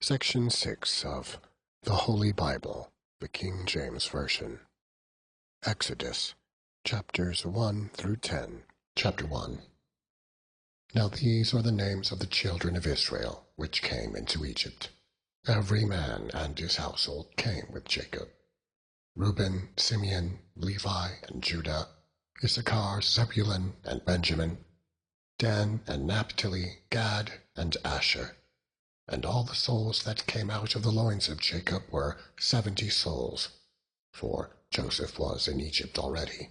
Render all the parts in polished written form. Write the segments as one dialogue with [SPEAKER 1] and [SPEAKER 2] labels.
[SPEAKER 1] Section 6 of the Holy Bible, the King James Version. Exodus, chapters 1 through 10. Chapter 1. Now these are the names of the children of Israel, which came into Egypt. Every man and his household came with Jacob. Reuben, Simeon, Levi, and Judah, Issachar, Zebulun, and Benjamin, Dan and Naphtali, Gad, and Asher. And all the souls that came out of the loins of Jacob were 70 souls, for Joseph was in Egypt already.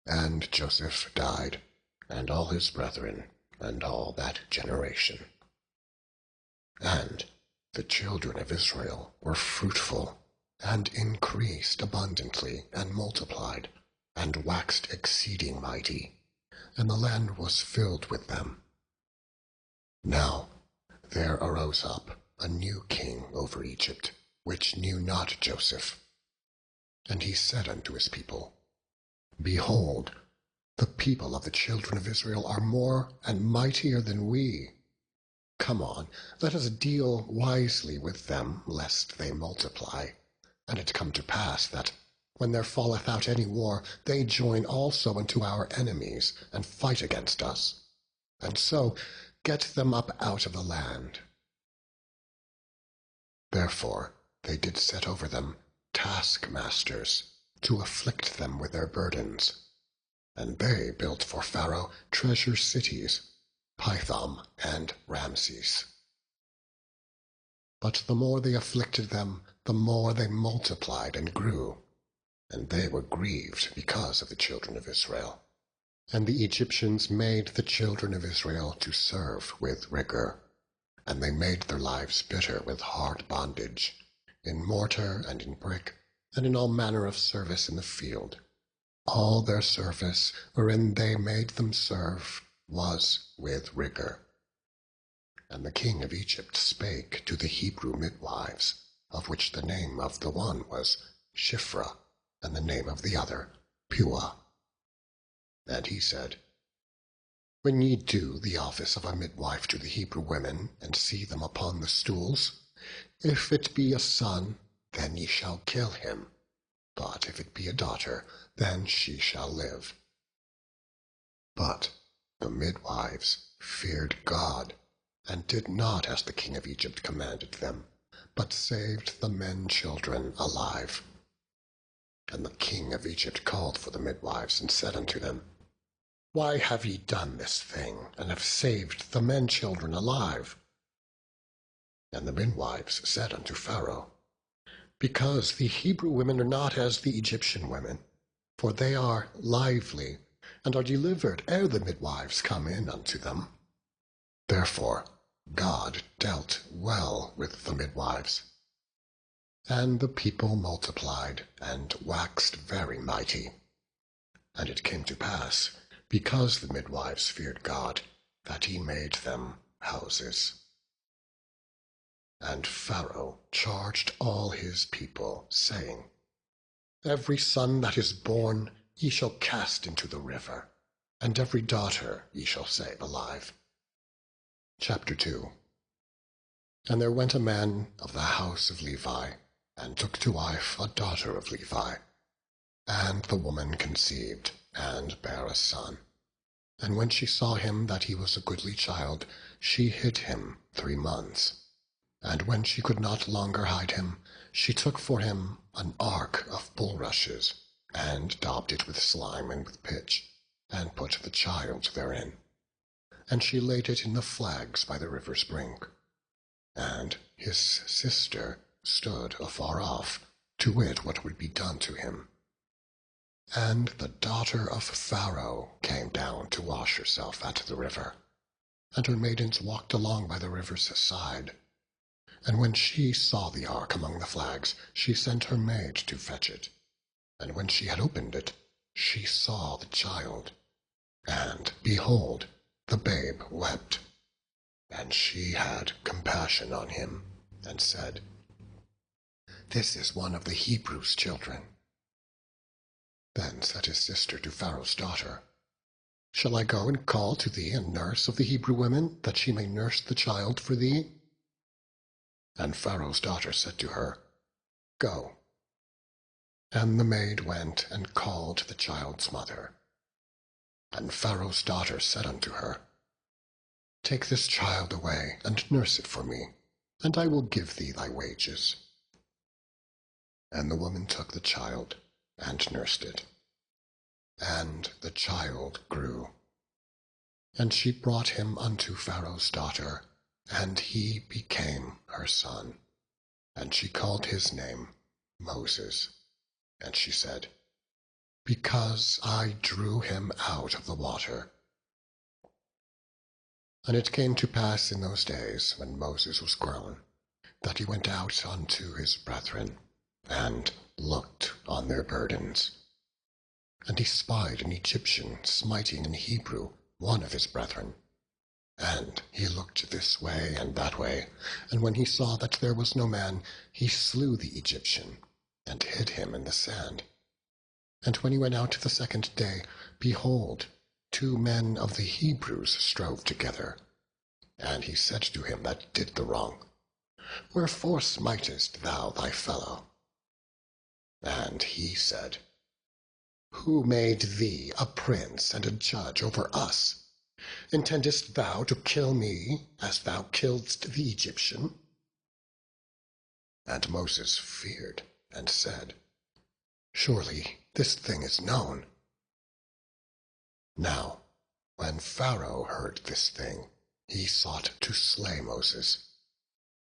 [SPEAKER 1] And Joseph died, and all his brethren, and all that generation. And the children of Israel were fruitful, and increased abundantly, and multiplied, and waxed exceeding mighty, and the land was filled with them. Now there arose up a new king over Egypt, which knew not Joseph. And he said unto his people, Behold, the people of the children of Israel are more and mightier than we. Come on, let us deal wisely with them, lest they multiply. And it come to pass that, when there falleth out any war, they join also unto our enemies, and fight against us, and so get them up out of the land. Therefore they did set over them taskmasters, to afflict them with their burdens. And they built for Pharaoh treasure cities, Pithom and Ramses. But the more they afflicted them, the more they multiplied and grew, and they were grieved because of the children of Israel. And the Egyptians made the children of Israel to serve with rigor, and they made their lives bitter with hard bondage, in mortar and in brick, and in all manner of service in the field. All their service wherein they made them serve was with rigor. And the king of Egypt spake to the Hebrew midwives, of which the name of the one was Shiphrah, and the name of the other Puah. And he said, When ye do the office of a midwife to the Hebrew women, and see them upon the stools, if it be a son, then ye shall kill him, but if it be a daughter, then she shall live. But the midwives feared God, and did not as the king of Egypt commanded them, but saved the men children alive. And the king of Egypt called for the midwives, and said unto them, Why have ye done this thing, and have saved the men children alive? And the midwives said unto Pharaoh, Because the Hebrew women are not as the Egyptian women, for they are lively, and are delivered ere the midwives come in unto them. Therefore God dealt well with the midwives. And the people multiplied, and waxed very mighty. And it came to pass, because the midwives feared God, that he made them houses. And Pharaoh charged all his people, saying, Every son that is born ye shall cast into the river, and every daughter ye shall save alive. Chapter 2. And there went a man of the house of Levi, and took to wife a daughter of Levi. And the woman conceived, and bare a son. And when she saw him that he was a goodly child, she hid him 3 months. And when she could not longer hide him, she took for him an ark of bulrushes, and daubed it with slime and with pitch, and put the child therein. And she laid it in the flags by the river's brink. And his sister stood afar off, to wit what would be done to him. And the daughter of Pharaoh came down to wash herself at the river, and her maidens walked along by the river's side. And when she saw the ark among the flags, she sent her maid to fetch it. And when she had opened it, she saw the child, and behold, the babe wept. And she had compassion on him, and said, This is one of the Hebrews' children. Then said his sister to Pharaoh's daughter, Shall I go and call to thee a nurse of the Hebrew women, that she may nurse the child for thee? And Pharaoh's daughter said to her, Go. And the maid went and called the child's mother. And Pharaoh's daughter said unto her, Take this child away, and nurse it for me, and I will give thee thy wages. And the woman took the child, and nursed it. And the child grew. And she brought him unto Pharaoh's daughter, and he became her son. And she called his name Moses. And she said, Because I drew him out of the water. And it came to pass in those days, when Moses was grown, that he went out unto his brethren, and looked on their burdens. And he spied an Egyptian smiting an Hebrew, one of his brethren. And he looked this way and that way, and when he saw that there was no man, he slew the Egyptian, and hid him in the sand. And when he went out the second day, behold, 2 men of the Hebrews strove together. And he said to him that did the wrong, Wherefore smitest thou thy fellow? And he said, Who made thee a prince and a judge over us? Intendest thou to kill me, as thou killedst the Egyptian? And Moses feared, and said, Surely this thing is known. Now, when Pharaoh heard this thing, he sought to slay Moses.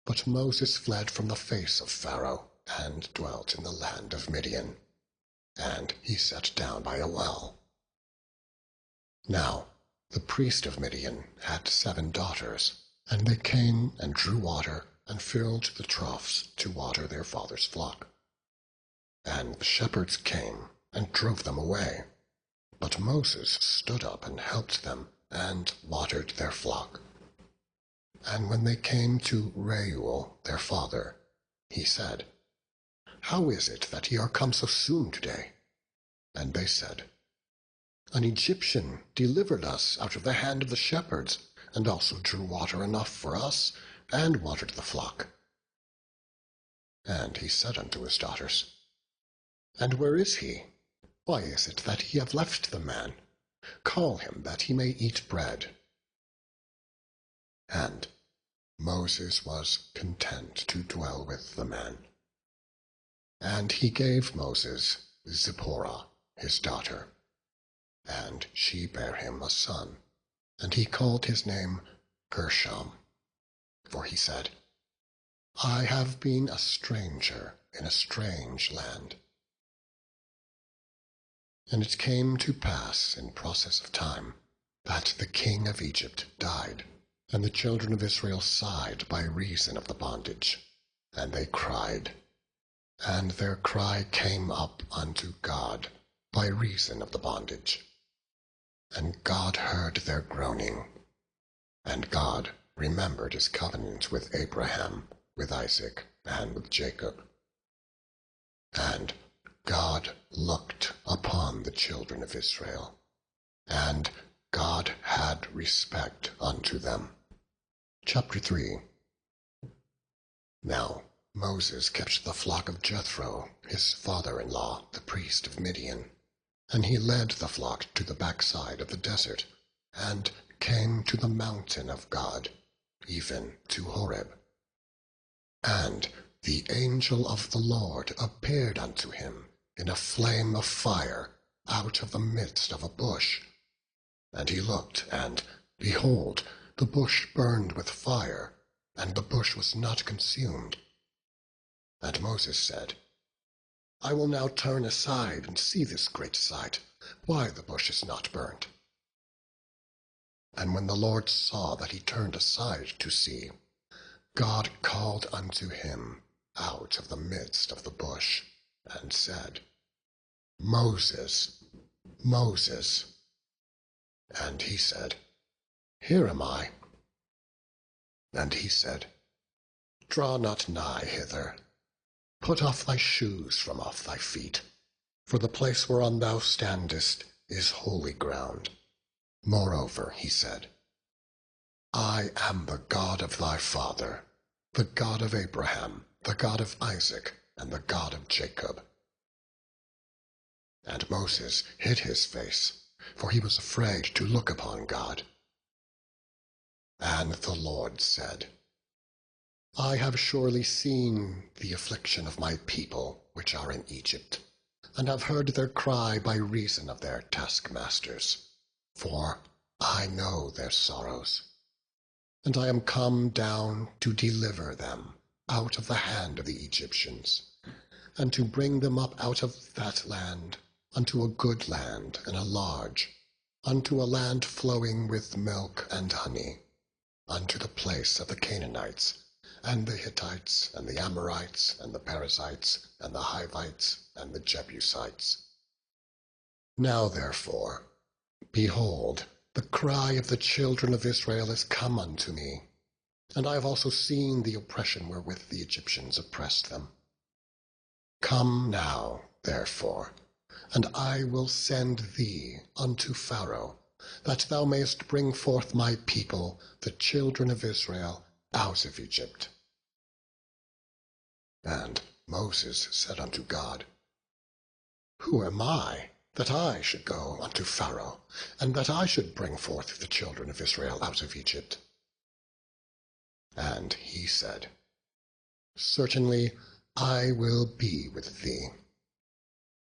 [SPEAKER 1] But Moses fled from the face of Pharaoh, and dwelt in the land of Midian. And he sat down by a well. Now the priest of Midian had 7 daughters, and they came and drew water, and filled the troughs to water their father's flock. And the shepherds came and drove them away. But Moses stood up and helped them, and watered their flock. And when they came to Reuel their father, he said, How is it that ye are come so soon today? And they said, An Egyptian delivered us out of the hand of the shepherds, and also drew water enough for us, and watered the flock. And he said unto his daughters, And where is he? Why is it that ye have left the man? Call him, that he may eat bread. And Moses was content to dwell with the man. And he gave Moses Zipporah his daughter, and she bare him a son, and he called his name Gershom. For he said, I have been a stranger in a strange land. And it came to pass in process of time, that the king of Egypt died, and the children of Israel sighed by reason of the bondage, and they cried. And their cry came up unto God by reason of the bondage. And God heard their groaning. And God remembered his covenant with Abraham, with Isaac, and with Jacob. And God looked upon the children of Israel, and God had respect unto them. Chapter 3. Now Moses kept the flock of Jethro, his father-in-law, the priest of Midian. And he led the flock to the backside of the desert, and came to the mountain of God, even to Horeb. And the angel of the Lord appeared unto him in a flame of fire out of the midst of a bush. And he looked, and behold, the bush burned with fire, and the bush was not consumed. And Moses said, I will now turn aside and see this great sight, why the bush is not burnt. And when the Lord saw that he turned aside to see, God called unto him out of the midst of the bush, and said, Moses, Moses. And he said, Here am I. And he said, Draw not nigh hither. Put off thy shoes from off thy feet, for the place whereon thou standest is holy ground. Moreover, he said, I am the God of thy father, the God of Abraham, the God of Isaac, and the God of Jacob." And Moses hid his face, for he was afraid to look upon God. And the Lord said, "I have surely seen the affliction of my people which are in Egypt, and have heard their cry by reason of their taskmasters, for I know their sorrows. And I am come down to deliver them out of the hand of the Egyptians, and to bring them up out of that land unto a good land and a large, unto a land flowing with milk and honey, unto the place of the Canaanites, and the Hittites, and the Amorites, and the Perizzites, and the Hivites, and the Jebusites. Now therefore, behold, the cry of the children of Israel is come unto me, and I have also seen the oppression wherewith the Egyptians oppressed them. Come now, therefore, and I will send thee unto Pharaoh, that thou mayest bring forth my people, the children of Israel, out of Egypt." And Moses said unto God, "Who am I, that I should go unto Pharaoh, and that I should bring forth the children of Israel out of Egypt?" And he said, "Certainly I will be with thee.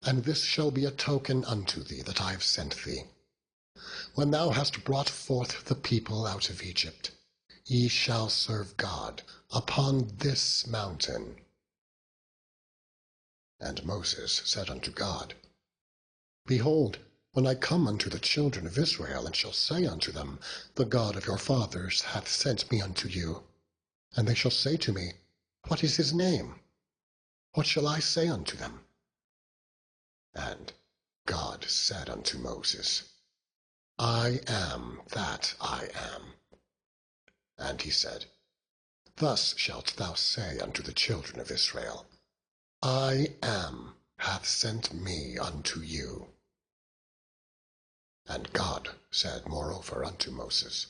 [SPEAKER 1] And this shall be a token unto thee that I have sent thee. When thou hast brought forth the people out of Egypt, ye shall serve God upon this mountain." And Moses said unto God, "Behold, when I come unto the children of Israel, and shall say unto them, The God of your fathers hath sent me unto you, and they shall say to me, What is his name? What shall I say unto them?" And God said unto Moses, "I am that I am." And he said, "Thus shalt thou say unto the children of Israel, I am hath sent me unto you." And God said moreover unto Moses,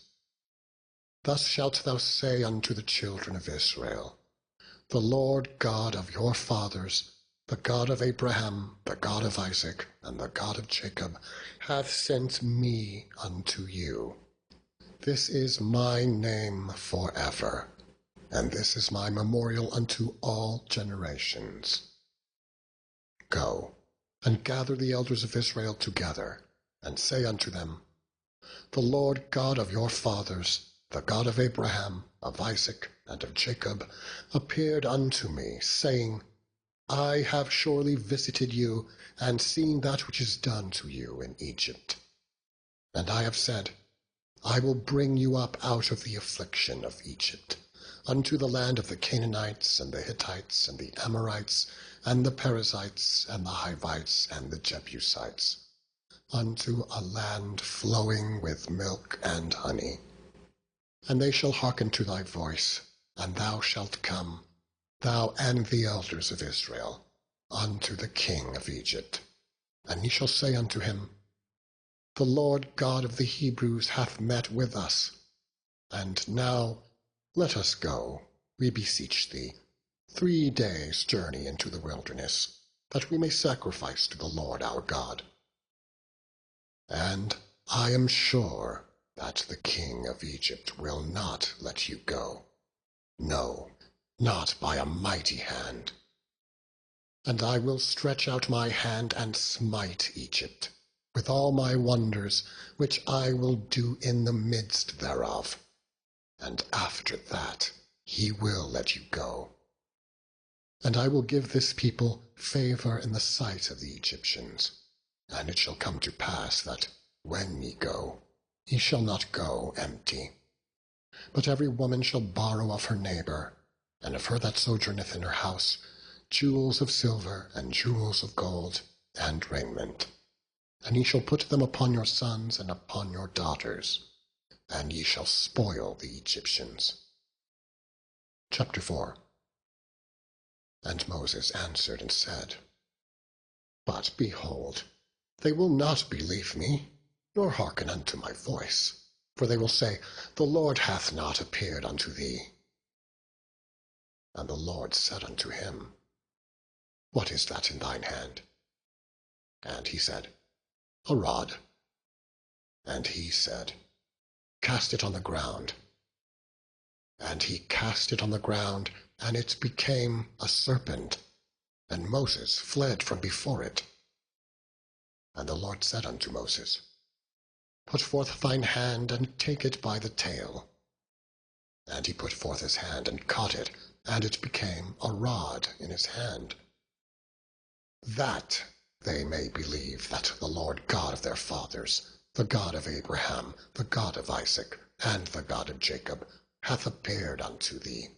[SPEAKER 1] "Thus shalt thou say unto the children of Israel, The Lord God of your fathers, the God of Abraham, the God of Isaac, and the God of Jacob, hath sent me unto you. This is my name forever, and this is my memorial unto all generations. Go, and gather the elders of Israel together, and say unto them, The Lord God of your fathers, the God of Abraham, of Isaac, and of Jacob, appeared unto me, saying, I have surely visited you, and seen that which is done to you in Egypt. And I have said, I will bring you up out of the affliction of Egypt, unto the land of the Canaanites, and the Hittites, and the Amorites, and the Perizzites, and the Hivites, and the Jebusites, unto a land flowing with milk and honey. And they shall hearken to thy voice, and thou shalt come, thou and the elders of Israel, unto the king of Egypt. And ye shall say unto him, The Lord God of the Hebrews hath met with us. And now let us go, we beseech thee, 3 days' journey into the wilderness, that we may sacrifice to the Lord our God. And I am sure that the king of Egypt will not let you go, no, not by a mighty hand. And I will stretch out my hand and smite Egypt, with all my wonders, which I will do in the midst thereof. And after that he will let you go. And I will give this people favor in the sight of the Egyptians. And it shall come to pass that, when ye go, ye shall not go empty. But every woman shall borrow of her neighbor, and of her that sojourneth in her house, jewels of silver, and jewels of gold, and raiment. And ye shall put them upon your sons and upon your daughters, and ye shall spoil the Egyptians. Chapter 4. And Moses answered and said, But behold, they will not believe me, nor hearken unto my voice. For they will say, The Lord hath not appeared unto thee. And the Lord said unto him, What is that in thine hand? And he said, A rod. And he said, Cast it on the ground. And he cast it on the ground, and it became a serpent, and Moses fled from before it. And the Lord said unto Moses, Put forth thine hand, and take it by the tail. And he put forth his hand, and caught it, and it became a rod in his hand, that they may believe that the Lord God of their fathers, the God of Abraham, the God of Isaac, and the God of Jacob, hath appeared unto thee.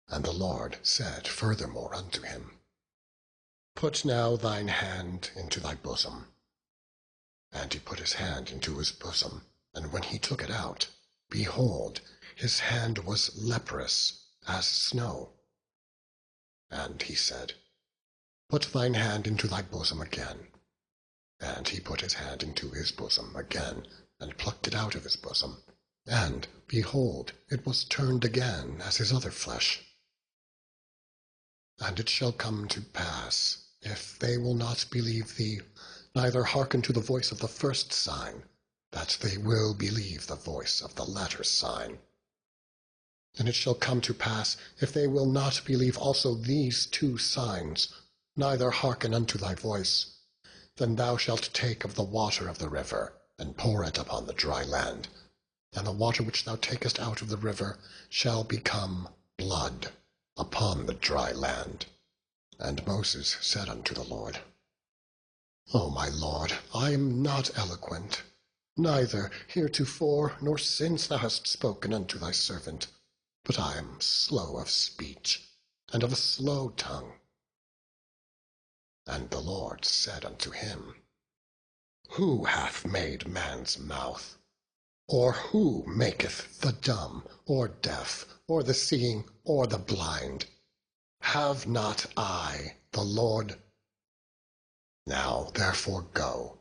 [SPEAKER 1] And the Lord said furthermore unto him, Put now thine hand into thy bosom. And he put his hand into his bosom, and when he took it out, behold, his hand was leprous as snow. And he said, Put thine hand into thy bosom again. And he put his hand into his bosom again, and plucked it out of his bosom. And, behold, it was turned again as his other flesh. And it shall come to pass, if they will not believe thee, neither hearken to the voice of the first sign, that they will believe the voice of the latter sign. And it shall come to pass, if they will not believe also these two signs, neither hearken unto thy voice, then thou shalt take of the water of the river, and pour it upon the dry land, and the water which thou takest out of the river shall become blood upon the dry land. And Moses said unto the Lord, O my Lord, I am not eloquent, neither heretofore nor since thou hast spoken unto thy servant, but I am slow of speech, and of a slow tongue. And the Lord said unto him, Who hath made man's mouth? Or who maketh the dumb, or deaf, or the seeing, or the blind? Have not I, the Lord? Now therefore go,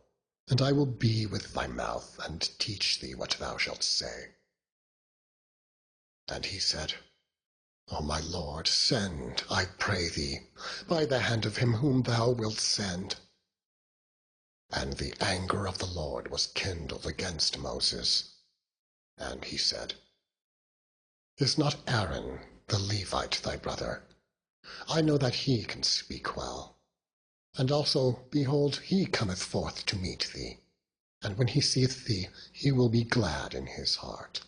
[SPEAKER 1] and I will be with thy mouth, and teach thee what thou shalt say. And he said, O my Lord, send, I pray thee, by the hand of him whom thou wilt send. And the anger of the Lord was kindled against Moses. And he said, Is not Aaron the Levite thy brother? I know that he can speak well. And also, behold, he cometh forth to meet thee, and when he seeth thee, he will be glad in his heart.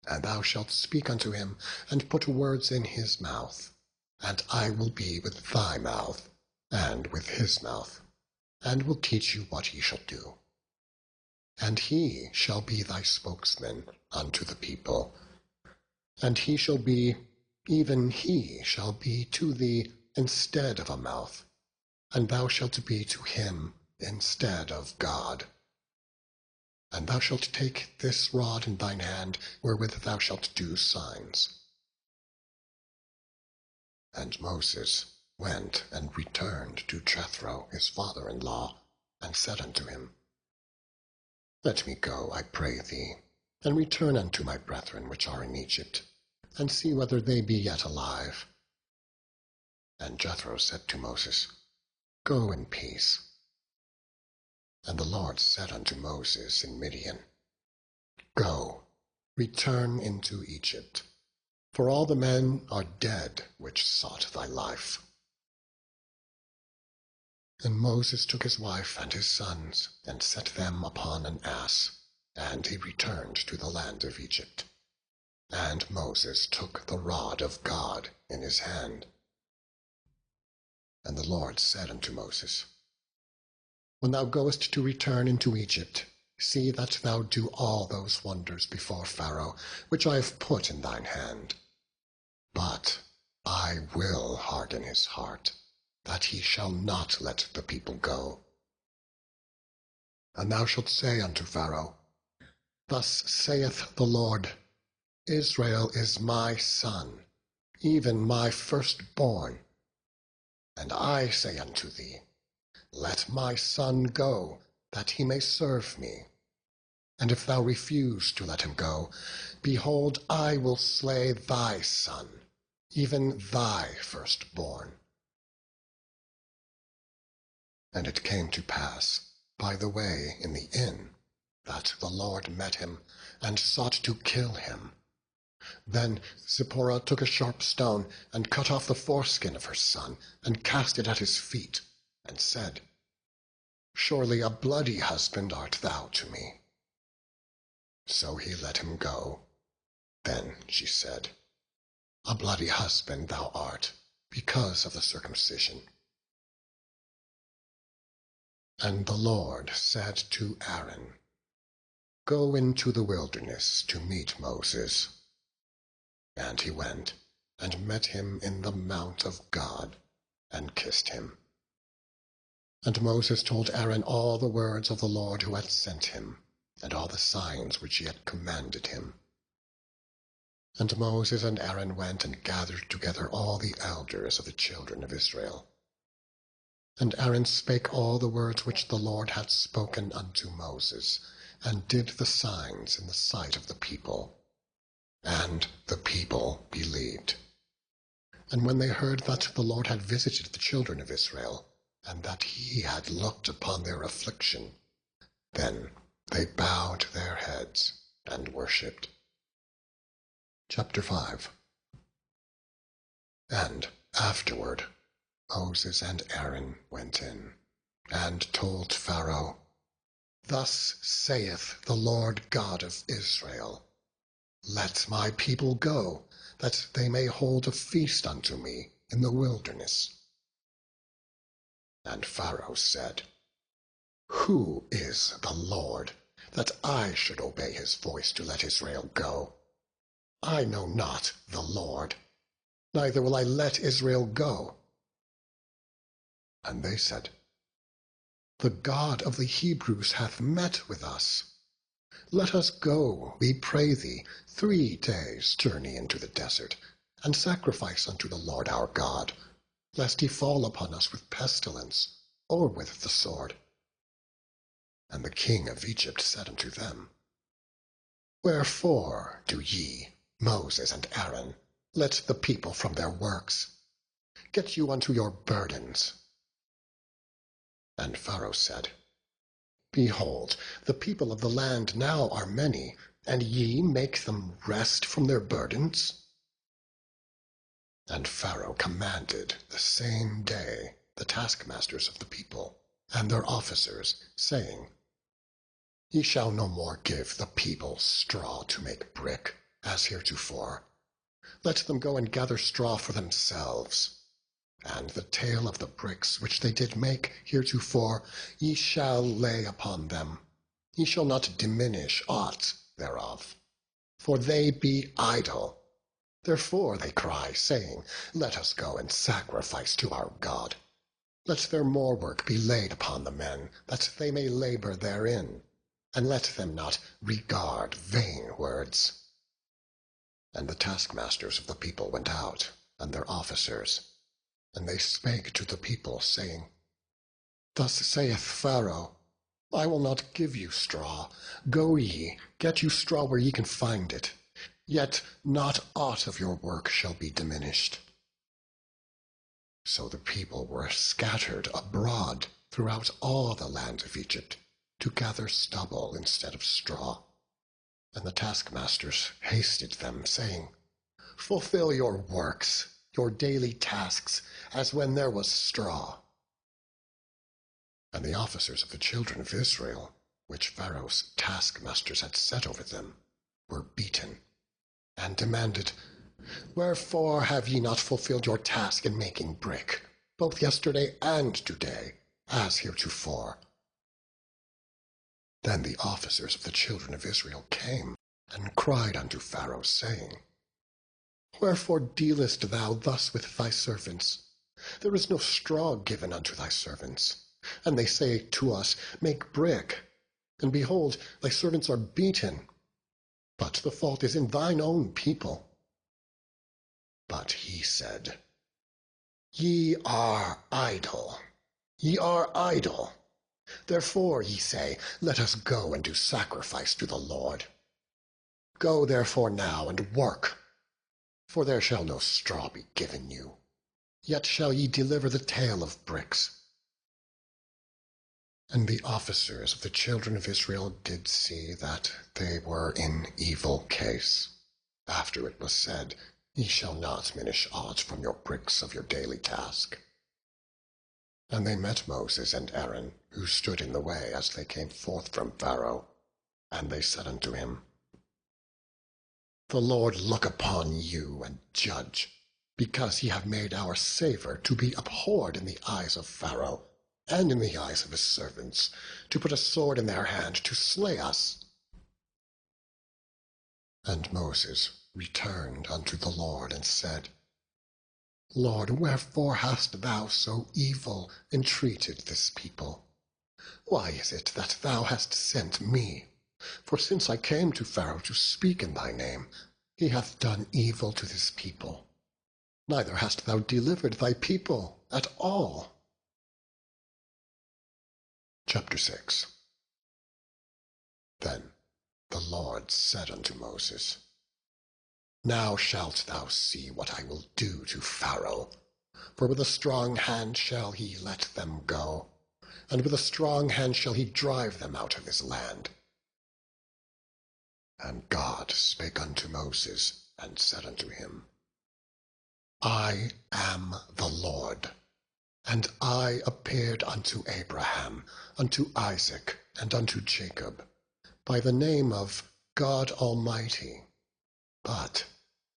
[SPEAKER 1] And thou shalt speak unto him, and put words in his mouth, and I will be with thy mouth, and with his mouth, and will teach you what ye shall do. And he shall be thy spokesman unto the people, and he shall be, even he shall be to thee instead of a mouth, and thou shalt be to him instead of God. And thou shalt take this rod in thine hand, wherewith thou shalt do signs. And Moses went and returned to Jethro his father-in-law, and said unto him, Let me go, I pray thee, and return unto my brethren which are in Egypt, and see whether they be yet alive. And Jethro said to Moses, Go in peace. And the Lord said unto Moses in Midian, Go, return into Egypt, for all the men are dead which sought thy life. And Moses took his wife and his sons, and set them upon an ass, and he returned to the land of Egypt. And Moses took the rod of God in his hand. And the Lord said unto Moses, When thou goest to return into Egypt, see that thou do all those wonders before Pharaoh, which I have put in thine hand. But I will harden his heart, that he shall not let the people go. And thou shalt say unto Pharaoh, Thus saith the Lord, Israel is my son, even my firstborn. And I say unto thee, Let my son go, that he may serve me. And if thou refuse to let him go, behold, I will slay thy son, even thy firstborn. And it came to pass, by the way in the inn, that the Lord met him, and sought to kill him. Then Zipporah took a sharp stone, and cut off the foreskin of her son, and cast it at his feet, and said, Surely a bloody husband art thou to me. So he let him go. Then she said, A bloody husband thou art, because of the circumcision. And the Lord said to Aaron, Go into the wilderness to meet Moses. And he went, and met him in the mount of God, and kissed him. And Moses told Aaron all the words of the Lord who had sent him, and all the signs which he had commanded him. And Moses and Aaron went and gathered together all the elders of the children of Israel. And Aaron spake all the words which the Lord had spoken unto Moses, and did the signs in the sight of the people. And the people believed. And when they heard that the Lord had visited the children of Israel, and that he had looked upon their affliction, then they bowed their heads and worshipped. Chapter 5. And afterward Moses and Aaron went in, and told Pharaoh, Thus saith the Lord God of Israel, Let my people go, that they may hold a feast unto me in the wilderness. And Pharaoh said, Who is the Lord, that I should obey his voice to let Israel go? I know not the Lord, neither will I let Israel go. And they said, The God of the Hebrews hath met with us. Let us go, we pray thee, 3 days' journey into the desert, and sacrifice unto the Lord our God, lest he fall upon us with pestilence, or with the sword. And the king of Egypt said unto them, Wherefore do ye, Moses and Aaron, let the people from their works? Get you unto your burdens. And Pharaoh said, Behold, the people of the land now are many, and ye make them rest from their burdens? And Pharaoh commanded the same day the taskmasters of the people, and their officers, saying, Ye shall no more give the people straw to make brick, as heretofore. Let them go and gather straw for themselves. And the tale of the bricks which they did make heretofore ye shall lay upon them. Ye shall not diminish aught thereof. For they be idle. Therefore they cry, saying, Let us go and sacrifice to our God. Let their more work be laid upon the men, that they may labor therein, and let them not regard vain words. And the taskmasters of the people went out, and their officers, and they spake to the people, saying, Thus saith Pharaoh, I will not give you straw. Go ye, get you straw where ye can find it. Yet not aught of your work shall be diminished. So the people were scattered abroad throughout all the land of Egypt, to gather stubble instead of straw. And the taskmasters hasted them, saying, Fulfill your works, your daily tasks, as when there was straw. And the officers of the children of Israel, which Pharaoh's taskmasters had set over them, were beaten, and demanded, Wherefore have ye not fulfilled your task in making brick, both yesterday and today, as heretofore? Then the officers of the children of Israel came, and cried unto Pharaoh, saying, Wherefore dealest thou thus with thy servants? There is no straw given unto thy servants. And they say to us, Make brick. And behold, thy servants are beaten. But the fault is in thine own people. But he said, Ye are idle. Ye are idle. Therefore ye say, Let us go and do sacrifice to the Lord. Go therefore now and work, for there shall no straw be given you, yet shall ye deliver the tale of bricks. And the officers of the children of Israel did see that they were in evil case, after it was said, Ye shall not minish aught from your bricks of your daily task. And they met Moses and Aaron, who stood in the way as they came forth from Pharaoh, and they said unto him, The Lord look upon you and judge, because ye have made our savour to be abhorred in the eyes of Pharaoh, and in the eyes of his servants, to put a sword in their hand to slay us. And Moses returned unto the Lord and said, Lord, wherefore hast thou so evil entreated this people? Why is it that thou hast sent me? For since I came to Pharaoh to speak in thy name, he hath done evil to this people. Neither hast thou delivered thy people at all. Chapter 6. Then the Lord said unto Moses, Now shalt thou see what I will do to Pharaoh, for with a strong hand shall he let them go, and with a strong hand shall he drive them out of his land. And God spake unto Moses, and said unto him, I am the Lord, and I appeared unto Abraham, unto Isaac, and unto Jacob, by the name of God Almighty, but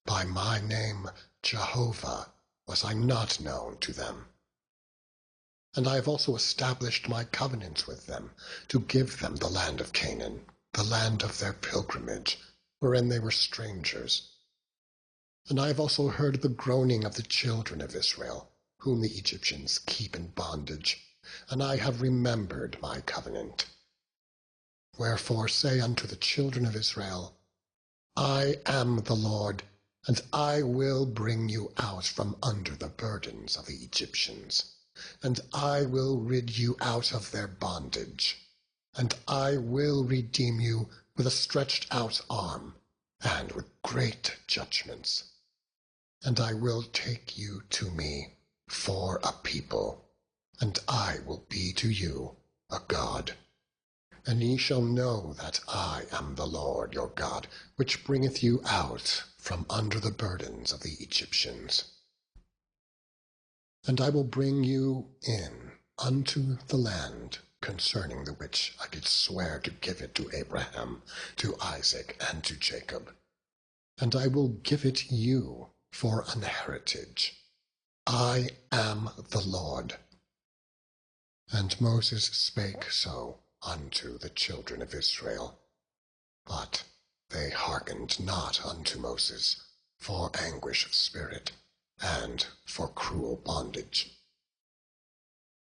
[SPEAKER 1] by my name Jehovah was I not known to them. And I have also established my covenant with them, to give them the land of Canaan, the land of their pilgrimage, wherein they were strangers. And I have also heard the groaning of the children of Israel, whom the Egyptians keep in bondage, and I have remembered my covenant. Wherefore say unto the children of Israel, I am the Lord, and I will bring you out from under the burdens of the Egyptians, and I will rid you out of their bondage, and I will redeem you with a stretched out arm, and with great judgments. And I will take you to me for a people, and I will be to you a God. And ye shall know that I am the Lord your God, which bringeth you out from under the burdens of the Egyptians. And I will bring you in unto the land concerning the which I did swear to give it to Abraham, to Isaac, and to Jacob. And I will give it you for an heritage. I am the Lord. And Moses spake so unto the children of Israel. But they hearkened not unto Moses, for anguish of spirit, and for cruel bondage.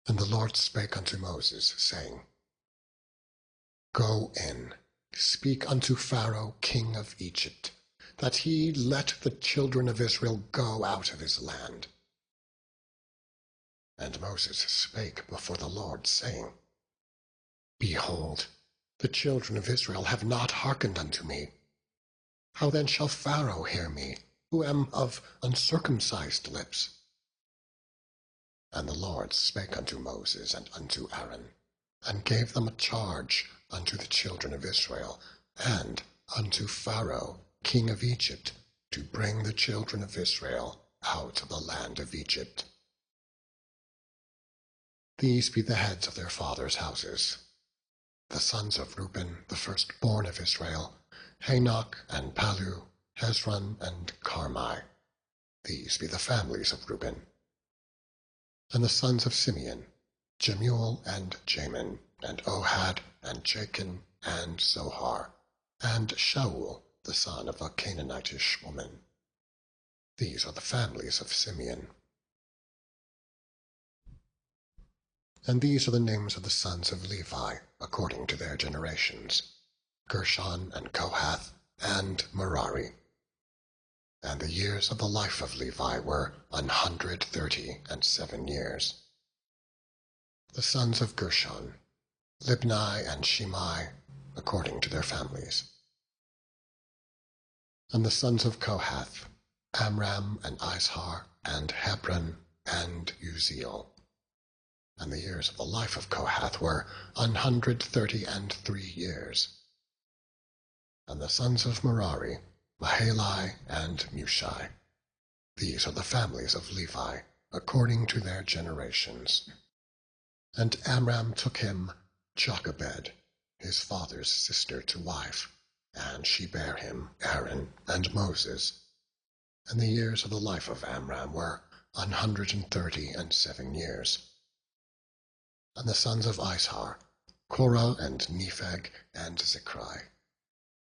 [SPEAKER 1] And the Lord spake unto Moses, saying, Go in, speak unto Pharaoh king of Egypt, that he let the children of Israel go out of his land. And Moses spake before the Lord, saying, Behold, the children of Israel have not hearkened unto me. How then shall Pharaoh hear me, who am of uncircumcised lips? And the Lord spake unto Moses and unto Aaron, and gave them a charge unto the children of Israel, and unto Pharaoh king of Egypt, to bring the children of Israel out of the land of Egypt. These be the heads of their fathers' houses. The sons of Reuben, the firstborn of Israel, Hanok and Palu, Hezron and Carmi. These be the families of Reuben. And the sons of Simeon, Jemuel and Jamin, and Ohad and Jachin and Zohar, and Shaul, the son of a Canaanitish woman. These are the families of Simeon. And these are the names of the sons of Levi, according to their generations, Gershon and Kohath and Merari. And the years of the life of Levi were 137 years. The sons of Gershon, Libni and Shimei, according to their families. And the sons of Kohath, Amram and Izhar, and Hebron and Uzziel. And the years of the life of Kohath were 133 years. And the sons of Merari, Mahali and Mushi. These are the families of Levi, according to their generations. And Amram took him Jochebed, his father's sister, to wife, and she bare him Aaron and Moses. And the years of the life of Amram were 137 years. And the sons of Izhar, Korah and Nepheg and Zichri.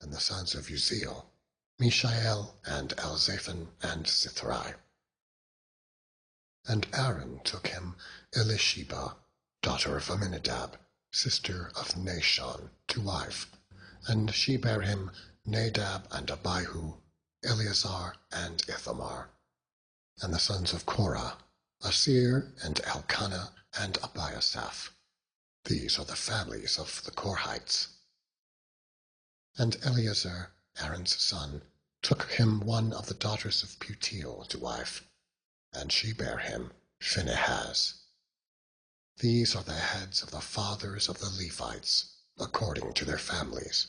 [SPEAKER 1] And the sons of Uzziel, Mishael and Elzaphan and Zithri. And Aaron took him Elisheba, daughter of Amminadab, sister of Nashon, to wife, and she bare him Nadab and Abihu, Eleazar and Ithamar. And the sons of Korah, Asir and Elkanah and Abiasaph. These are the families of the Korhites. And Eleazar, Aaron's son, took him one of the daughters of Putiel to wife, and she bare him Phinehas. These are the heads of the fathers of the Levites, according to their families.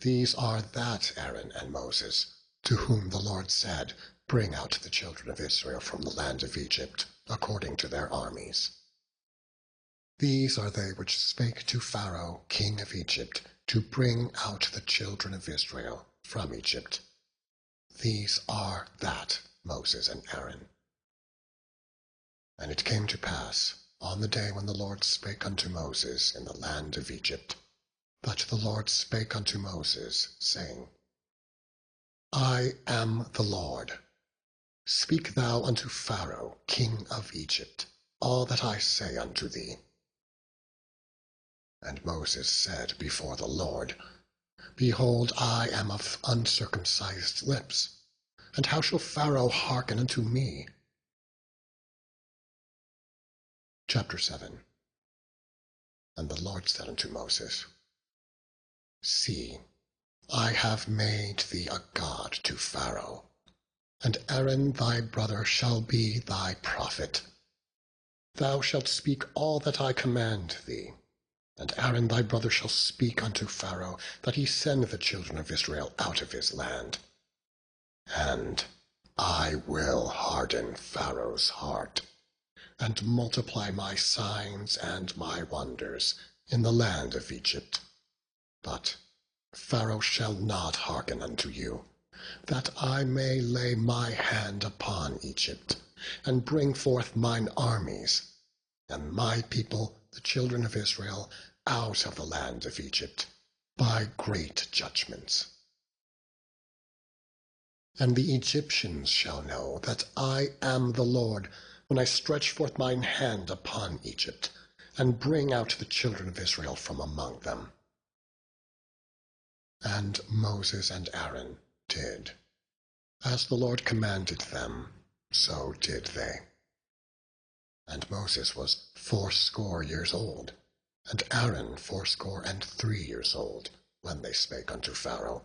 [SPEAKER 1] These are that Aaron and Moses, to whom the Lord said, Bring out the children of Israel from the land of Egypt, according to their armies. These are they which spake to Pharaoh, king of Egypt, to bring out the children of Israel from Egypt. These are that Moses and Aaron. And it came to pass, on the day when the Lord spake unto Moses in the land of Egypt, that the Lord spake unto Moses, saying, I am the Lord. Speak thou unto Pharaoh, king of Egypt, all that I say unto thee. And Moses said before the Lord, Behold, I am of uncircumcised lips, and how shall Pharaoh hearken unto me? Chapter 7. And the Lord said unto Moses, See, I have made thee a god to Pharaoh, and Aaron thy brother shall be thy prophet. Thou shalt speak all that I command thee, and Aaron thy brother shall speak unto Pharaoh, that he send the children of Israel out of his land. And I will harden Pharaoh's heart, and multiply my signs and my wonders in the land of Egypt. But Pharaoh shall not hearken unto you, that I may lay my hand upon Egypt, and bring forth mine armies, and my people, the children of Israel, out of the land of Egypt, by great judgments. And the Egyptians shall know that I am the Lord, when I stretch forth mine hand upon Egypt, and bring out the children of Israel from among them. And Moses and Aaron did, as the Lord commanded them, so did they. And Moses was 80 years old, and Aaron 83 years old, when they spake unto Pharaoh.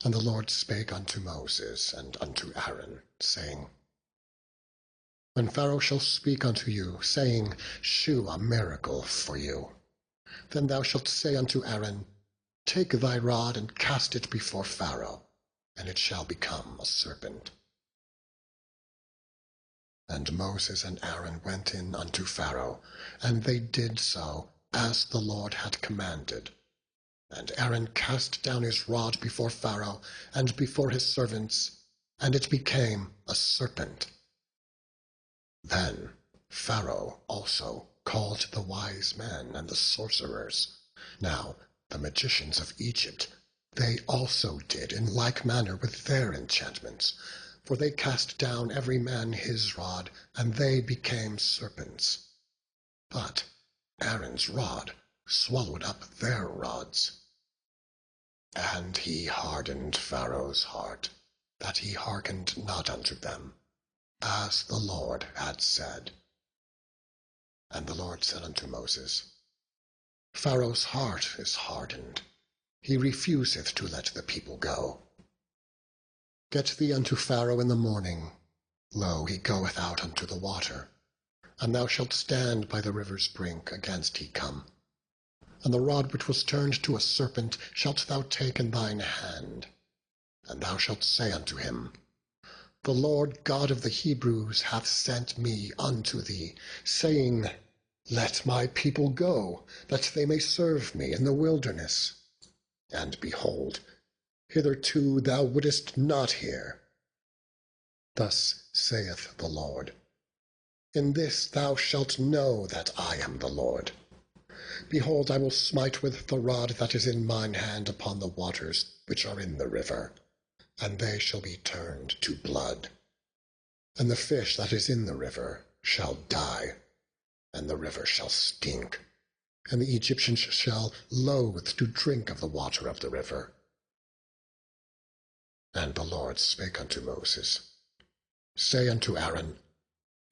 [SPEAKER 1] And the Lord spake unto Moses and unto Aaron, saying, When Pharaoh shall speak unto you, saying, Shew a miracle for you, then thou shalt say unto Aaron, Take thy rod and cast it before Pharaoh, and it shall become a serpent. And Moses and Aaron went in unto Pharaoh, and they did so as the Lord had commanded. And Aaron cast down his rod before Pharaoh and before his servants, and it became a serpent. Then Pharaoh also called the wise men and the sorcerers. Now the magicians of Egypt, they also did in like manner with their enchantments, for they cast down every man his rod, and they became serpents. But Aaron's rod swallowed up their rods. And he hardened Pharaoh's heart, that he hearkened not unto them, as the Lord had said. And the Lord said unto Moses, Pharaoh's heart is hardened, he refuseth to let the people go. Get thee unto Pharaoh in the morning, lo, he goeth out unto the water, and thou shalt stand by the river's brink against he come. And the rod which was turned to a serpent shalt thou take in thine hand, and thou shalt say unto him, The Lord God of the Hebrews hath sent me unto thee, saying, Let my people go, that they may serve me in the wilderness. And behold, hitherto thou wouldest not hear. Thus saith the Lord, In this thou shalt know that I am the Lord. Behold, I will smite with the rod that is in mine hand upon the waters which are in the river, and they shall be turned to blood. And the fish that is in the river shall die, and the river shall stink, and the Egyptians shall loathe to drink of the water of the river. And the Lord spake unto Moses, Say unto Aaron,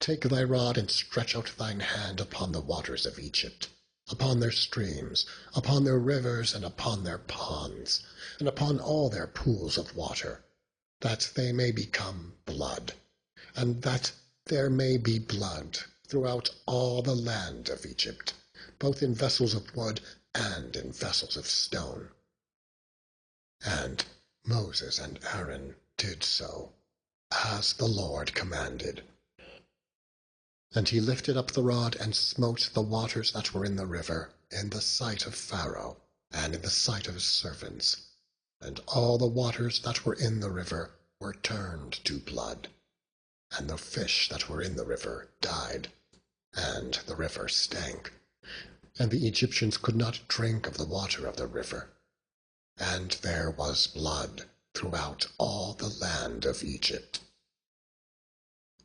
[SPEAKER 1] Take thy rod and stretch out thine hand upon the waters of Egypt, upon their streams, upon their rivers, and upon their ponds, and upon all their pools of water, that they may become blood, and that there may be blood throughout all the land of Egypt, both in vessels of wood and in vessels of stone. And Moses and Aaron did so, as the Lord commanded. And he lifted up the rod and smote the waters that were in the river in the sight of Pharaoh, and in the sight of his servants. And all the waters that were in the river were turned to blood, and the fish that were in the river died, and the river stank, and the Egyptians could not drink of the water of the river. And there was blood throughout all the land of Egypt.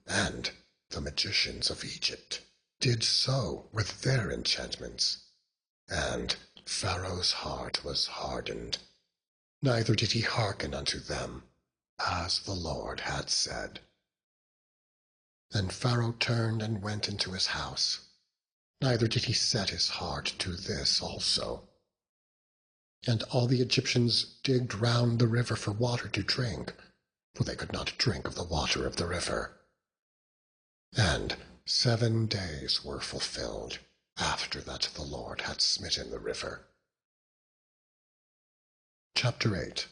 [SPEAKER 1] And the magicians of Egypt did so with their enchantments, and Pharaoh's heart was hardened, neither did he hearken unto them, as the Lord had said. And Pharaoh turned and went into his house, neither did he set his heart to this also. And all the Egyptians digged round the river for water to drink, for they could not drink of the water of the river. And 7 days were fulfilled after that the Lord had smitten the river. Chapter 8.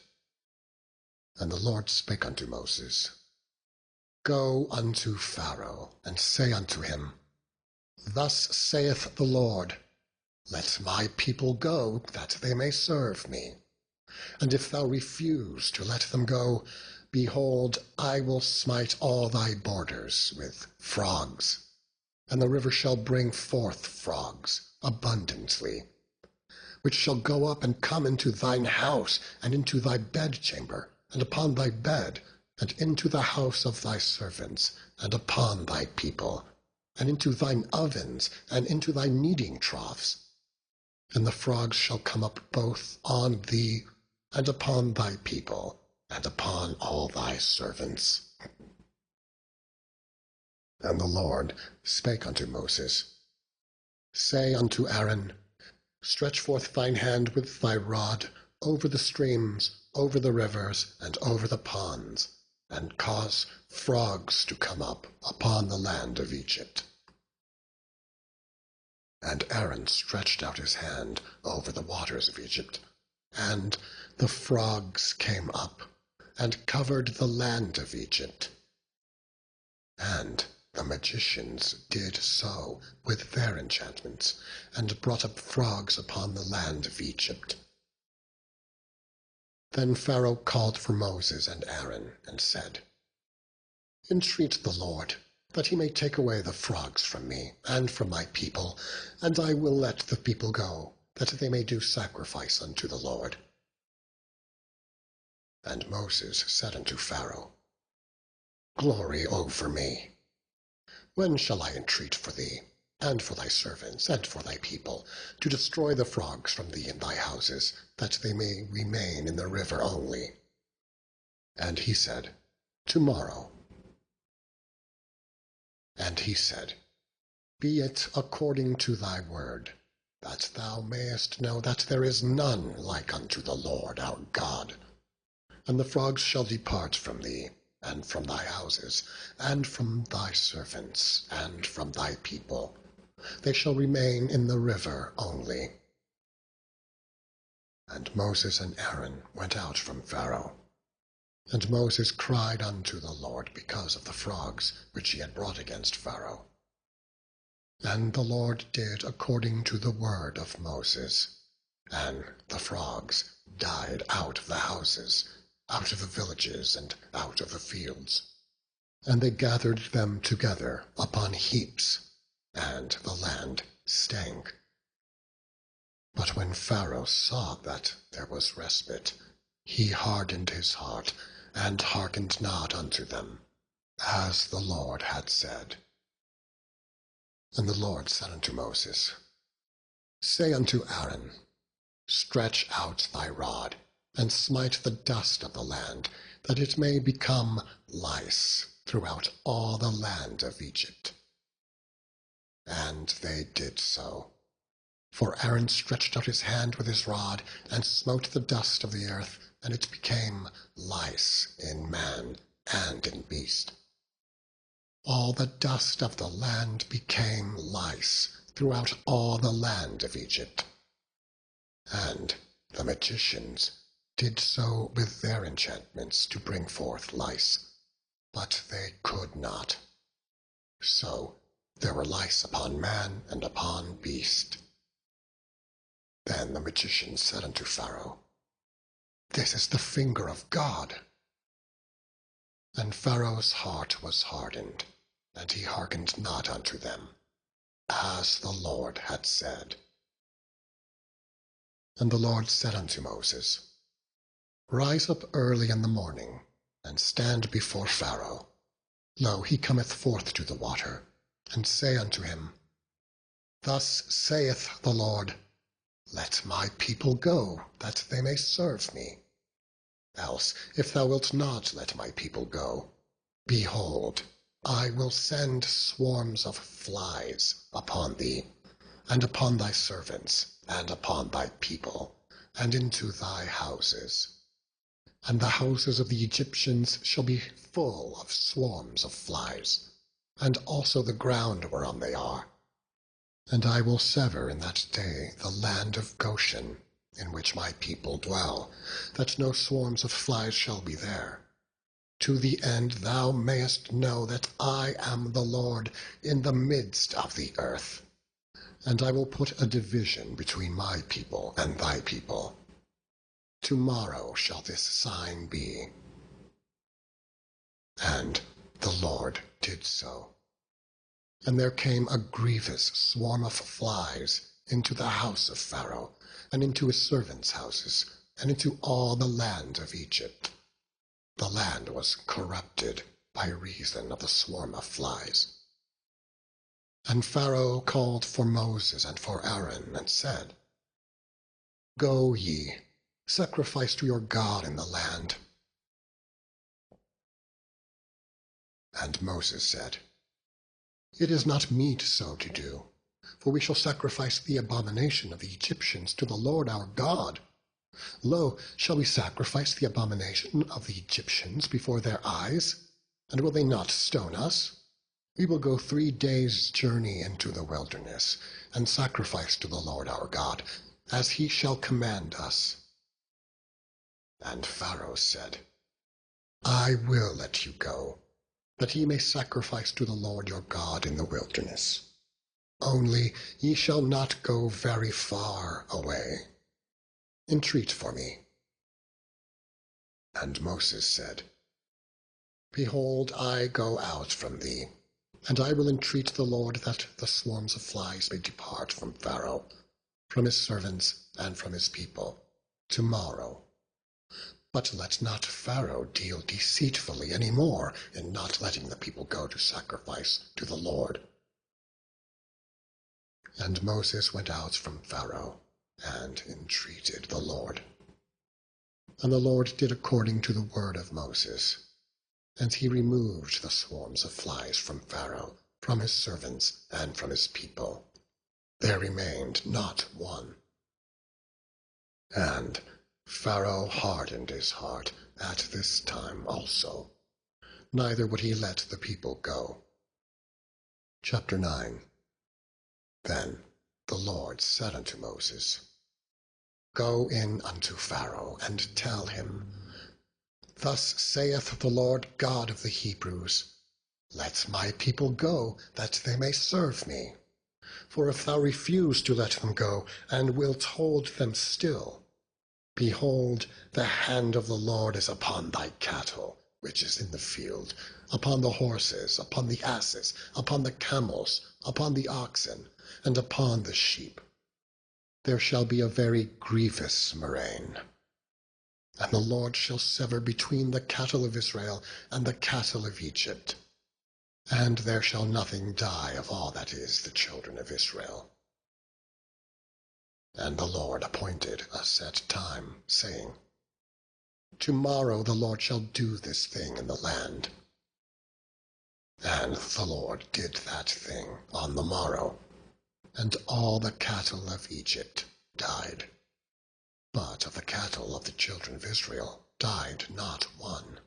[SPEAKER 1] And the Lord spake unto Moses, Go unto Pharaoh, and say unto him, Thus saith the Lord, Let my people go, that they may serve me. And if thou refuse to let them go, behold, I will smite all thy borders with frogs, and the river shall bring forth frogs abundantly, which shall go up and come into thine house, and into thy bedchamber, and upon thy bed, and into the house of thy servants, and upon thy people, and into thine ovens, and into thy kneading troughs. And the frogs shall come up both on thee, and upon thy people, and upon all thy servants. And the Lord spake unto Moses, Say unto Aaron, Stretch forth thine hand with thy rod over the streams, over the rivers, and over the ponds, and cause frogs to come up upon the land of Egypt. And Aaron stretched out his hand over the waters of Egypt, and the frogs came up, and covered the land of Egypt. And the magicians did so with their enchantments, and brought up frogs upon the land of Egypt. Then Pharaoh called for Moses and Aaron, and said, Entreat the Lord, that he may take away the frogs from me, and from my people, and I will let the people go, that they may do sacrifice unto the Lord. And Moses said unto Pharaoh, Glory over me! When shall I entreat for thee, and for thy servants, and for thy people, to destroy the frogs from thee in thy houses, that they may remain in the river only? And he said, Tomorrow. And he said, Be it according to thy word, that thou mayest know that there is none like unto the Lord our God. And the frogs shall depart from thee, and from thy houses, and from thy servants, and from thy people. They shall remain in the river only. And Moses and Aaron went out from Pharaoh. And Moses cried unto the Lord because of the frogs which he had brought against Pharaoh. And the Lord did according to the word of Moses, and the frogs died out of the houses, out of the villages, and out of the fields. And they gathered them together upon heaps, and the land stank. But when Pharaoh saw that there was respite, he hardened his heart, and hearkened not unto them, as the Lord had said. And the Lord said unto Moses, Say unto Aaron, Stretch out thy rod, and smite the dust of the land, that it may become lice throughout all the land of Egypt. And they did so. For Aaron stretched out his hand with his rod, and smote the dust of the earth, and it became lice in man and in beast. All the dust of the land became lice throughout all the land of Egypt. And the magicians did so with their enchantments to bring forth lice, but they could not. So there were lice upon man and upon beast. Then the magician said unto Pharaoh, This is the finger of God. And Pharaoh's heart was hardened, and he hearkened not unto them, as the Lord had said. And the Lord said unto Moses, Rise up early in the morning, and stand before Pharaoh. Lo, he cometh forth to the water, and say unto him, Thus saith the Lord, Let my people go, that they may serve me. Else, if thou wilt not let my people go, behold, I will send swarms of flies upon thee, and upon thy servants, and upon thy people, and into thy houses. And the houses of the Egyptians shall be full of swarms of flies, and also the ground whereon they are. And I will sever in that day the land of Goshen, in which my people dwell, that no swarms of flies shall be there, to the end thou mayest know that I am the Lord in the midst of the earth. And I will put a division between my people and thy people. Tomorrow shall this sign be. And the Lord did so. And there came a grievous swarm of flies into the house of Pharaoh, and into his servants' houses, and into all the land of Egypt. The land was corrupted by reason of the swarm of flies. And Pharaoh called for Moses and for Aaron, and said, Go ye, sacrifice to your God in the land. And Moses said, It is not meet so to do, for we shall sacrifice the abomination of the Egyptians to the Lord our God. Lo, shall we sacrifice the abomination of the Egyptians before their eyes? And will they not stone us? We will go 3 days' journey into the wilderness, and sacrifice to the Lord our God, as he shall command us. And Pharaoh said, I will let you go, that ye may sacrifice to the Lord your God in the wilderness. Only ye shall not go very far away. Entreat for me. And Moses said, Behold, I go out from thee, and I will entreat the Lord that the swarms of flies may depart from Pharaoh, from his servants, and from his people, tomorrow. But let not Pharaoh deal deceitfully any more in not letting the people go to sacrifice to the Lord. And Moses went out from Pharaoh, and entreated the Lord. And the Lord did according to the word of Moses, and he removed the swarms of flies from Pharaoh, from his servants and from his people. There remained not one. And Pharaoh hardened his heart at this time also, neither would he let the people go. Chapter 9. Then the Lord said unto Moses, Go in unto Pharaoh, and tell him, Thus saith the Lord God of the Hebrews, Let my people go, that they may serve me. For if thou refuse to let them go, and wilt hold them still, behold, the hand of the Lord is upon thy cattle, which is in the field, upon the horses, upon the asses, upon the camels, upon the oxen, and upon the sheep. There shall be a very grievous murrain. And the Lord shall sever between the cattle of Israel and the cattle of Egypt. And there shall nothing die of all that is the children of Israel. And the Lord appointed a set time, saying, Tomorrow the Lord shall do this thing in the land. And the Lord did that thing on the morrow, and all the cattle of Egypt died. But of the cattle of the children of Israel died not one.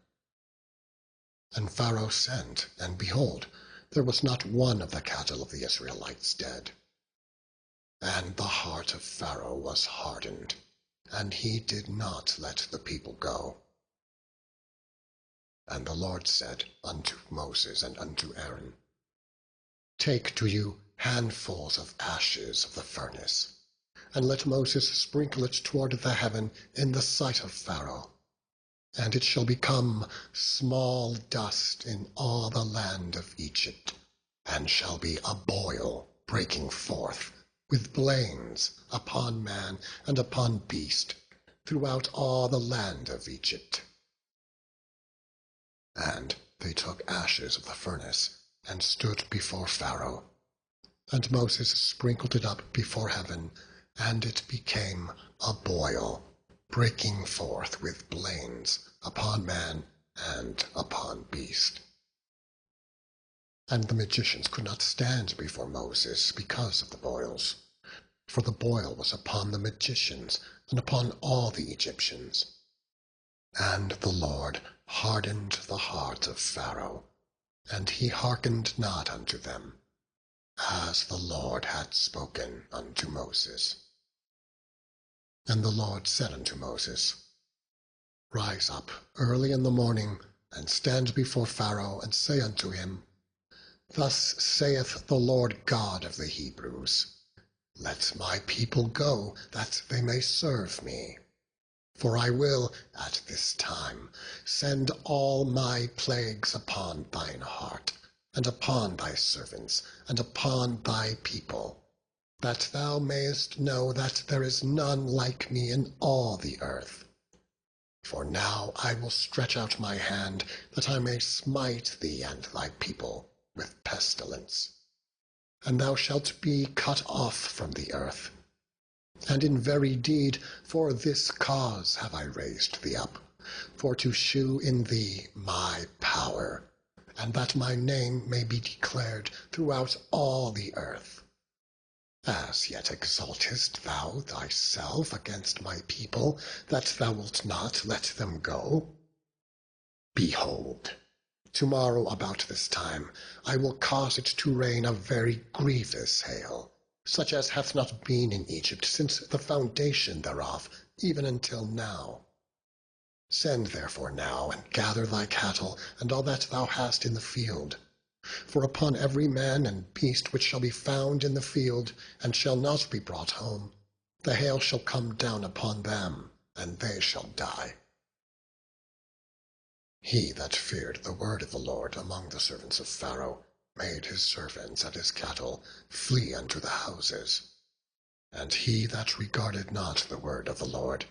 [SPEAKER 1] And Pharaoh sent, and behold, there was not one of the cattle of the Israelites dead. And the heart of Pharaoh was hardened, and he did not let the people go. And the Lord said unto Moses and unto Aaron, Take to you handfuls of ashes of the furnace, and let Moses sprinkle it toward the heaven in the sight of Pharaoh. And it shall become small dust in all the land of Egypt, and shall be a boil breaking forth, with blains upon man and upon beast, throughout all the land of Egypt. And they took ashes of the furnace, and stood before Pharaoh. And Moses sprinkled it up before heaven, and it became a boil, breaking forth with blains upon man and upon beast. And the magicians could not stand before Moses because of the boils, for the boil was upon the magicians and upon all the Egyptians. And the Lord hardened the heart of Pharaoh, and he hearkened not unto them, as the Lord had spoken unto Moses. And the Lord said unto Moses, Rise up early in the morning, and stand before Pharaoh, and say unto him, Thus saith the Lord God of the Hebrews, Let my people go, that they may serve me. For I will at this time send all my plagues upon thine heart, and upon thy servants, and upon thy people, that thou mayest know that there is none like me in all the earth. For now I will stretch out my hand, that I may smite thee and thy people with pestilence, and thou shalt be cut off from the earth. And in very deed for this cause have I raised thee up, for to shew in thee my power, and that my name may be declared throughout all the earth. As yet exaltest thou thyself against my people, that thou wilt not let them go? Behold, tomorrow about this time I will cause it to rain a very grievous hail, such as hath not been in Egypt since the foundation thereof, even until now. Send therefore now, and gather thy cattle, and all that thou hast in the field. For upon every man and beast which shall be found in the field, and shall not be brought home, the hail shall come down upon them, and they shall die. He that feared the word of the Lord among the servants of Pharaoh made his servants and his cattle flee unto the houses. And he that regarded not the word of the Lord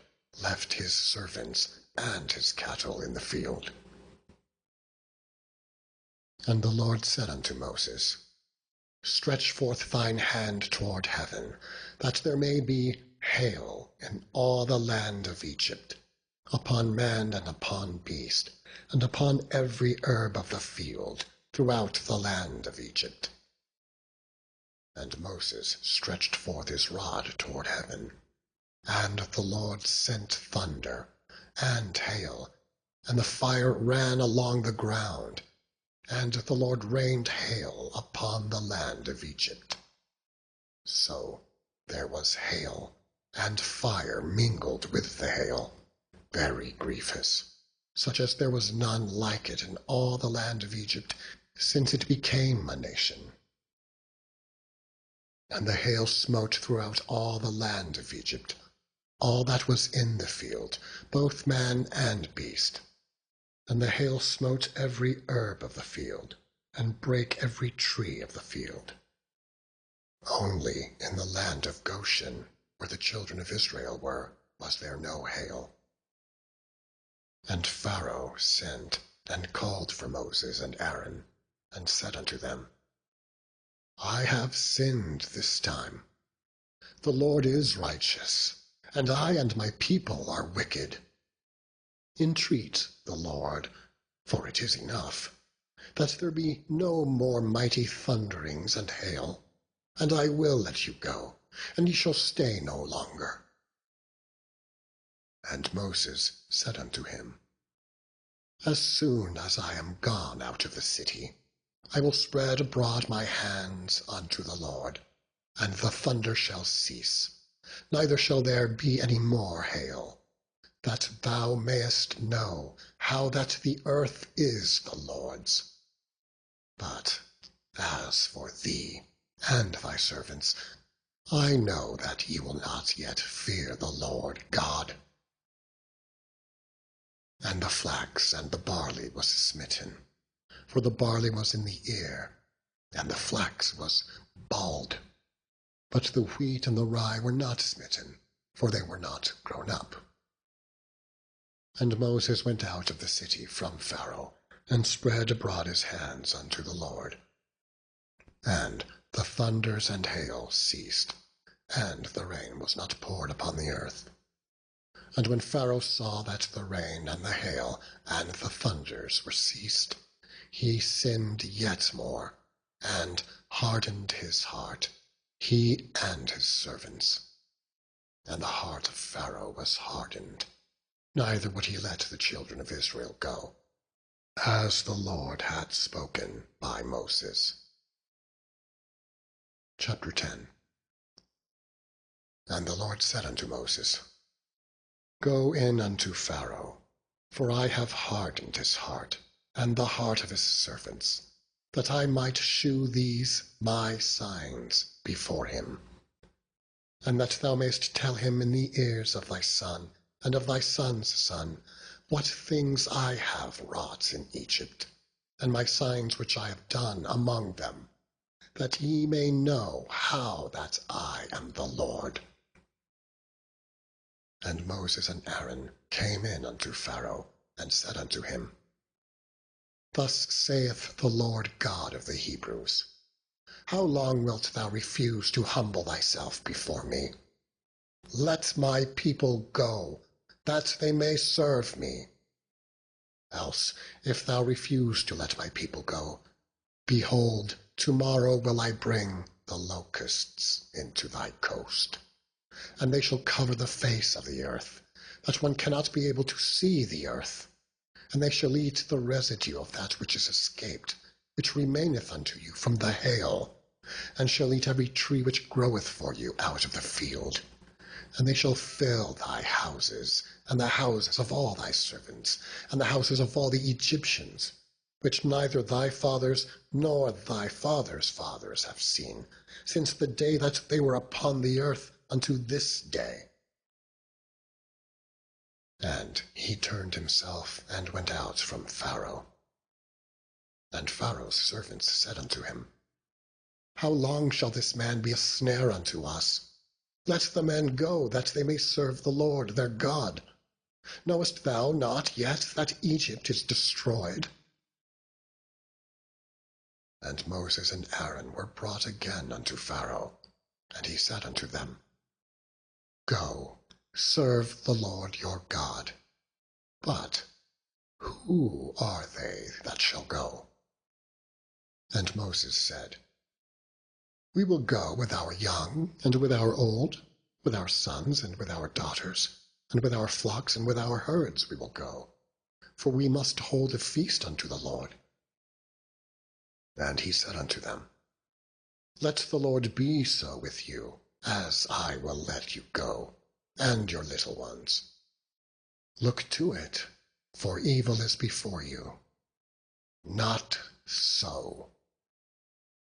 [SPEAKER 1] left his servants and his cattle in the field. And the Lord said unto Moses, Stretch forth thine hand toward heaven, that there may be hail in all the land of Egypt, upon man and upon beast, and upon every herb of the field, throughout the land of Egypt. And Moses stretched forth his rod toward heaven, and the Lord sent thunder and hail, and the fire ran along the ground, and the Lord rained hail upon the land of Egypt. So there was hail and fire mingled with the hail, very grievous, such as there was none like it in all the land of Egypt, since it became a nation. And the hail smote throughout all the land of Egypt, all that was in the field, both man and beast. And the hail smote every herb of the field, and brake every tree of the field. Only in the land of Goshen, where the children of Israel were, was there no hail. And Pharaoh sent and called for Moses and Aaron, and said unto them, I have sinned this time. The Lord is righteous, and I and my people are wicked. Entreat the Lord, for it is enough, that there be no more mighty thunderings and hail, and I will let you go, and ye shall stay no longer. And Moses said unto him, As soon as I am gone out of the city, I will spread abroad my hands unto the Lord, and the thunder shall cease, neither shall there be any more hail, that thou mayest know how that the earth is the Lord's. But as for thee and thy servants, I know that ye will not yet fear the Lord God. And the flax and the barley was smitten, for the barley was in the ear, and the flax was bald. But the wheat and the rye were not smitten, for they were not grown up. And Moses went out of the city from Pharaoh, and spread abroad his hands unto the Lord. And the thunders and hail ceased, and the rain was not poured upon the earth. And when Pharaoh saw that the rain and the hail and the thunders were ceased, he sinned yet more, and hardened his heart, he and his servants. And the heart of Pharaoh was hardened, neither would he let the children of Israel go, as the Lord had spoken by Moses. Chapter 10. And the Lord said unto Moses, Go in unto Pharaoh, for I have hardened his heart, and the heart of his servants, that I might shew these my signs before him, and that thou mayst tell him in the ears of thy son, and of thy son's son, what things I have wrought in Egypt, and my signs which I have done among them, that ye may know how that I am the Lord. And Moses and Aaron came in unto Pharaoh, and said unto him, Thus saith the Lord God of the Hebrews, How long wilt thou refuse to humble thyself before me? Let my people go, that they may serve me. Else, if thou refuse to let my people go, behold, tomorrow will I bring the locusts into thy coast, and they shall cover the face of the earth, that one cannot be able to see the earth. And they shall eat the residue of that which is escaped, which remaineth unto you from the hail, and shall eat every tree which groweth for you out of the field. And they shall fill thy houses, and the houses of all thy servants, and the houses of all the Egyptians, which neither thy fathers nor thy fathers' fathers have seen, since the day that they were upon the earth unto this day. And he turned himself and went out from Pharaoh. And Pharaoh's servants said unto him, How long shall this man be a snare unto us? Let the men go, that they may serve the Lord their God. Knowest thou not yet that Egypt is destroyed? And Moses and Aaron were brought again unto Pharaoh, and he said unto them, Go, serve the Lord your God. But who are they that shall go? And Moses said, We will go with our young and with our old, with our sons and with our daughters, and with our flocks and with our herds we will go, for we must hold a feast unto the Lord. And he said unto them, Let the Lord be so with you, as I will let you go, and your little ones. Look to it, for evil is before you. Not so.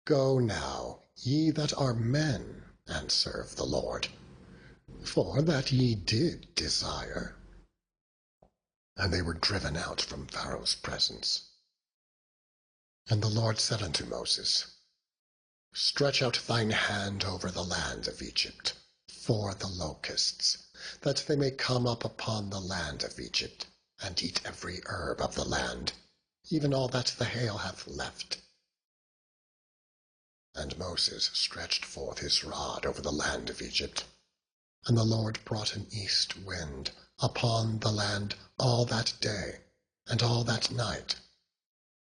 [SPEAKER 1] Go now, ye that are men, and serve the Lord, for that ye did desire. And they were driven out from Pharaoh's presence. And the Lord said unto Moses, Stretch out thine hand over the land of Egypt, for the locusts, that they may come up upon the land of Egypt, and eat every herb of the land, even all that the hail hath left. And Moses stretched forth his rod over the land of Egypt, and the Lord brought an east wind upon the land all that day, and all that night.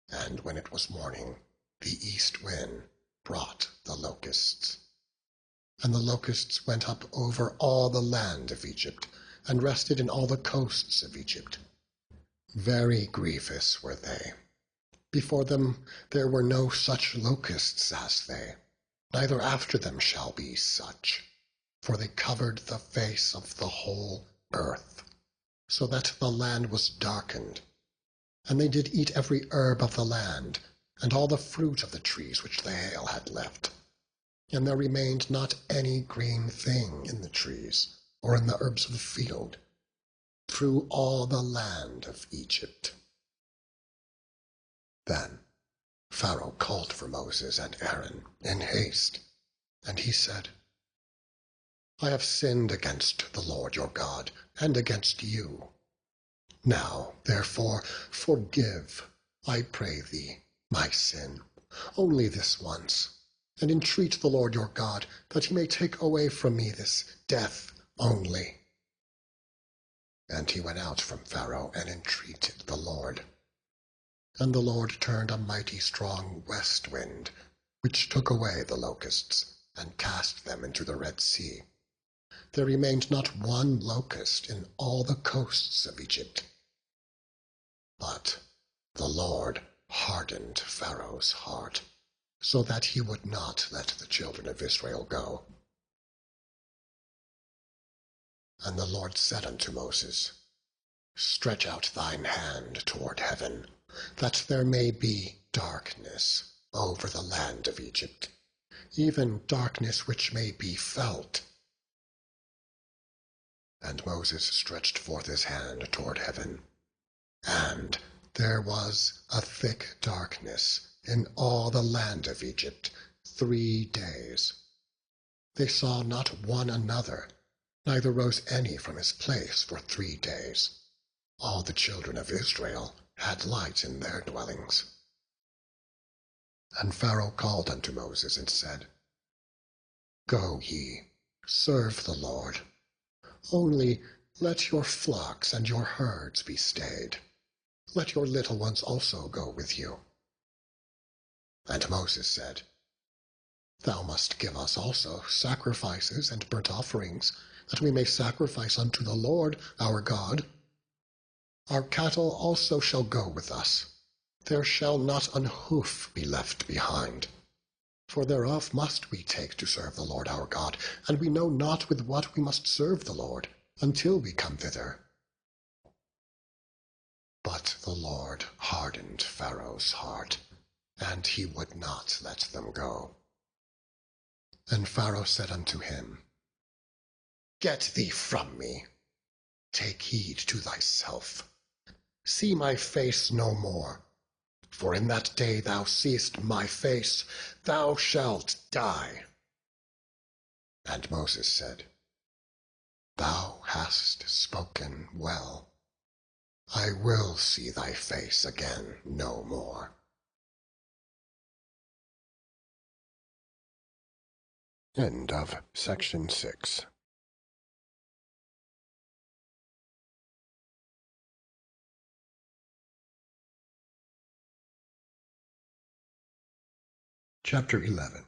[SPEAKER 1] And when it was morning, the east wind brought the locusts. And the locusts went up over all the land of Egypt, and rested in all the coasts of Egypt. Very grievous were they. Before them there were no such locusts as they, neither after them shall be such. For they covered the face of the whole earth, so that the land was darkened. And they did eat every herb of the land, and all the fruit of the trees which the hail had left. And there remained not any green thing in the trees, or in the herbs of the field, through all the land of Egypt. Then Pharaoh called for Moses and Aaron in haste, and he said, I have sinned against the Lord your God, and against you. Now, therefore, forgive, I pray thee, my sin, only this once, and entreat the Lord your God, that he may take away from me this death only. And he went out from Pharaoh and entreated the Lord. And the Lord turned a mighty strong west wind, which took away the locusts, and cast them into the Red Sea. There remained not one locust in all the coasts of Egypt. But the Lord hardened Pharaoh's heart, so that he would not let the children of Israel go. And the Lord said unto Moses, Stretch out thine hand toward heaven, that there may be darkness over the land of Egypt, even darkness which may be felt. And Moses stretched forth his hand toward heaven, and there was a thick darkness in all the land of Egypt 3 days. They saw not one another, neither rose any from his place for 3 days. All the children of Israel had light in their dwellings. And Pharaoh called unto Moses and said, Go ye, serve the Lord. Only let your flocks and your herds be stayed. Let your little ones also go with you. And Moses said, Thou must give us also sacrifices and burnt offerings, that we may sacrifice unto the Lord our God. Our cattle also shall go with us. There shall not an hoof be left behind. For thereof must we take to serve the Lord our God, and we know not with what we must serve the Lord, until we come thither. But the Lord hardened Pharaoh's heart, and he would not let them go. And Pharaoh said unto him, Get thee from me. Take heed to thyself. See my face no more. For in that day thou seest my face, thou shalt die. And Moses said, Thou hast spoken well. I will see thy face again no more. End of section 6. Chapter 11.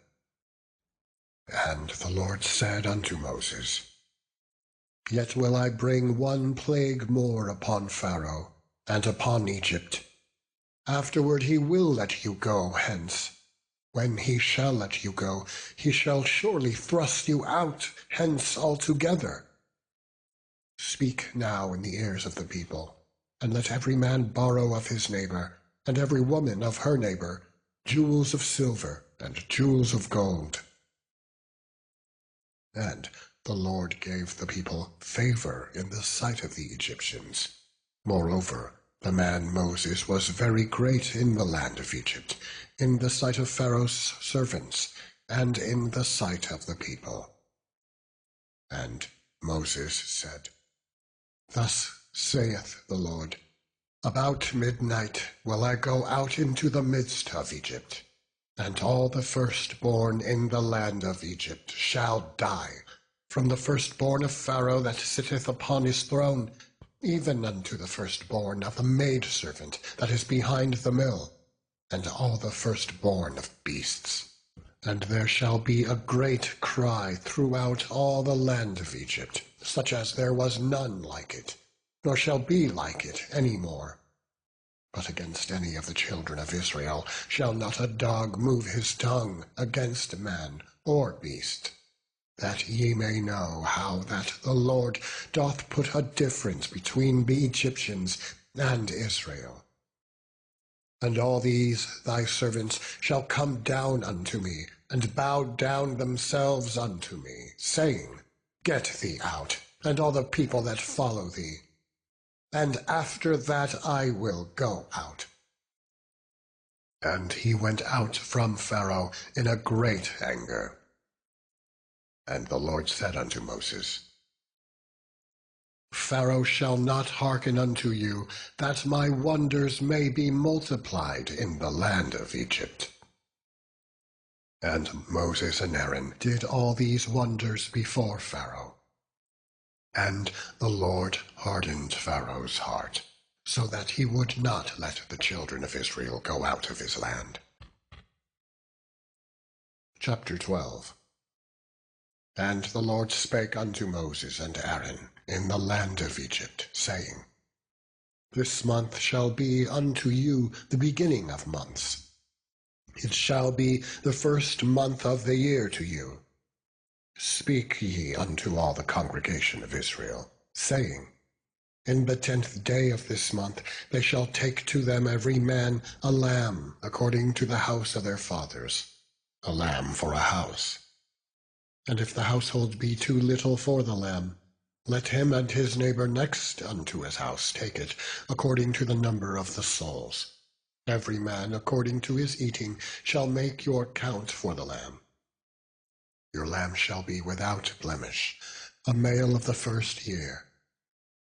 [SPEAKER 1] And the Lord said unto Moses, Yet will I bring one plague more upon Pharaoh, and upon Egypt. Afterward he will let you go hence. When he shall let you go, he shall surely thrust you out hence altogether. Speak now in the ears of the people, and let every man borrow of his neighbor, and every woman of her neighbor, jewels of silver and jewels of gold. And the Lord gave the people favor in the sight of the Egyptians. Moreover, the man Moses was very great in the land of Egypt, in the sight of Pharaoh's servants, and in the sight of the people. And Moses said, Thus saith the Lord, About midnight will I go out into the midst of Egypt, and all the firstborn in the land of Egypt shall die, from the firstborn of Pharaoh that sitteth upon his throne, even unto the firstborn of the maidservant that is behind the mill, and all the firstborn of beasts. And there shall be a great cry throughout all the land of Egypt, such as there was none like it, nor shall be like it any more. But against any of the children of Israel shall not a dog move his tongue against man or beast, that ye may know how that the Lord doth put a difference between the Egyptians and Israel. And all these thy servants shall come down unto me, and bow down themselves unto me, saying, Get thee out, and all the people that follow thee. And after that I will go out. And he went out from Pharaoh in a great anger. And the Lord said unto Moses, Pharaoh shall not hearken unto you, that my wonders may be multiplied in the land of Egypt. And Moses and Aaron did all these wonders before Pharaoh. And the Lord hardened Pharaoh's heart, so that he would not let the children of Israel go out of his land. Chapter 12. And the Lord spake unto Moses and Aaron in the land of Egypt, saying, This month shall be unto you the beginning of months. It shall be the first month of the year to you. Speak ye unto all the congregation of Israel, saying, In the 10th day of this month they shall take to them every man a lamb according to the house of their fathers, a lamb for a house. And if the household be too little for the lamb, let him and his neighbor next unto his house take it, according to the number of the souls. Every man according to his eating shall make your count for the lamb. Your lamb shall be without blemish, a male of the first year.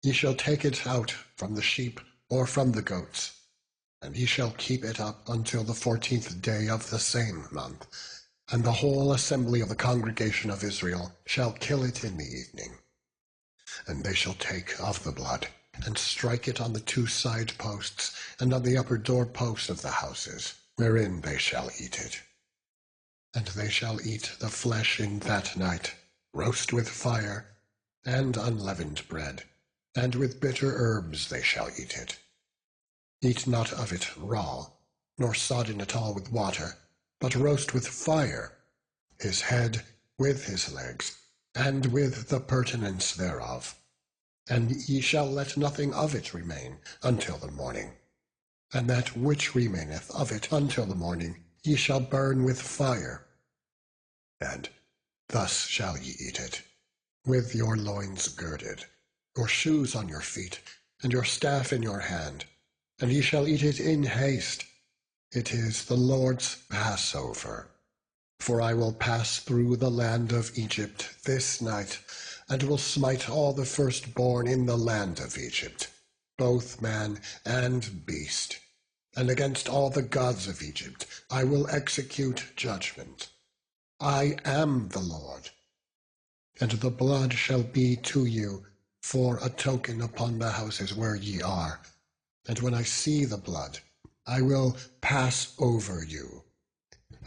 [SPEAKER 1] Ye shall take it out from the sheep or from the goats, and ye shall keep it up until the 14th day of the same month, and the whole assembly of the congregation of Israel shall kill it in the evening. And they shall take of the blood, and strike it on the 2 side posts, and on the upper door posts of the houses, wherein they shall eat it. And they shall eat the flesh in that night, roast with fire, and unleavened bread, and with bitter herbs they shall eat it. Eat not of it raw, nor sodden at all with water, but roast with fire, his head with his legs, and with the purtenance thereof. And ye shall let nothing of it remain until the morning. And that which remaineth of it until the morning ye shall burn with fire. And thus shall ye eat it, with your loins girded, your shoes on your feet, and your staff in your hand, and ye shall eat it in haste. It is the Lord's Passover. For I will pass through the land of Egypt this night, and will smite all the firstborn in the land of Egypt, both man and beast. And against all the gods of Egypt I will execute judgment. I am the Lord. And the blood shall be to you for a token upon the houses where ye are. And when I see the blood, I will pass over you.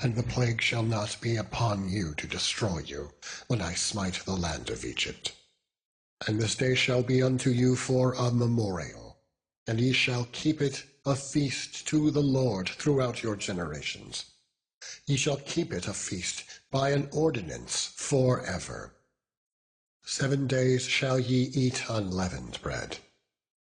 [SPEAKER 1] And the plague shall not be upon you to destroy you, when I smite the land of Egypt. And this day shall be unto you for a memorial, and ye shall keep it a feast to the Lord throughout your generations. Ye shall keep it a feast by an ordinance forever. 7 days shall ye eat unleavened bread.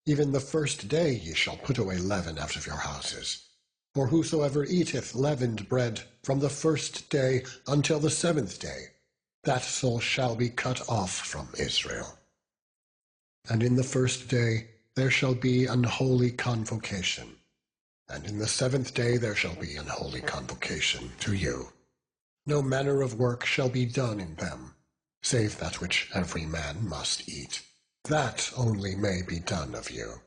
[SPEAKER 1] Even the first day ye shall put away leaven out of your houses. For whosoever eateth leavened bread from the first day until the 7th day, that soul shall be cut off from Israel. And in the first day there shall be an holy convocation, and in the 7th day there shall be an holy convocation to you. No manner of work shall be done in them, save that which every man must eat. That only may be done of you.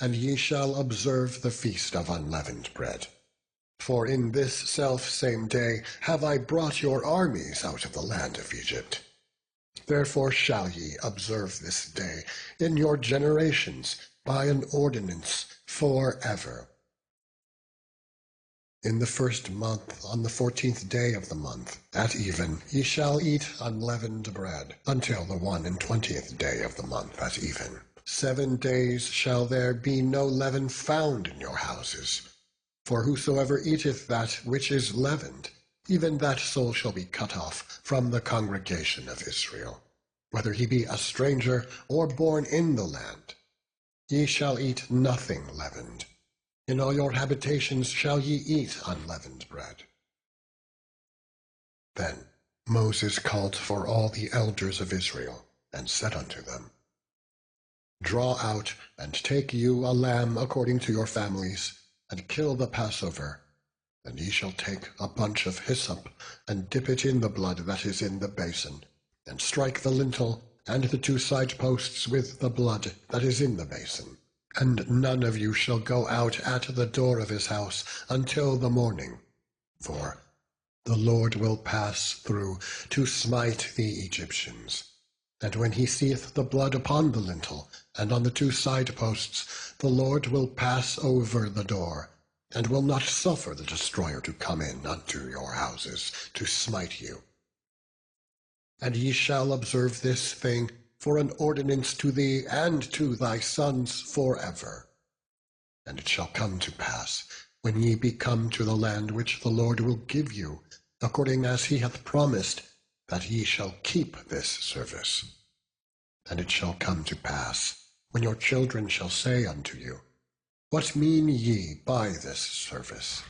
[SPEAKER 1] And ye shall observe the feast of unleavened bread. For in this selfsame day have I brought your armies out of the land of Egypt. Therefore shall ye observe this day in your generations by an ordinance forever. In the first month, on the 14th day of the month, at even, ye shall eat unleavened bread, until the 21st day of the month at even. 7 days shall there be no leaven found in your houses. For whosoever eateth that which is leavened, even that soul shall be cut off from the congregation of Israel, whether he be a stranger or born in the land. Ye shall eat nothing leavened. In all your habitations shall ye eat unleavened bread. Then Moses called for all the elders of Israel, and said unto them, Draw out, and take you a lamb according to your families, and kill the Passover. And ye shall take a bunch of hyssop, and dip it in the blood that is in the basin, and strike the lintel and the 2 side posts with the blood that is in the basin. And none of you shall go out at the door of his house until the morning, for the Lord will pass through to smite the Egyptians. And when he seeth the blood upon the lintel and on the 2 side posts, the Lord will pass over the door, and will not suffer the destroyer to come in unto your houses to smite you. And ye shall observe this thing for an ordinance to thee and to thy sons forever. And it shall come to pass, when ye be come to the land which the Lord will give you, according as he hath promised, that ye shall keep this service. And it shall come to pass, when your children shall say unto you, What mean ye by this service?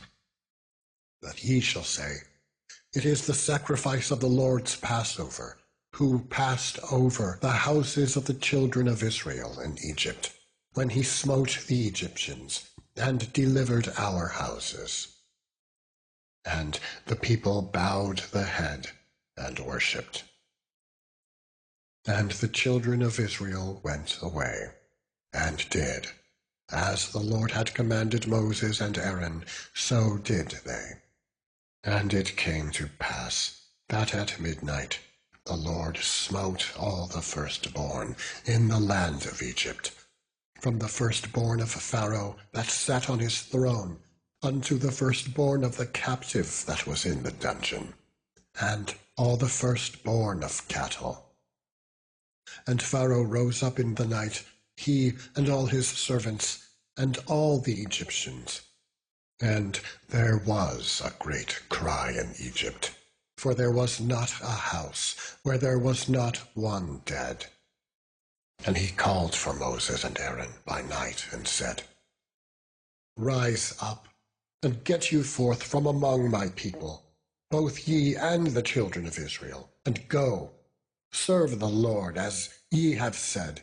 [SPEAKER 1] That ye shall say, It is the sacrifice of the Lord's Passover, who passed over the houses of the children of Israel in Egypt, when he smote the Egyptians, and delivered our houses. And the people bowed the head and worshipped. And the children of Israel went away, and did, as the Lord had commanded Moses and Aaron, so did they. And it came to pass, that at midnight the Lord smote all the firstborn in the land of Egypt, from the firstborn of Pharaoh that sat on his throne, unto the firstborn of the captive that was in the dungeon, and all the firstborn of cattle. And Pharaoh rose up in the night, he and all his servants, and all the Egyptians. And there was a great cry in Egypt, for there was not a house where there was not one dead. And he called for Moses and Aaron by night, and said, Rise up, and get you forth from among my people, both ye and the children of Israel, and go, serve the Lord as ye have said.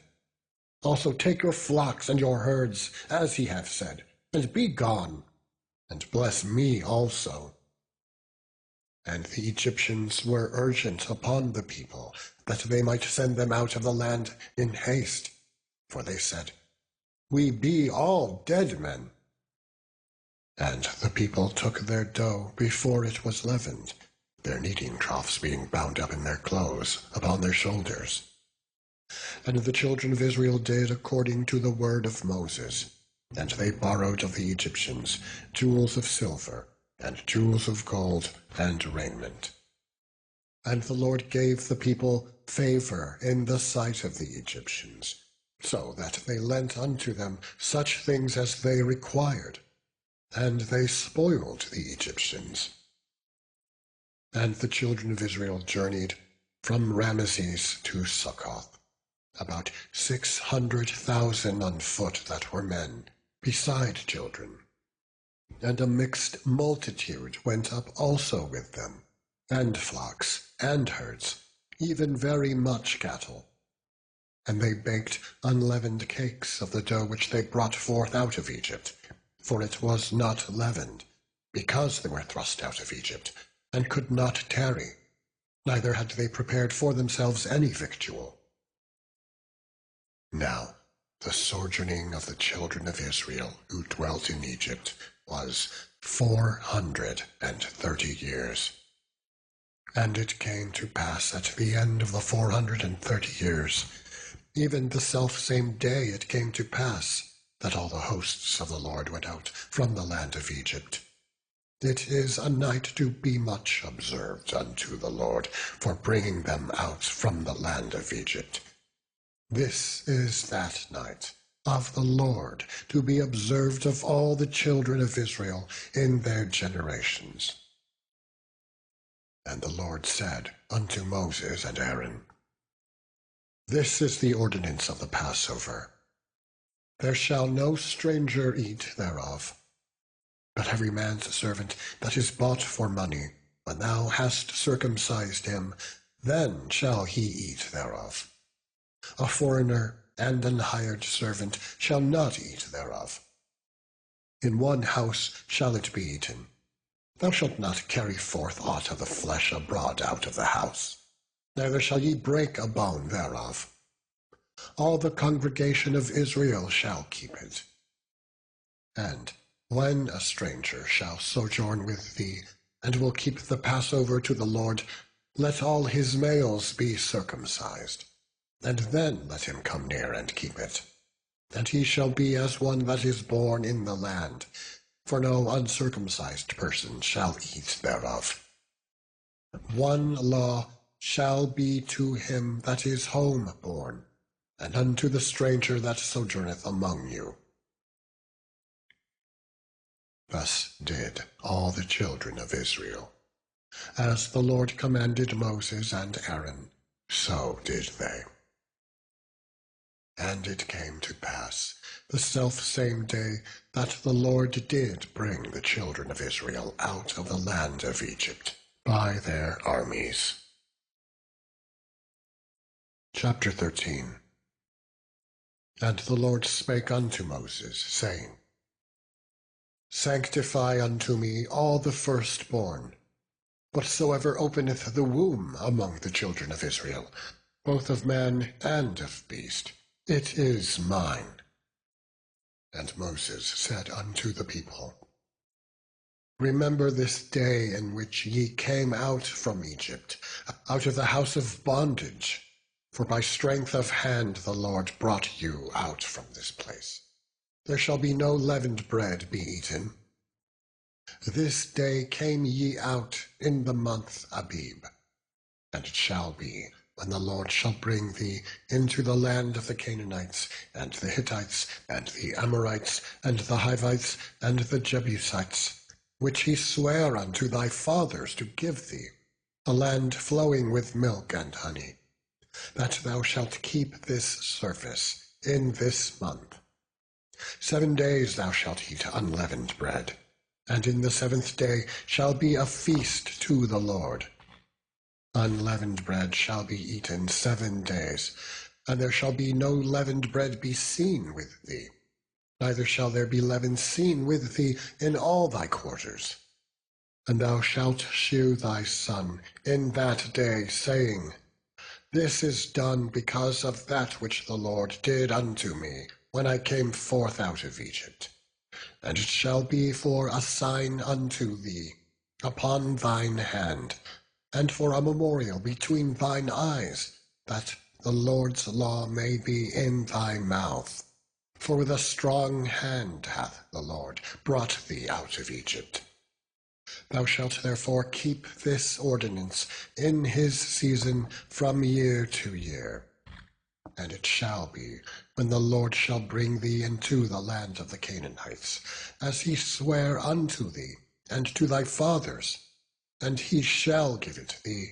[SPEAKER 1] Also take your flocks and your herds, as ye have said, and be gone, and bless me also. And the Egyptians were urgent upon the people, that they might send them out of the land in haste. For they said, We be all dead men. And the people took their dough before it was leavened, their kneading troughs being bound up in their clothes upon their shoulders. And the children of Israel did according to the word of Moses. And they borrowed of the Egyptians jewels of silver, and jewels of gold, and raiment. And the Lord gave the people favor in the sight of the Egyptians, so that they lent unto them such things as they required, and they spoiled the Egyptians. And the children of Israel journeyed from Ramesses to Succoth, about 600,000 on foot that were men, beside children. And a mixed multitude went up also with them, and flocks, and herds, even very much cattle. And they baked unleavened cakes of the dough which they brought forth out of Egypt, for it was not leavened, because they were thrust out of Egypt, and could not tarry, neither had they prepared for themselves any victual. Now the sojourning of the children of Israel who dwelt in Egypt was 430 years. And it came to pass at the end of the 430 years, even the selfsame day it came to pass, that all the hosts of the Lord went out from the land of Egypt. It is a night to be much observed unto the Lord, for bringing them out from the land of Egypt. This is that night of the Lord, to be observed of all the children of Israel in their generations. And the Lord said unto Moses and Aaron, This is the ordinance of the Passover. There shall no stranger eat thereof, but every man's servant that is bought for money, when thou hast circumcised him, then shall he eat thereof. A foreigner and an hired servant shall not eat thereof. In one house shall it be eaten. Thou shalt not carry forth aught of the flesh abroad out of the house, neither shall ye break a bone thereof. All the congregation of Israel shall keep it. And when a stranger shall sojourn with thee, and will keep the Passover to the Lord, let all his males be circumcised, and then let him come near and keep it. And he shall be as one that is born in the land, for no uncircumcised person shall eat thereof. One law shall be to him that is home-born, and unto the stranger that sojourneth among you. Thus did all the children of Israel. As the Lord commanded Moses and Aaron, so did they. And it came to pass the selfsame day that the Lord did bring the children of Israel out of the land of Egypt by their armies. Chapter 13. And the Lord spake unto Moses, saying, Sanctify unto me all the firstborn, whatsoever openeth the womb among the children of Israel, both of man and of beast, it is mine. And Moses said unto the people, Remember this day in which ye came out from Egypt, out of the house of bondage, for by strength of hand the Lord brought you out from this place. There shall be no leavened bread be eaten. This day came ye out in the month Abib. And it shall be, when the Lord shall bring thee into the land of the Canaanites, and the Hittites, and the Amorites, and the Hivites, and the Jebusites, which he sware unto thy fathers to give thee, a land flowing with milk and honey, that thou shalt keep this service in this month. 7 days thou shalt eat unleavened bread, and in the 7th day shall be a feast to the Lord. Unleavened bread shall be eaten 7 days, and there shall be no leavened bread be seen with thee, neither shall there be leaven seen with thee in all thy quarters. And thou shalt shew thy son in that day, saying, This is done because of that which the Lord did unto me, when I came forth out of Egypt. And it shall be for a sign unto thee upon thine hand, and for a memorial between thine eyes, that the Lord's law may be in thy mouth. For with a strong hand hath the Lord brought thee out of Egypt. Thou shalt therefore keep this ordinance in his season from year to year. And it shall be, when the Lord shall bring thee into the land of the Canaanites, as he sware unto thee and to thy fathers, and he shall give it thee,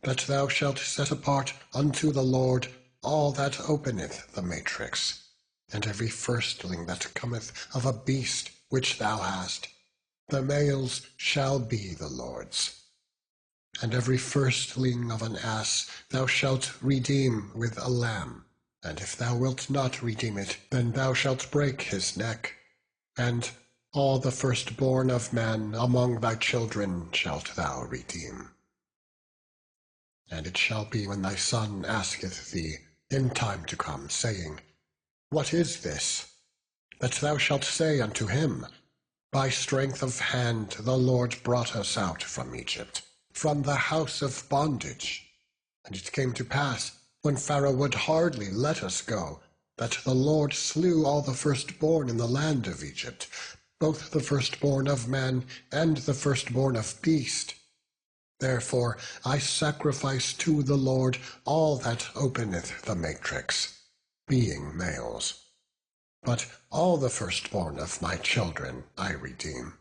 [SPEAKER 1] that thou shalt set apart unto the Lord all that openeth the matrix, and every firstling that cometh of a beast which thou hast, the males shall be the Lord's. And every firstling of an ass thou shalt redeem with a lamb, and if thou wilt not redeem it, then thou shalt break his neck. And all the firstborn of man among thy children shalt thou redeem. And it shall be, when thy son asketh thee in time to come, saying, What is this? That thou shalt say unto him, By strength of hand the Lord brought us out from Egypt, from the house of bondage. And it came to pass, when Pharaoh would hardly let us go, that the Lord slew all the firstborn in the land of Egypt, both the firstborn of man and the firstborn of beast. Therefore I sacrifice to the Lord all that openeth the matrix, being males. But all the firstborn of my children I redeem.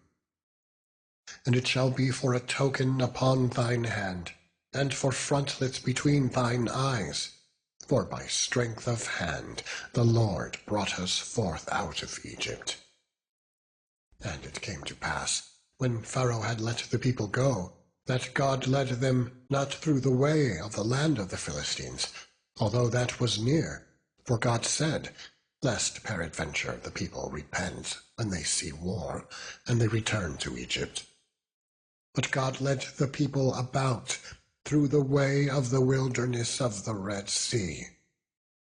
[SPEAKER 1] And it shall be for a token upon thine hand, and for frontlets between thine eyes. For by strength of hand the Lord brought us forth out of Egypt. And it came to pass, when Pharaoh had let the people go, that God led them not through the way of the land of the Philistines, although that was near. For God said, Lest peradventure the people repent when they see war, and they return to Egypt. But God led the people about through the way of the wilderness of the Red Sea.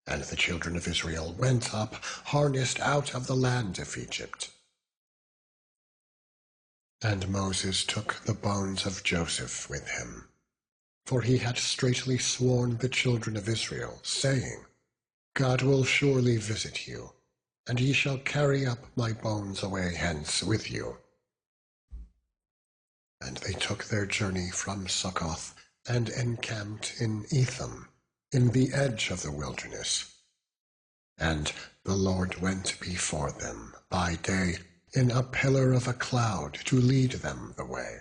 [SPEAKER 1] And the children of Israel went up, harnessed out of the land of Egypt. And Moses took the bones of Joseph with him, for he had straitly sworn the children of Israel, saying, God will surely visit you, and ye shall carry up my bones away hence with you. And they took their journey from Succoth, and encamped in Etham, in the edge of the wilderness. And the Lord went before them by day in a pillar of a cloud to lead them the way,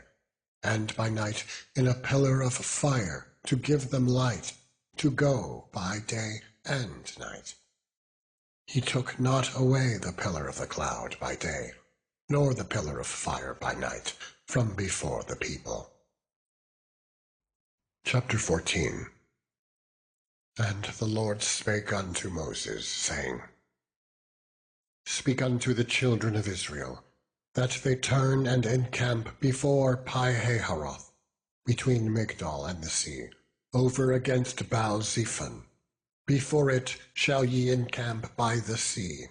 [SPEAKER 1] and by night in a pillar of fire to give them light, to go by day and night. He took not away the pillar of the cloud by day, nor the pillar of fire by night, from before the people. Chapter 14. And the Lord spake unto Moses, saying, Speak unto the children of Israel, that they turn and encamp before Pi-hahiroth, between Migdol and the sea, over against Baal-zephon. Before it shall ye encamp by the sea.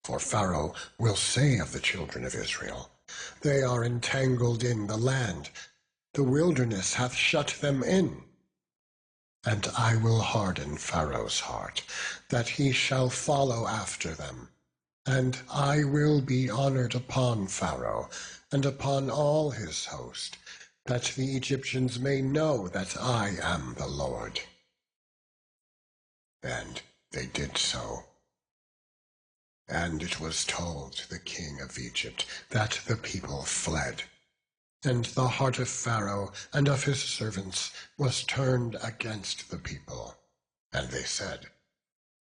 [SPEAKER 1] For Pharaoh will say of the children of Israel, They are entangled in the land, the wilderness hath shut them in. And I will harden Pharaoh's heart, that he shall follow after them. And I will be honored upon Pharaoh, and upon all his host, that the Egyptians may know that I am the Lord. And they did so. And it was told the king of Egypt that the people fled. And the heart of Pharaoh and of his servants was turned against the people. And they said,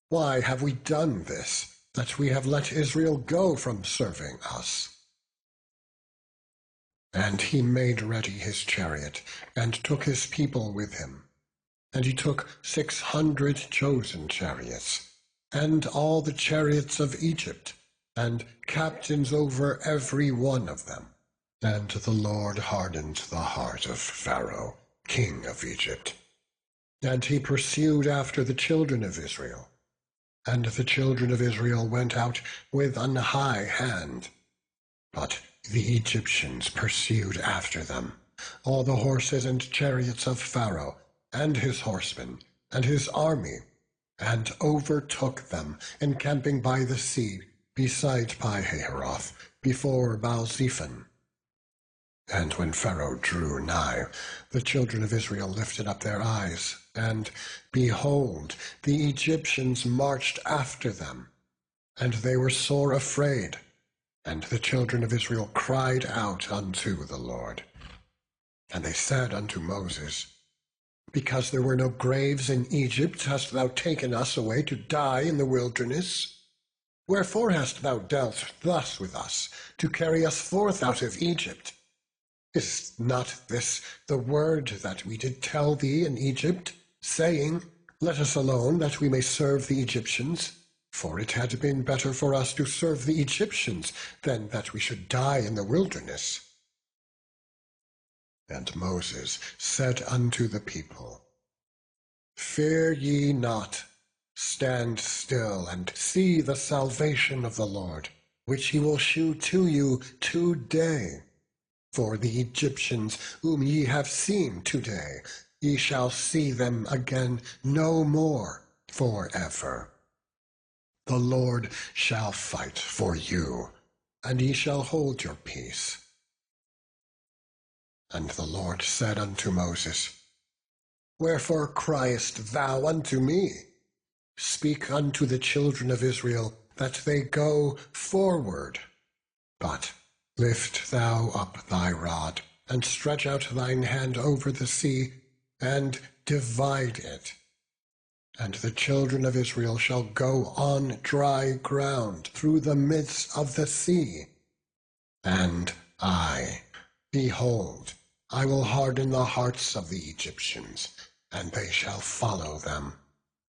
[SPEAKER 1] Why have we done this, that we have let Israel go from serving us? And he made ready his chariot, and took his people with him. And he took 600 chosen chariots, and all the chariots of Egypt, and captains over every one of them. And the Lord hardened the heart of Pharaoh, king of Egypt. And he pursued after the children of Israel. And the children of Israel went out with an high hand. But the Egyptians pursued after them, all the horses and chariots of Pharaoh, and his horsemen, and his army, and overtook them, encamping by the sea, beside Pi-hahiroth, before Baal-zephon. And when Pharaoh drew nigh, the children of Israel lifted up their eyes, and, behold, the Egyptians marched after them. And they were sore afraid, and the children of Israel cried out unto the Lord. And they said unto Moses, Because there were no graves in Egypt, hast thou taken us away to die in the wilderness? Wherefore hast thou dealt thus with us, to carry us forth out of Egypt? Is not this the word that we did tell thee in Egypt, saying, Let us alone, that we may serve the Egyptians? For it had been better for us to serve the Egyptians than that we should die in the wilderness. And Moses said unto the people, Fear ye not, stand still, and see the salvation of the Lord, which he will shew to you today. For the Egyptians whom ye have seen today, ye shall see them again no more forever. The Lord shall fight for you, and ye shall hold your peace. And the Lord said unto Moses, Wherefore criest thou unto me? Speak unto the children of Israel, that they go forward. But lift thou up thy rod, and stretch out thine hand over the sea, and divide it. And the children of Israel shall go on dry ground through the midst of the sea. And behold, I will harden the hearts of the Egyptians, and they shall follow them.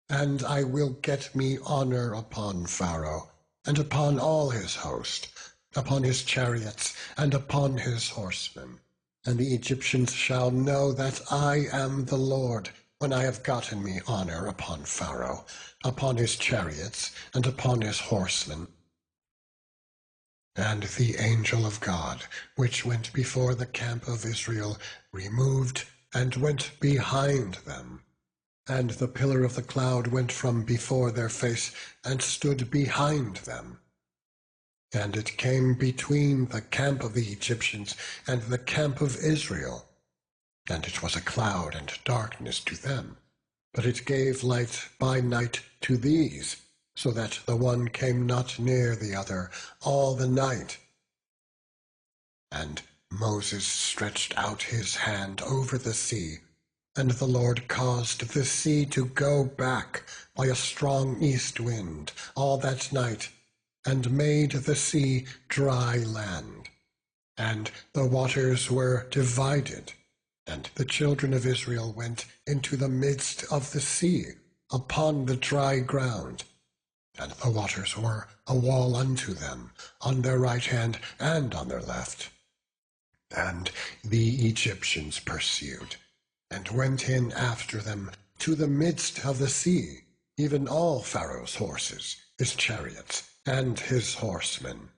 [SPEAKER 1] And I will get me honor upon Pharaoh, and upon all his host, upon his chariots, and upon his horsemen. And the Egyptians shall know that I am the Lord, when I have gotten me honor upon Pharaoh, upon his chariots, and upon his horsemen. And the angel of God, which went before the camp of Israel, removed and went behind them. And the pillar of the cloud went from before their face, and stood behind them. And it came between the camp of the Egyptians and the camp of Israel. And it was a cloud and darkness to them, but it gave light by night to these, so that the one came not near the other all the night. And Moses stretched out his hand over the sea, and the Lord caused the sea to go back by a strong east wind all that night, and made the sea dry land. And the waters were divided, and the children of Israel went into the midst of the sea upon the dry ground. And the waters were a wall unto them, on their right hand and on their left. And the Egyptians pursued, and went in after them to the midst of the sea, even all Pharaoh's horses, his chariots, and his horsemen.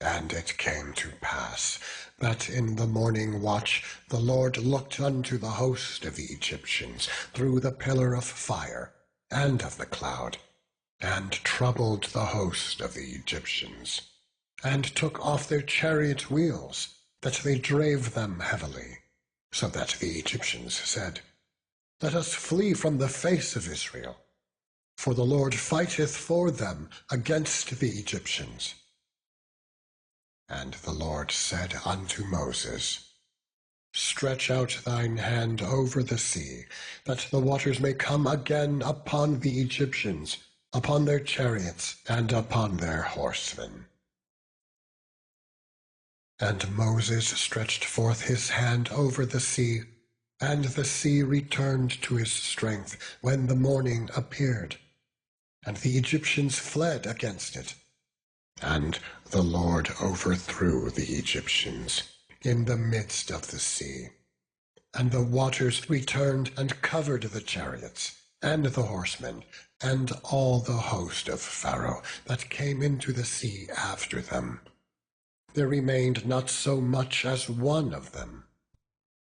[SPEAKER 1] And it came to pass that in the morning watch the Lord looked unto the host of the Egyptians through the pillar of fire and of the cloud, and troubled the host of the Egyptians, and took off their chariot wheels, that they drave them heavily, so that the Egyptians said, Let us flee from the face of Israel, for the Lord fighteth for them against the Egyptians. And the Lord said unto Moses, Stretch out thine hand over the sea, that the waters may come again upon the Egyptians, upon their chariots, and upon their horsemen. And Moses stretched forth his hand over the sea, and the sea returned to his strength when the morning appeared, and the Egyptians fled against it. And the Lord overthrew the Egyptians in the midst of the sea. And the waters returned and covered the chariots, and the horsemen, and all the host of Pharaoh that came into the sea after them. There remained not so much as one of them.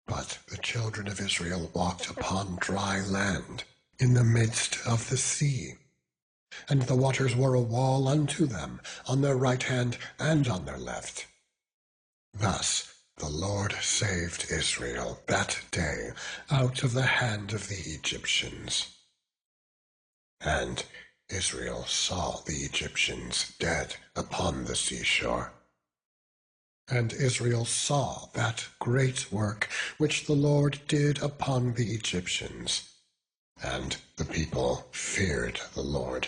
[SPEAKER 1] But the children of Israel walked upon dry land in the midst of the sea. And the waters were a wall unto them on their right hand and on their left. Thus the Lord saved Israel that day out of the hand of the Egyptians. And Israel saw the Egyptians dead upon the seashore. And Israel saw that great work which the Lord did upon the Egyptians. And the people feared the Lord,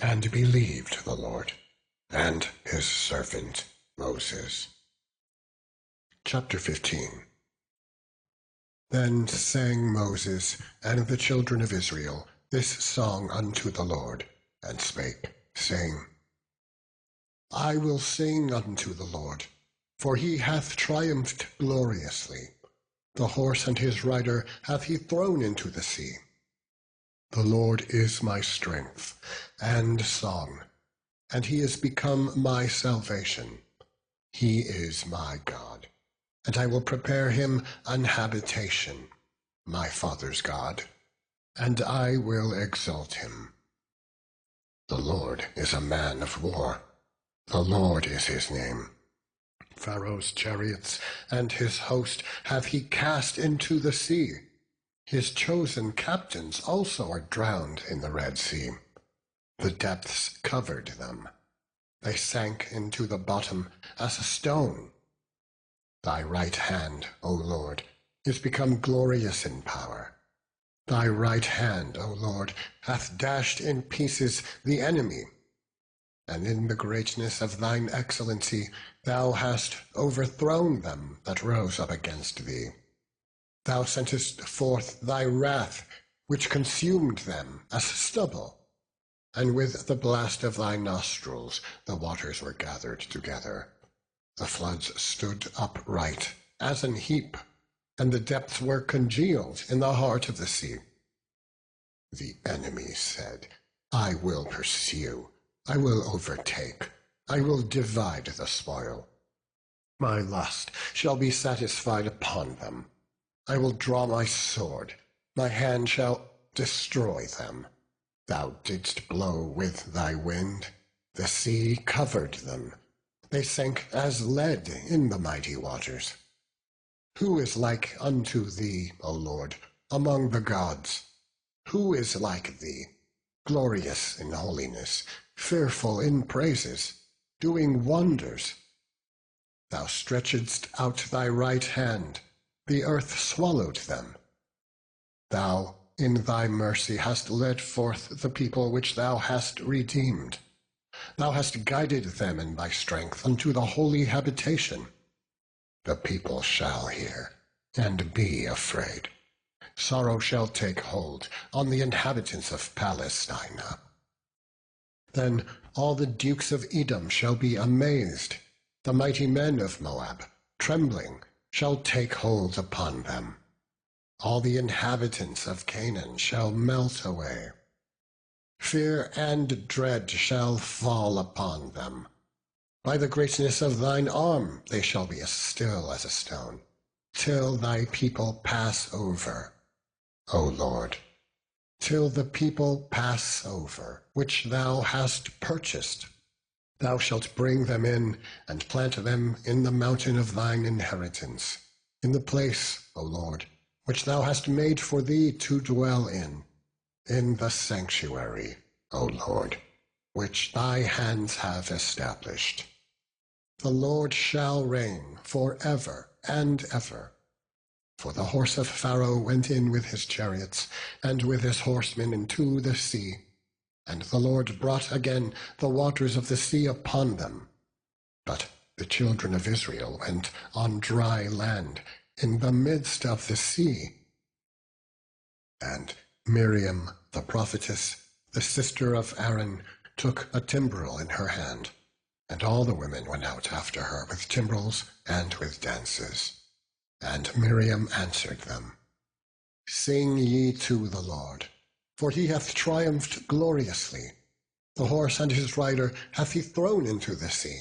[SPEAKER 1] and believed the Lord, and his servant Moses. Chapter 15. Then sang Moses and the children of Israel this song unto the Lord, and spake, saying, I will sing unto the Lord, for he hath triumphed gloriously. The horse and his rider hath he thrown into the sea. The Lord is my strength and song, and he is become my salvation. He is my God, and I will prepare him an habitation, my father's God, and I will exalt him. The Lord is a man of war. The Lord is his name. Pharaoh's chariots and his host hath he cast into the sea. His chosen captains also are drowned in the Red Sea. The depths covered them. They sank into the bottom as a stone. Thy right hand, O Lord, is become glorious in power. Thy right hand, O Lord, hath dashed in pieces the enemy. And in the greatness of thine excellency thou hast overthrown them that rose up against thee. Thou sentest forth thy wrath, which consumed them as stubble, and with the blast of thy nostrils the waters were gathered together. The floods stood upright as an heap, and the depths were congealed in the heart of the sea. The enemy said, I will pursue, I will overtake, I will divide the spoil. My lust shall be satisfied upon them. I will draw my sword, my hand shall destroy them. Thou didst blow with thy wind, the sea covered them. They sank as lead in the mighty waters. Who is like unto thee, O Lord, among the gods? Who is like thee, glorious in holiness, fearful in praises, doing wonders? Thou stretchedst out thy right hand, the earth swallowed them. Thou in thy mercy hast led forth the people which thou hast redeemed. Thou hast guided them in thy strength unto the holy habitation. The people shall hear, and be afraid. Sorrow shall take hold on the inhabitants of Palestine. Then all the dukes of Edom shall be amazed. The mighty men of Moab, trembling, shall take hold upon them. All the inhabitants of Canaan shall melt away. Fear and dread shall fall upon them. By the greatness of thine arm they shall be as still as a stone, till thy people pass over, O Lord, till the people pass over, which thou hast purchased. Thou shalt bring them in, and plant them in the mountain of thine inheritance, in the place, O Lord, which thou hast made for thee to dwell in the sanctuary, O Lord, which thy hands have established. The Lord shall reign for ever and ever. For the horse of Pharaoh went in with his chariots, and with his horsemen into the sea, and the Lord brought again the waters of the sea upon them. But the children of Israel went on dry land in the midst of the sea. And Miriam the prophetess, the sister of Aaron, took a timbrel in her hand, and all the women went out after her with timbrels and with dances. And Miriam answered them, Sing ye to the Lord, for he hath triumphed gloriously. The horse and his rider hath he thrown into the sea.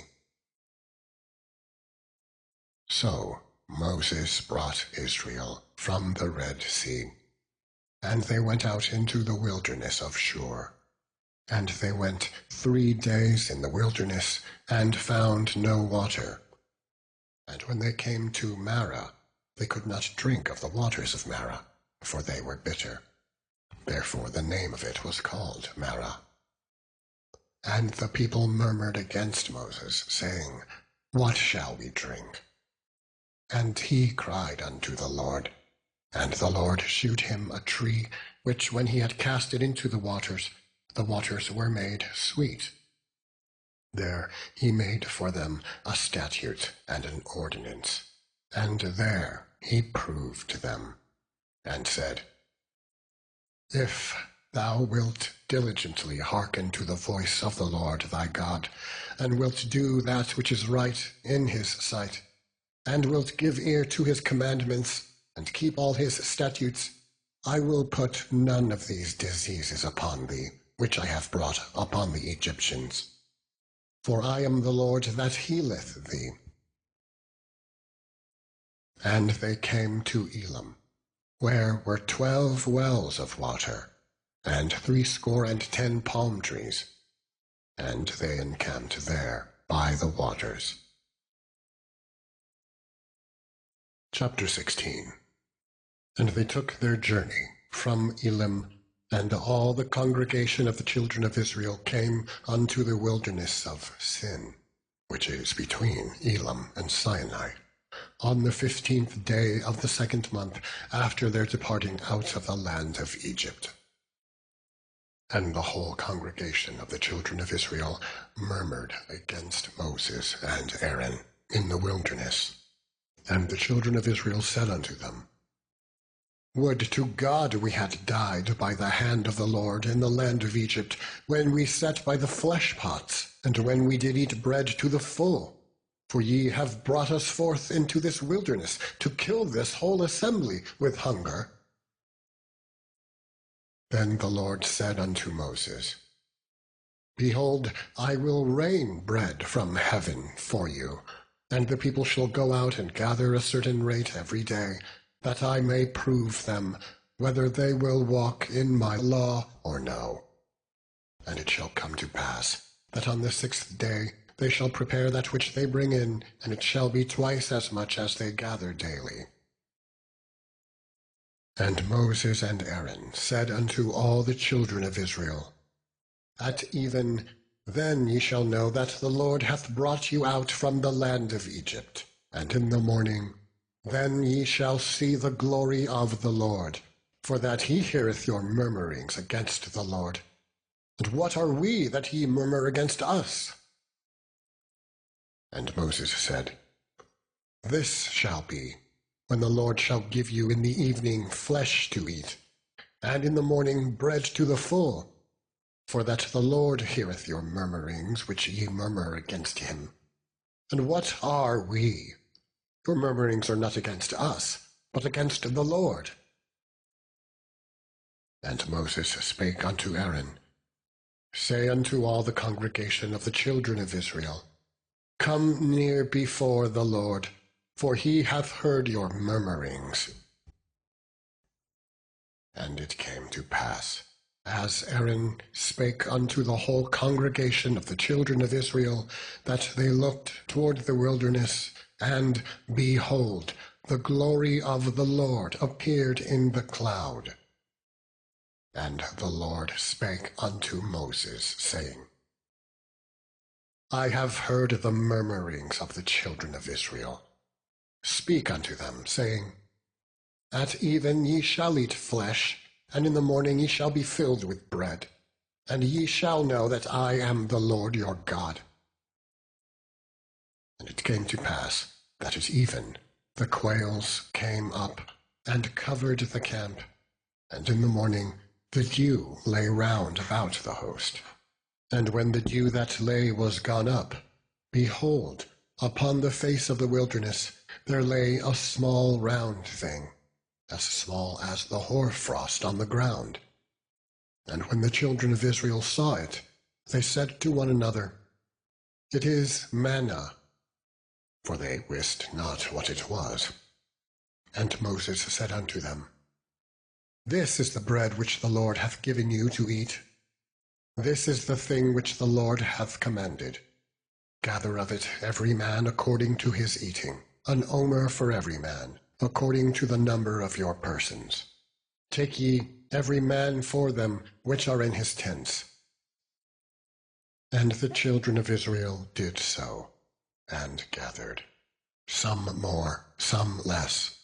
[SPEAKER 1] So Moses brought Israel from the Red Sea, and they went out into the wilderness of Shur. And they went 3 days in the wilderness, and found no water. And when they came to Marah, they could not drink of the waters of Marah, for they were bitter. Therefore the name of it was called Marah. And the people murmured against Moses, saying, What shall we drink? And he cried unto the Lord. And the Lord shewed him a tree, which when he had cast it into the waters were made sweet. There he made for them a statute and an ordinance, and there he proved them, and said, If thou wilt diligently hearken to the voice of the Lord thy God, and wilt do that which is right in his sight, and wilt give ear to his commandments, and keep all his statutes, I will put none of these diseases upon thee, which I have brought upon the Egyptians. For I am the Lord that healeth thee. And they came to Elim, where were 12 wells of water, and 70 palm trees, and they encamped there by the waters. Chapter 16. And they took their journey from Elim, and all the congregation of the children of Israel came unto the wilderness of Sin, which is between Elim and Sinai, on the 15th day of the 2nd month after their departing out of the land of Egypt. And the whole congregation of the children of Israel murmured against Moses and Aaron in the wilderness. And the children of Israel said unto them, Would to God we had died by the hand of the Lord in the land of Egypt, when we sat by the flesh pots, and when we did eat bread to the full. For ye have brought us forth into this wilderness, to kill this whole assembly with hunger. Then the Lord said unto Moses, Behold, I will rain bread from heaven for you, and the people shall go out and gather a certain rate every day, that I may prove them, whether they will walk in my law or no. And it shall come to pass, that on the 6th day they shall prepare that which they bring in, and it shall be twice as much as they gather daily. And Moses and Aaron said unto all the children of Israel, At even then ye shall know that the Lord hath brought you out from the land of Egypt, and in the morning then ye shall see the glory of the Lord, for that he heareth your murmurings against the Lord. And what are we that ye murmur against us? And Moses said, This shall be, when the Lord shall give you in the evening flesh to eat, and in the morning bread to the full, for that the Lord heareth your murmurings which ye murmur against him. And what are we? Your murmurings are not against us, but against the Lord. And Moses spake unto Aaron, Say unto all the congregation of the children of Israel, Come near before the Lord, for he hath heard your murmurings. And it came to pass, as Aaron spake unto the whole congregation of the children of Israel, that they looked toward the wilderness, and behold, the glory of the Lord appeared in the cloud. And the Lord spake unto Moses, saying, I have heard the murmurings of the children of Israel. Speak unto them, saying, At even ye shall eat flesh, and in the morning ye shall be filled with bread, and ye shall know that I am the Lord your God. And it came to pass that at even the quails came up and covered the camp, and in the morning the dew lay round about the host. And when the dew that lay was gone up, behold, upon the face of the wilderness there lay a small round thing, as small as the hoarfrost on the ground. And when the children of Israel saw it, they said to one another, It is manna, for they wist not what it was. And Moses said unto them, This is the bread which the Lord hath given you to eat. This is the thing which the Lord hath commanded. Gather of it every man according to his eating, an omer for every man, according to the number of your persons. Take ye every man for them which are in his tents. And the children of Israel did so, and gathered, some more, some less.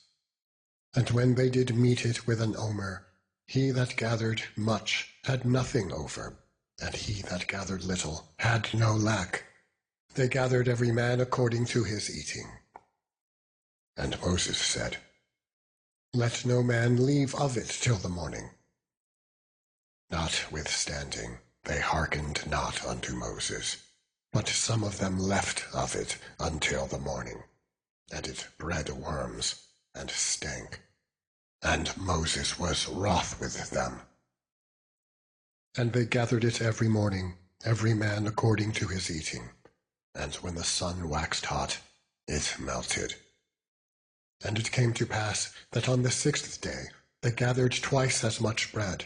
[SPEAKER 1] And when they did meet it with an omer, he that gathered much had nothing over, and he that gathered little had no lack. They gathered every man according to his eating. And Moses said, Let no man leave of it till the morning. Notwithstanding, they hearkened not unto Moses, but some of them left of it until the morning, and it bred worms, and stank. And Moses was wroth with them. And they gathered it every morning, every man according to his eating. And when the sun waxed hot, it melted. And it came to pass that on the 6th day they gathered twice as much bread,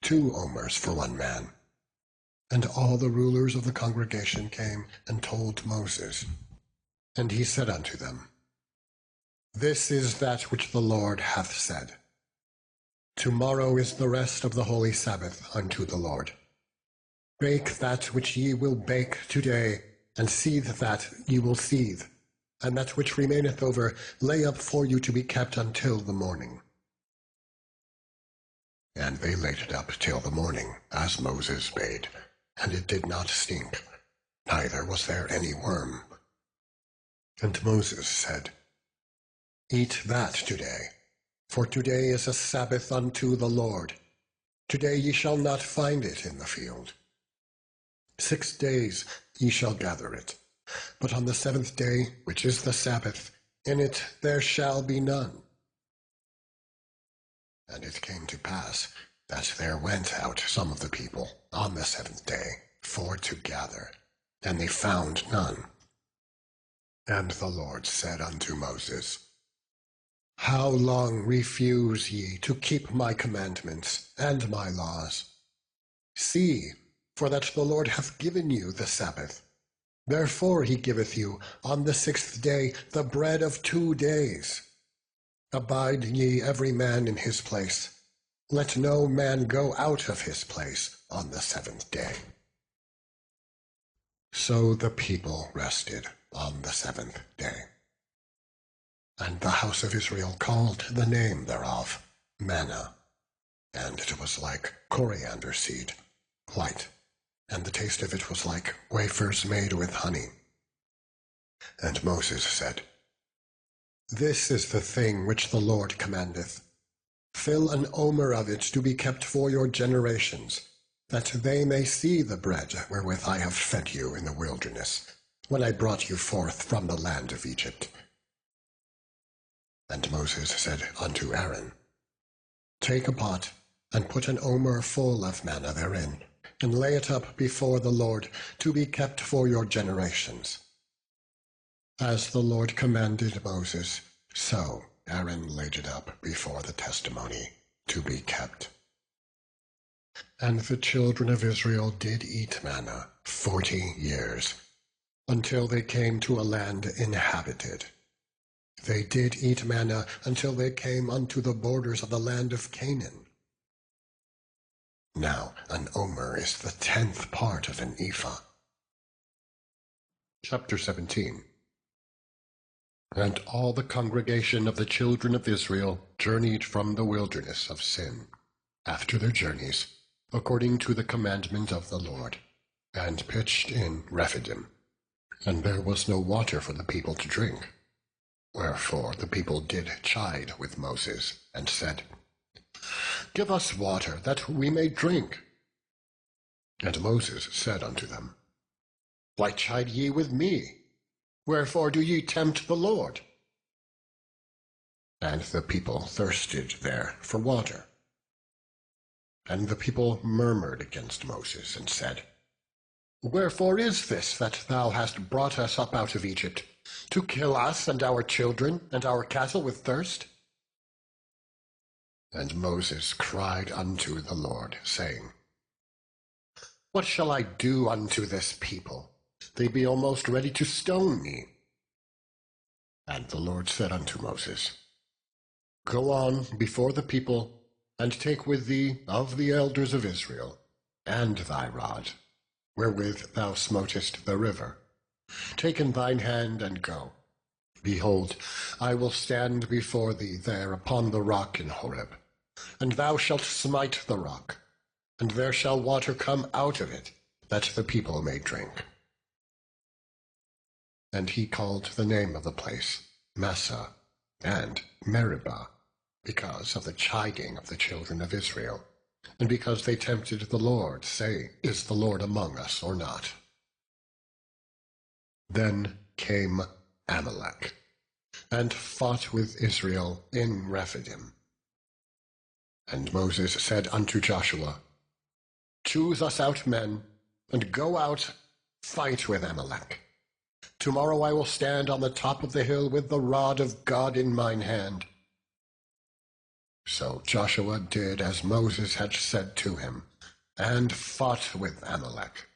[SPEAKER 1] 2 omers for one man. And all the rulers of the congregation came and told Moses. And he said unto them, This is that which the Lord hath said. Tomorrow is the rest of the holy Sabbath unto the Lord. Bake that which ye will bake today, and seethe that ye will seethe, and that which remaineth over lay up for you to be kept until the morning. And they laid it up till the morning, as Moses bade, and it did not stink, neither was there any worm. And Moses said, Eat that today, for today is a Sabbath unto the Lord. Today ye shall not find it in the field. 6 days ye shall gather it, but on the 7th day, which is the Sabbath, in it there shall be none. And it came to pass that there went out some of the people on the 7th day for to gather, and they found none. And the Lord said unto Moses, How long refuse ye to keep my commandments and my laws? See, for that the Lord hath given you the Sabbath. Therefore he giveth you on the 6th day the bread of 2 days. Abide ye every man in his place. Let no man go out of his place on the 7th day. So the people rested on the 7th day. And the house of Israel called the name thereof manna, and it was like coriander seed, white, and the taste of it was like wafers made with honey. And Moses said, This is the thing which the Lord commandeth. Fill an omer of it to be kept for your generations, that they may see the bread wherewith I have fed you in the wilderness, when I brought you forth from the land of Egypt. And Moses said unto Aaron, Take a pot, and put an omer full of manna therein, and lay it up before the Lord, to be kept for your generations. As the Lord commanded Moses, so Aaron laid it up before the testimony, to be kept. And the children of Israel did eat manna 40 years, until they came to a land inhabited. They did eat manna until they came unto the borders of the land of Canaan. Now an omer is the 10th part of an ephah. Chapter 17. And all the congregation of the children of Israel journeyed from the wilderness of Sin, after their journeys, according to the commandment of the Lord, and pitched in Rephidim. And there was no water for the people to drink. Wherefore the people did chide with Moses, and said, Give us water, that we may drink. And Moses said unto them, Why chide ye with me? Wherefore do ye tempt the Lord? And the people thirsted there for water. And the people murmured against Moses, and said, Wherefore is this that thou hast brought us up out of Egypt, to kill us and our children and our cattle with thirst? And Moses cried unto the Lord, saying, What shall I do unto this people? They be almost ready to stone me. And the Lord said unto Moses, Go on before the people, and take with thee of the elders of Israel, and thy rod, wherewith thou smotest the river. Take in thine hand, and go. Behold, I will stand before thee there upon the rock in Horeb, and thou shalt smite the rock, and there shall water come out of it, that the people may drink. And he called the name of the place Massah and Meribah, because of the chiding of the children of Israel, and because they tempted the Lord, saying, Is the Lord among us or not? Then came Amalek, and fought with Israel in Rephidim. And Moses said unto Joshua, Choose us out men, and go out, fight with Amalek. Tomorrow I will stand on the top of the hill with the rod of God in mine hand. So Joshua did as Moses had said to him, and fought with Amalek.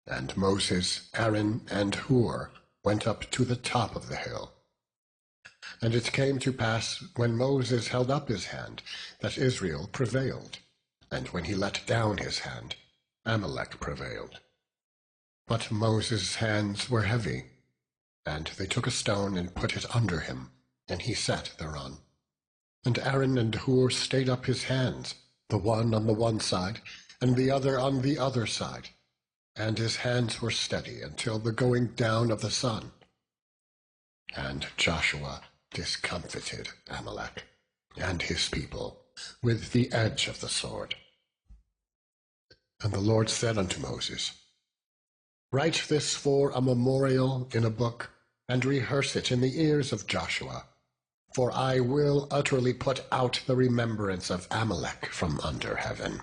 [SPEAKER 1] And Moses, Aaron, and Hur went up to the top of the hill. And it came to pass, when Moses held up his hand, that Israel prevailed, and when he let down his hand, Amalek prevailed. But Moses' hands were heavy, and they took a stone and put it under him, and he sat thereon. And Aaron and Hur stayed up his hands, the one on the one side, and the other on the other side, and his hands were steady until the going down of the sun. And Joshua discomfited Amalek and his people with the edge of the sword. And the Lord said unto Moses, Write this for a memorial in a book, and rehearse it in the ears of Joshua, for I will utterly put out the remembrance of Amalek from under heaven.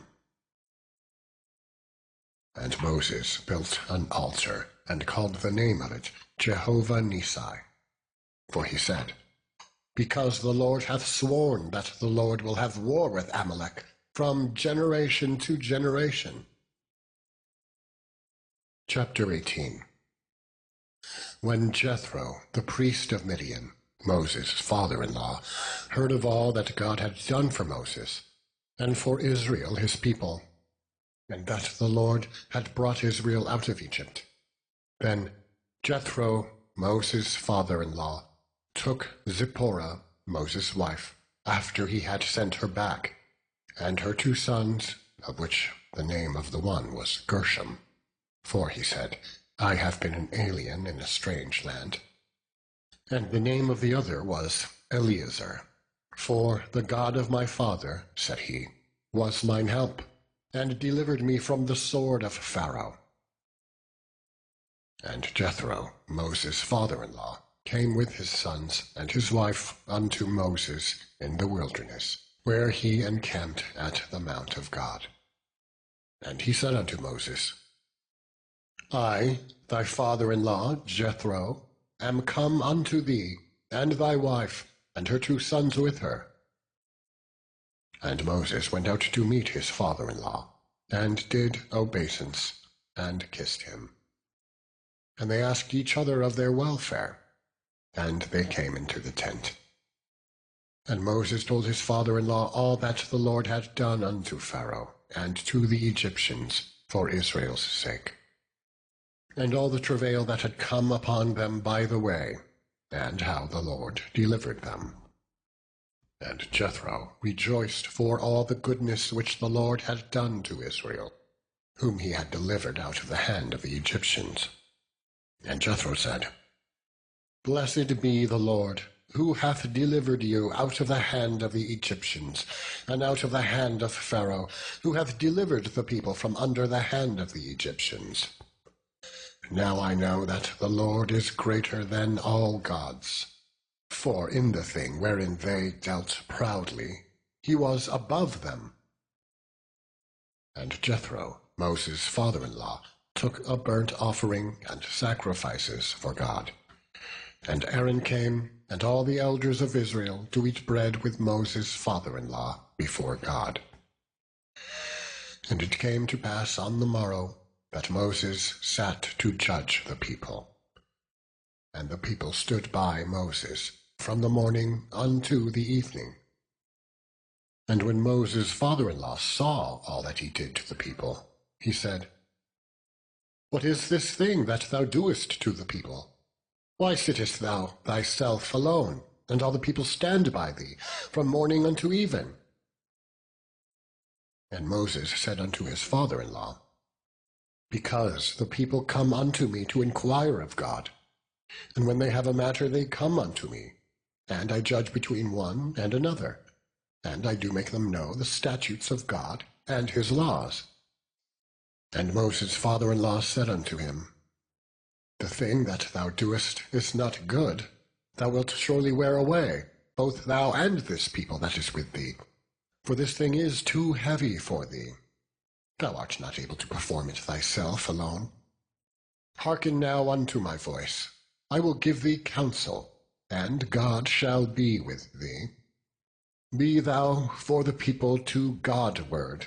[SPEAKER 1] And Moses built an altar, and called the name of it Jehovah Nissi. For he said, Because the Lord hath sworn that the Lord will have war with Amalek from generation to generation. Chapter 18. When Jethro, the priest of Midian, Moses' father-in-law, heard of all that God had done for Moses, and for Israel his people, and that the Lord had brought Israel out of Egypt, then Jethro, Moses' father-in-law, took Zipporah, Moses' wife, after he had sent her back, and her 2 sons, of which the name of the one was Gershom, for he said, I have been an alien in a strange land. And the name of the other was Eleazar, for the God of my father, said he, was mine help, and delivered me from the sword of Pharaoh. And Jethro, Moses' father-in-law, came with his sons and his wife unto Moses in the wilderness, where he encamped at the mount of God. And he said unto Moses, I, thy father-in-law, Jethro, am come unto thee, and thy wife, and her 2 sons with her. And Moses went out to meet his father-in-law, and did obeisance, and kissed him. And they asked each other of their welfare, and they came into the tent. And Moses told his father-in-law all that the Lord had done unto Pharaoh, and to the Egyptians, for Israel's sake, and all the travail that had come upon them by the way, and how the Lord delivered them. And Jethro rejoiced for all the goodness which the Lord had done to Israel, whom he had delivered out of the hand of the Egyptians. And Jethro said, Blessed be the Lord, who hath delivered you out of the hand of the Egyptians, and out of the hand of Pharaoh, who hath delivered the people from under the hand of the Egyptians. Now I know that the Lord is greater than all gods, for in the thing wherein they dealt proudly, he was above them. And Jethro, Moses' father-in-law, took a burnt offering and sacrifices for God. And Aaron came, and all the elders of Israel, to eat bread with Moses' father-in-law before God. And it came to pass on the morrow that Moses sat to judge the people. And the people stood by Moses from the morning unto the evening. And when Moses' father-in-law saw all that he did to the people, he said, What is this thing that thou doest to the people? Why sittest thou thyself alone, and all the people stand by thee from morning unto even? And Moses said unto his father-in-law, Because the people come unto me to inquire of God, and when they have a matter they come unto me, and I judge between one and another, and I do make them know the statutes of God and his laws. And Moses' father-in-law said unto him, The thing that thou doest is not good. Thou wilt surely wear away, both thou and this people that is with thee. For this thing is too heavy for thee. Thou art not able to perform it thyself alone. Hearken now unto my voice. I will give thee counsel, and God shall be with thee. Be thou for the people to God-ward,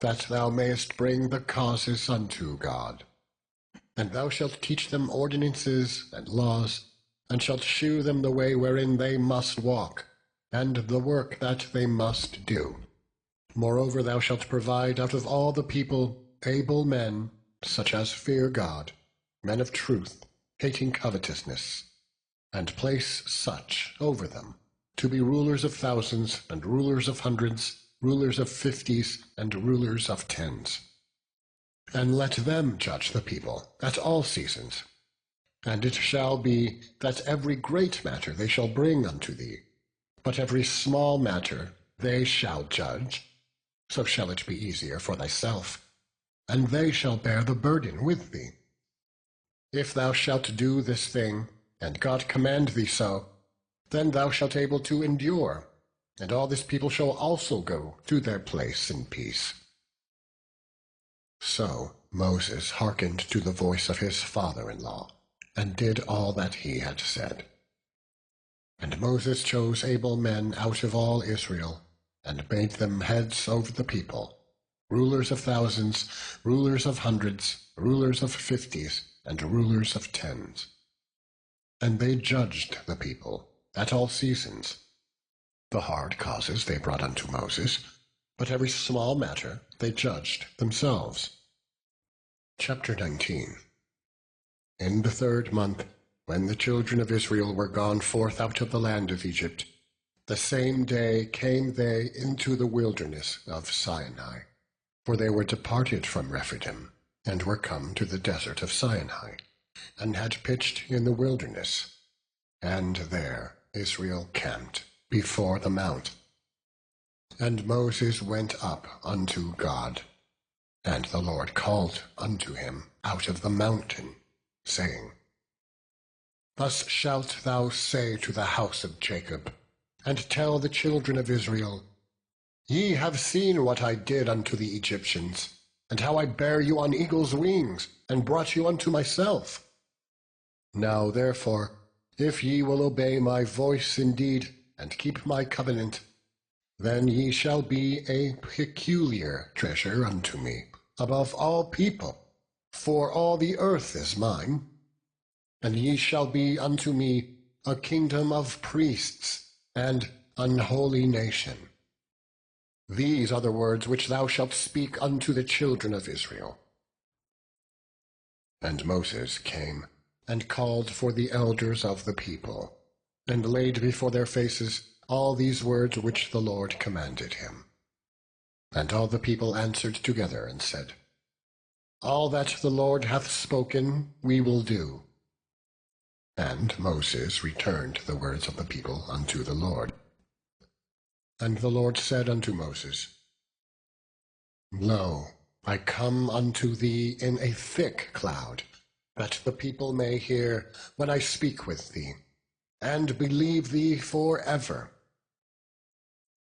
[SPEAKER 1] that thou mayest bring the causes unto God. And thou shalt teach them ordinances and laws, and shalt shew them the way wherein they must walk, and the work that they must do. Moreover, thou shalt provide out of all the people able men, such as fear God, men of truth, hating covetousness, and place such over them, to be rulers of thousands, and rulers of hundreds, rulers of 50s, and rulers of 10s. And let them judge the people at all seasons. And it shall be that every great matter they shall bring unto thee, but every small matter they shall judge. So shall it be easier for thyself, and they shall bear the burden with thee. If thou shalt do this thing, and God command thee so, then thou shalt able to endure, and all this people shall also go to their place in peace. So Moses hearkened to the voice of his father-in-law, and did all that he had said. And Moses chose able men out of all Israel, and made them heads over the people, rulers of thousands, rulers of hundreds, rulers of 50s, and rulers of 10s. And they judged the people at all seasons. The hard causes they brought unto Moses, but every small matter they judged themselves. Chapter 19. In the 3rd month, when the children of Israel were gone forth out of the land of Egypt, the same day came they into the wilderness of Sinai, for they were departed from Rephidim, and were come to the desert of Sinai, and had pitched in the wilderness. And there Israel camped before the mount. And Moses went up unto God, and the Lord called unto him out of the mountain, saying, Thus shalt thou say to the house of Jacob, and tell the children of Israel, Ye have seen what I did unto the Egyptians, and how I bare you on eagle's wings, and brought you unto myself. Now therefore, if ye will obey my voice indeed, and keep my covenant, then ye shall be a peculiar treasure unto me, above all people, for all the earth is mine. And ye shall be unto me a kingdom of priests, and an holy nation. These are the words which thou shalt speak unto the children of Israel. And Moses came, and called for the elders of the people, and laid before their faces all these words which the Lord commanded him. And all the people answered together, and said, All that the Lord hath spoken we will do. And Moses returned the words of the people unto the Lord. And the Lord said unto Moses, Lo, I come unto thee in a thick cloud, that the people may hear when I speak with thee, and believe thee forever.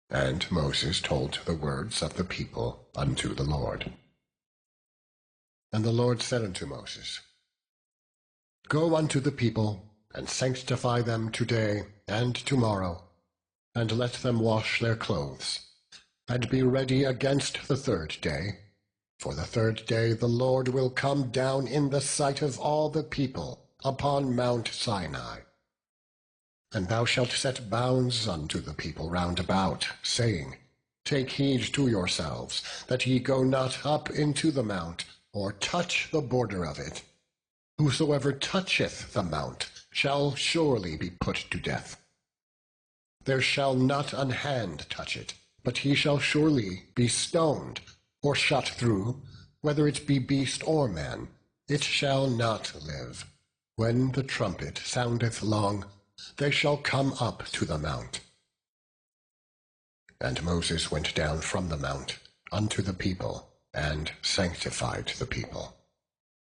[SPEAKER 1] And Moses told the words of the people unto the Lord. And the Lord said unto Moses, Go unto the people, and sanctify them today and tomorrow, and let them wash their clothes, and be ready against the 3rd day. For the 3rd day the Lord will come down in the sight of all the people upon Mount Sinai. And thou shalt set bounds unto the people round about, saying, Take heed to yourselves, that ye go not up into the mount, or touch the border of it. Whosoever toucheth the mount shall surely be put to death. There shall not an hand touch it, but he shall surely be stoned, or shot through, whether it be beast or man, it shall not live. When the trumpet soundeth long, they shall come up to the mount. And Moses went down from the mount unto the people, and sanctified the people.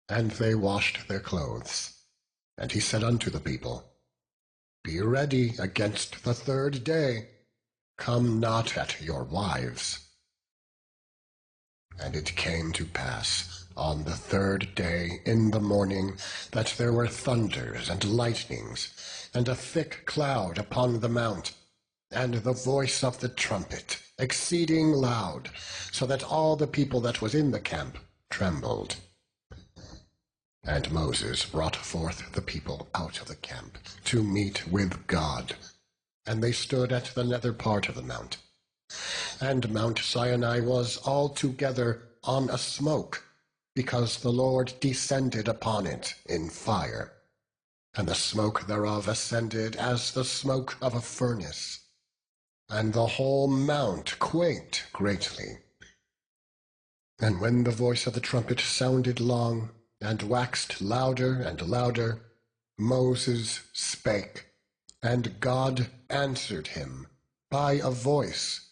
[SPEAKER 1] And they washed their clothes. And he said unto the people, Be ready against the third day, come not at your wives. And it came to pass on the third day in the morning that there were thunders and lightnings, and a thick cloud upon the mount, and the voice of the trumpet exceeding loud, so that all the people that was in the camp trembled. And Moses brought forth the people out of the camp to meet with God, and they stood at the nether part of the mount. And Mount Sinai was altogether on a smoke, because the Lord descended upon it in fire, and the smoke thereof ascended as the smoke of a furnace. And the whole mount quaked greatly. And when the voice of the trumpet sounded long, and waxed louder and louder, Moses spake, and God answered him by a voice.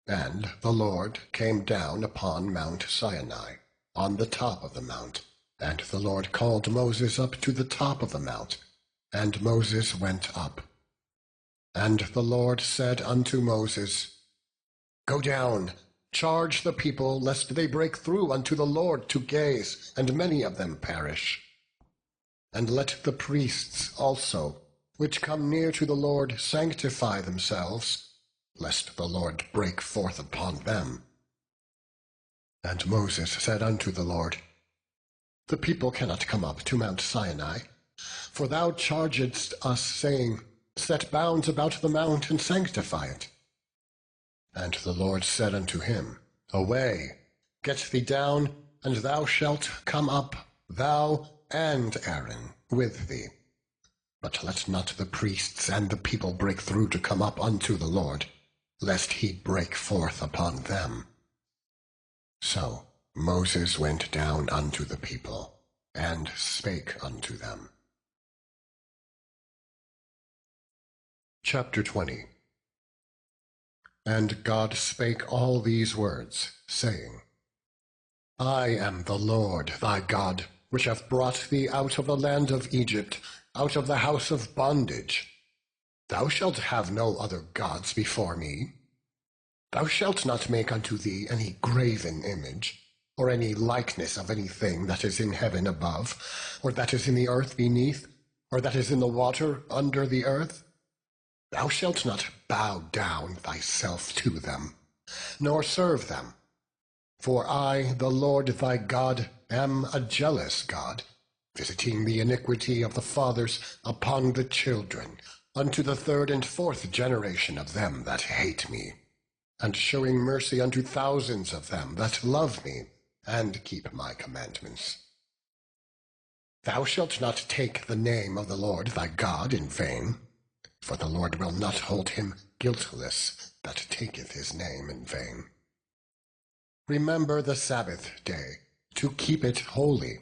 [SPEAKER 1] And the Lord came down upon Mount Sinai, on the top of the mount, and the Lord called Moses up to the top of the mount, and Moses went up. And the Lord said unto Moses, Go down, charge the people, lest they break through unto the Lord to gaze, and many of them perish. And let the priests also, which come near to the Lord, sanctify themselves, lest the Lord break forth upon them. And Moses said unto the Lord, The people cannot come up to Mount Sinai, for thou chargedst us, saying, Set bounds about the mount, and sanctify it. And the Lord said unto him, Away, get thee down, and thou shalt come up, thou and Aaron with thee. But let not the priests and the people break through to come up unto the Lord, lest he break forth upon them. So Moses went down unto the people, and spake unto them. Chapter 20. And God spake all these words, saying, I am the Lord thy God, which hath brought thee out of the land of Egypt, out of the house of bondage. Thou shalt have no other gods before me. Thou shalt not make unto thee any graven image, or any likeness of anything that is in heaven above, or that is in the earth beneath, or that is in the water under the earth. Thou shalt not bow down thyself to them, nor serve them. For I, the Lord thy God, am a jealous God, visiting the iniquity of the fathers upon the children, unto the third and fourth generation of them that hate me, and showing mercy unto thousands of them that love me, and keep my commandments. Thou shalt not take the name of the Lord thy God in vain, for the Lord will not hold him guiltless that taketh his name in vain. Remember the Sabbath day, to keep it holy.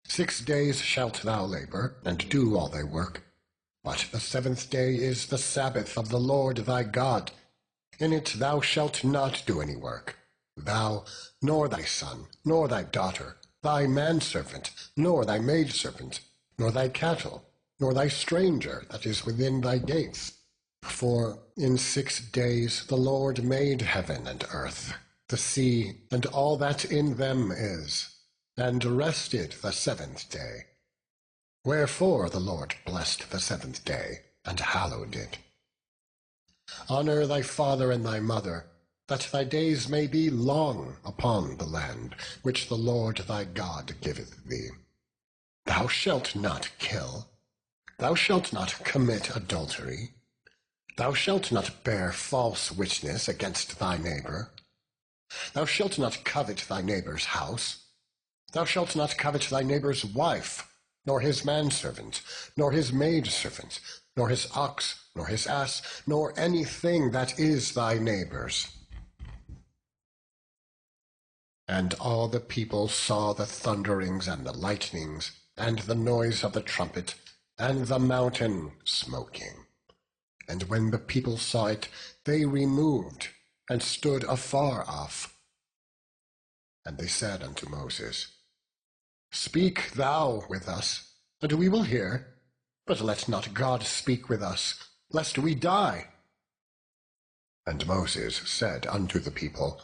[SPEAKER 1] 6 days shalt thou labor, and do all thy work. But the 7th day is the Sabbath of the Lord thy God. In it thou shalt not do any work, thou, nor thy son, nor thy daughter, thy manservant, nor thy maidservant, nor thy cattle, nor thy stranger that is within thy gates. For in 6 days the Lord made heaven and earth, the sea, and all that in them is, and rested the 7th day. Wherefore the Lord blessed the 7th day, and hallowed it. Honor thy father and thy mother, that thy days may be long upon the land which the Lord thy God giveth thee. Thou shalt not kill. Thou shalt not commit adultery. Thou shalt not bear false witness against thy neighbor. Thou shalt not covet thy neighbor's house. Thou shalt not covet thy neighbor's wife, nor his manservant, nor his maidservant, nor his ox, nor his ass, nor anything that is thy neighbor's. And all the people saw the thunderings and the lightnings, and the noise of the trumpet, and the mountain smoking. And when the people saw it, they removed, and stood afar off. And they said unto Moses, Speak thou with us, and we will hear, but let not God speak with us, lest we die. And Moses said unto the people,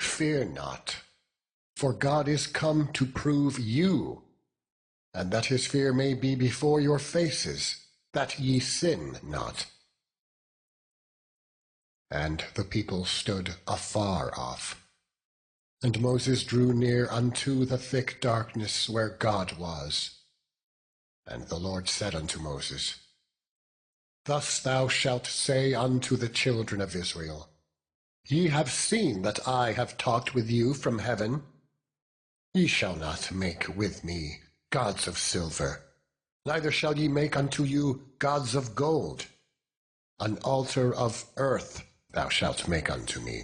[SPEAKER 1] Fear not, for God is come to prove you, and that his fear may be before your faces, that ye sin not. And the people stood afar off. And Moses drew near unto the thick darkness where God was. And the Lord said unto Moses, Thus thou shalt say unto the children of Israel, Ye have seen that I have talked with you from heaven. Ye shall not make with me gods of silver, neither shall ye make unto you gods of gold. An altar of earth thou shalt make unto me,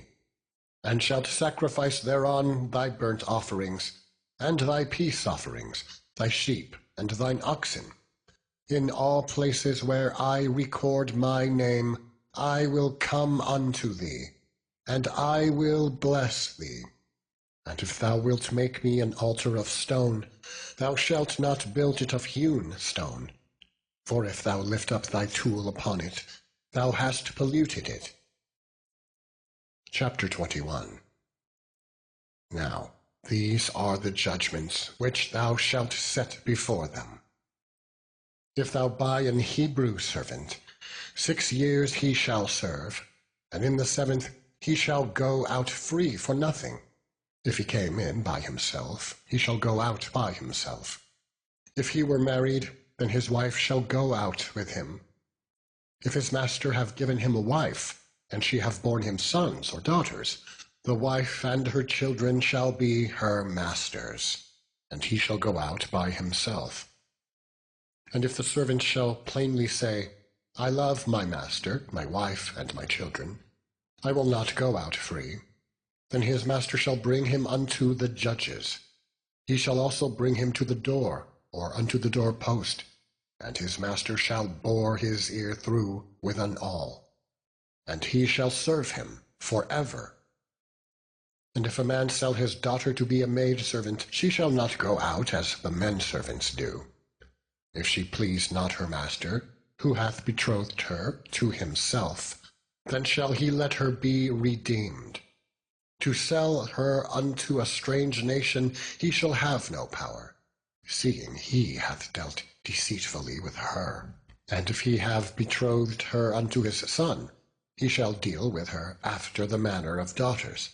[SPEAKER 1] and shalt sacrifice thereon thy burnt offerings, and thy peace offerings, thy sheep, and thine oxen. In all places where I record my name, I will come unto thee, and I will bless thee. And if thou wilt make me an altar of stone, thou shalt not build it of hewn stone. For if thou lift up thy tool upon it, thou hast polluted it. Chapter 21. Now these are the judgments which thou shalt set before them. If thou buy an Hebrew servant, 6 years he shall serve, and in the 7th he shall go out free for nothing. If he came in by himself, he shall go out by himself. If he were married, then his wife shall go out with him. If his master have given him a wife, and she have borne him sons or daughters, the wife and her children shall be her master's, and he shall go out by himself. And if the servant shall plainly say, I love my master, my wife, and my children, I will not go out free, then his master shall bring him unto the judges. He shall also bring him to the door, or unto the doorpost, and his master shall bore his ear through with an awl, and he shall serve him forever. And if a man sell his daughter to be a maidservant, she shall not go out as the men servants do. If she please not her master, who hath betrothed her to himself, then shall he let her be redeemed. To sell her unto a strange nation he shall have no power, seeing he hath dealt deceitfully with her. And if he have betrothed her unto his son, he shall deal with her after the manner of daughters.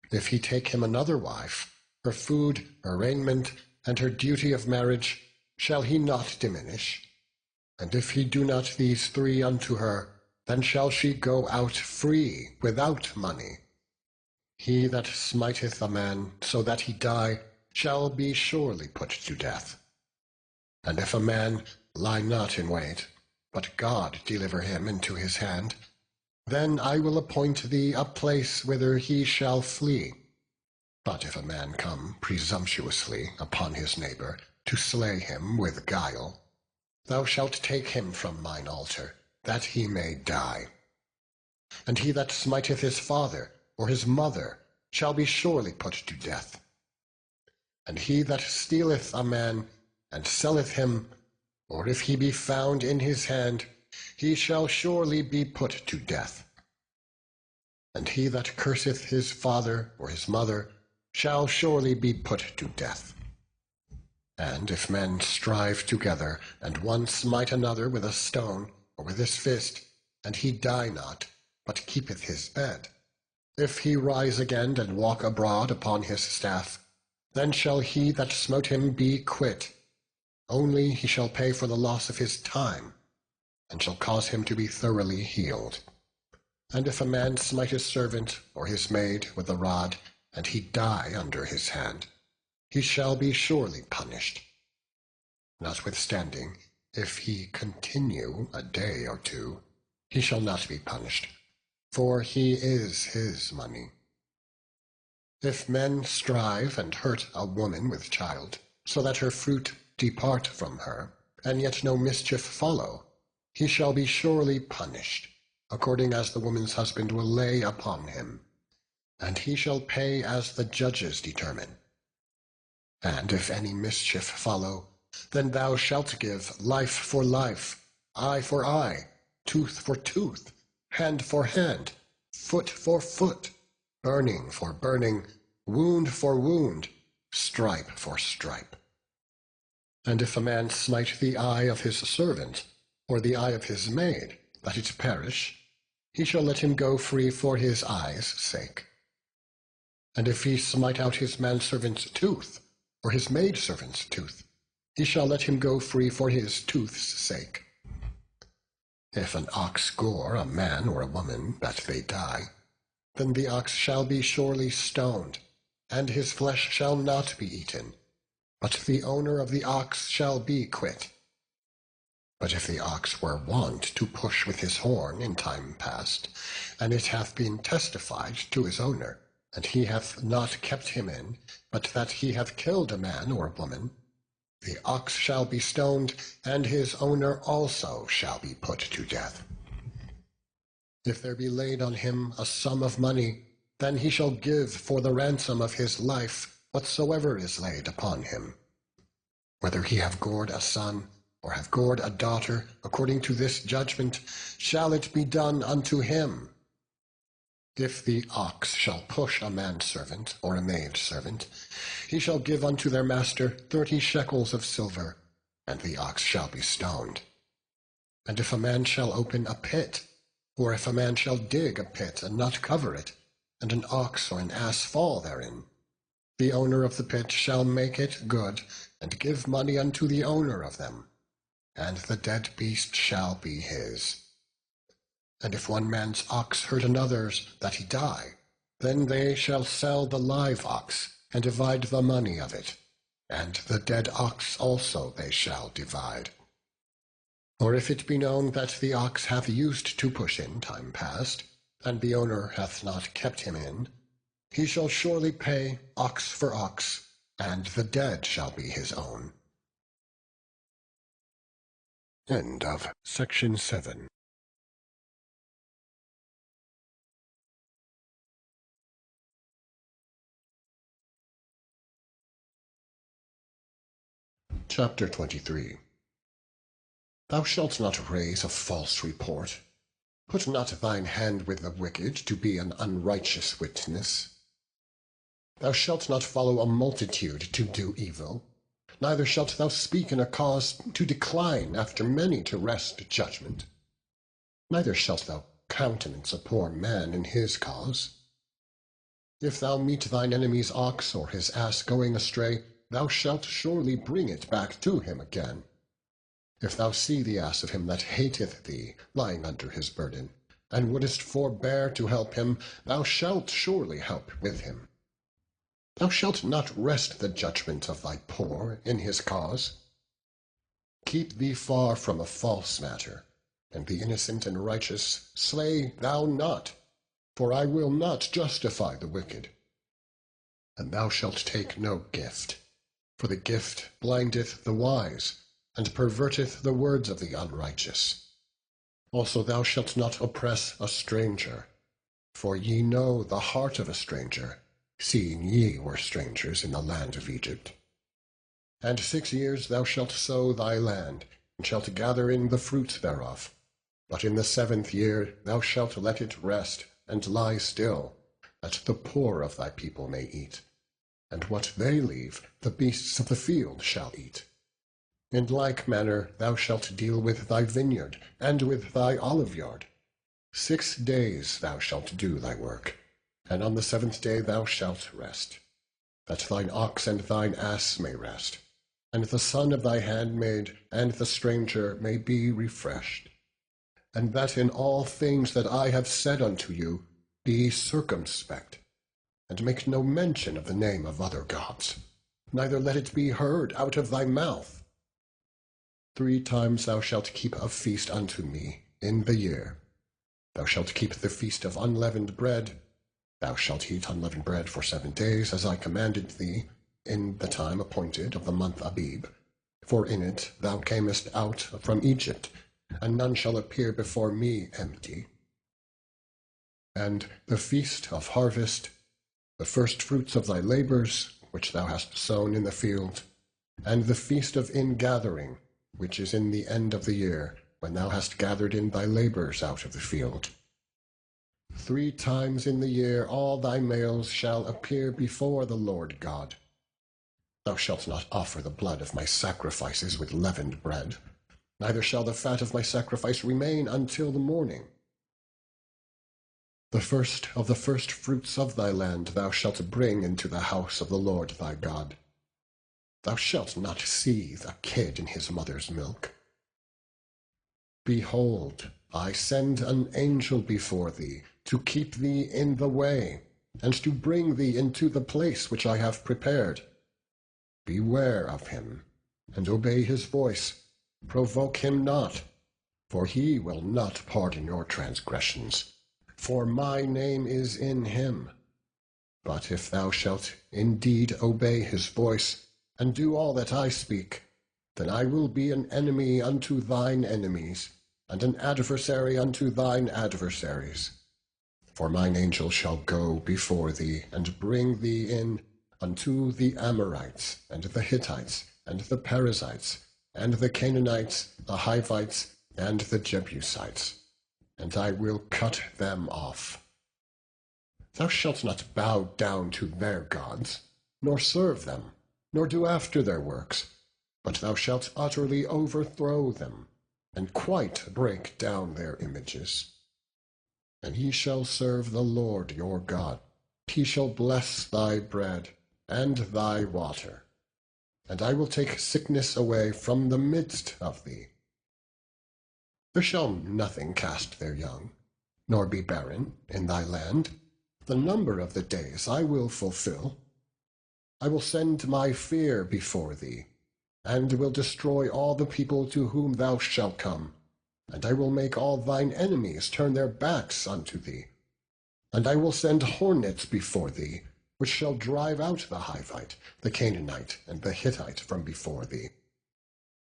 [SPEAKER 1] If he take him another wife, her food, her raiment, and her duty of marriage shall he not diminish? And if he do not these 3 unto her, then shall she go out free without money. He that smiteth a man so that he die shall be surely put to death. And if a man lie not in wait, but God deliver him into his hand, then I will appoint thee a place whither he shall flee. But if a man come presumptuously upon his neighbor, to slay him with guile, thou shalt take him from mine altar, that he may die. And he that smiteth his father or his mother shall be surely put to death. And he that stealeth a man, and selleth him, or if he be found in his hand, he shall surely be put to death. And he that curseth his father or his mother shall surely be put to death. And if men strive together, and one smite another with a stone, or with his fist, and he die not, but keepeth his bed, if he rise again and walk abroad upon his staff, then shall he that smote him be quit, Only he shall pay for the loss of his time, and shall cause him to be thoroughly healed. And if a man smite his servant or his maid with a rod, and he die under his hand, he shall be surely punished. Notwithstanding, if he continue a day or two, he shall not be punished, for he is his money. If men strive and hurt a woman with child, so that her fruit depart from her, and yet no mischief follow, he shall be surely punished, according as the woman's husband will lay upon him, and he shall pay as the judges determine. And if any mischief follow, then thou shalt give life for life, eye for eye, tooth for tooth, hand for hand, foot for foot, burning for burning, wound for wound, stripe for stripe. And if a man smite the eye of his servant, or the eye of his maid, that it perish, he shall let him go free for his eye's sake. And if he smite out his manservant's tooth, or his maidservant's tooth, he shall let him go free for his tooth's sake. If an ox gore a man or a woman, that they die, then the ox shall be surely stoned, and his flesh shall not be eaten, but the owner of the ox shall be quit. But if the ox were wont to push with his horn in time past, and it hath been testified to his owner, and he hath not kept him in, but that he hath killed a man or a woman, the ox shall be stoned, and his owner also shall be put to death. If there be laid on him a sum of money, then he shall give for the ransom of his life whatsoever is laid upon him. Whether he have gored a son, or have gored a daughter, according to this judgment, shall it be done unto him. If the ox shall push a manservant or a maidservant, he shall give unto their master 30 shekels of silver, and the ox shall be stoned. And if a man shall open a pit, or if a man shall dig a pit and not cover it, and an ox or an ass fall therein, the owner of the pit shall make it good, and give money unto the owner of them, and the dead beast shall be his. And if one man's ox hurt another's, that he die, then they shall sell the live ox, and divide the money of it, and the dead ox also they shall divide. Or if it be known that the ox hath used to push in time past, and the owner hath not kept him in, he shall surely pay ox for ox, and the dead shall be his own. End of section 7. Chapter 23. Thou shalt not raise a false report. Put not thine hand with the wicked to be an unrighteous witness. Thou shalt not follow a multitude to do evil, neither shalt thou speak in a cause to decline after many to wrest judgment. Neither shalt thou countenance a poor man in his cause. If thou meet thine enemy's ox or his ass going astray, thou shalt surely bring it back to him again. If thou see the ass of him that hateth thee lying under his burden, and wouldest forbear to help him, thou shalt surely help with him. Thou shalt not wrest the judgment of thy poor in his cause. Keep thee far from a false matter, and the innocent and righteous slay thou not, for I will not justify the wicked. And thou shalt take no gift, for the gift blindeth the wise, and perverteth the words of the unrighteous. Also thou shalt not oppress a stranger, for ye know the heart of a stranger, seeing ye were strangers in the land of Egypt. And 6 years thou shalt sow thy land, and shalt gather in the fruit thereof. But in the 7th year thou shalt let it rest, and lie still, that the poor of thy people may eat. And what they leave, the beasts of the field shall eat. In like manner thou shalt deal with thy vineyard, and with thy oliveyard. 6 days thou shalt do thy work, and on the 7th day thou shalt rest, that thine ox and thine ass may rest, and the son of thy handmaid and the stranger may be refreshed. And that in all things that I have said unto you, be circumspect, and make no mention of the name of other gods, neither let it be heard out of thy mouth. 3 times thou shalt keep a feast unto me in the year. Thou shalt keep the feast of unleavened bread. Thou shalt eat unleavened bread for 7 days, as I commanded thee, in the time appointed of the month Abib. For in it thou camest out from Egypt, and none shall appear before me empty. And the feast of harvest, the first fruits of thy labors, which thou hast sown in the field, and the feast of ingathering, which is in the end of the year, when thou hast gathered in thy labors out of the field. 3 times in the year all thy males shall appear before the Lord God. Thou shalt not offer the blood of my sacrifices with leavened bread, neither shall the fat of my sacrifice remain until the morning. The first of the first fruits of thy land thou shalt bring into the house of the Lord thy God. Thou shalt not seethe a kid in his mother's milk. Behold, I send an angel before thee, to keep thee in the way, and to bring thee into the place which I have prepared. Beware of him, and obey his voice. Provoke him not, for he will not pardon your transgressions, for my name is in him. But if thou shalt indeed obey his voice, and do all that I speak, then I will be an enemy unto thine enemies, and an adversary unto thine adversaries. For mine angel shall go before thee, and bring thee in unto the Amorites, and the Hittites, and the Perizzites, and the Canaanites, the Hivites, and the Jebusites, and I will cut them off. Thou shalt not bow down to their gods, nor serve them, nor do after their works, but thou shalt utterly overthrow them, and quite break down their images. And ye shall serve the Lord your God. He shall bless thy bread and thy water, and I will take sickness away from the midst of thee. There shall nothing cast their young, nor be barren in thy land. The number of the days I will fulfill. I will send my fear before thee, and will destroy all the people to whom thou shalt come, and I will make all thine enemies turn their backs unto thee. And I will send hornets before thee, which shall drive out the Hivite, the Canaanite, and the Hittite from before thee.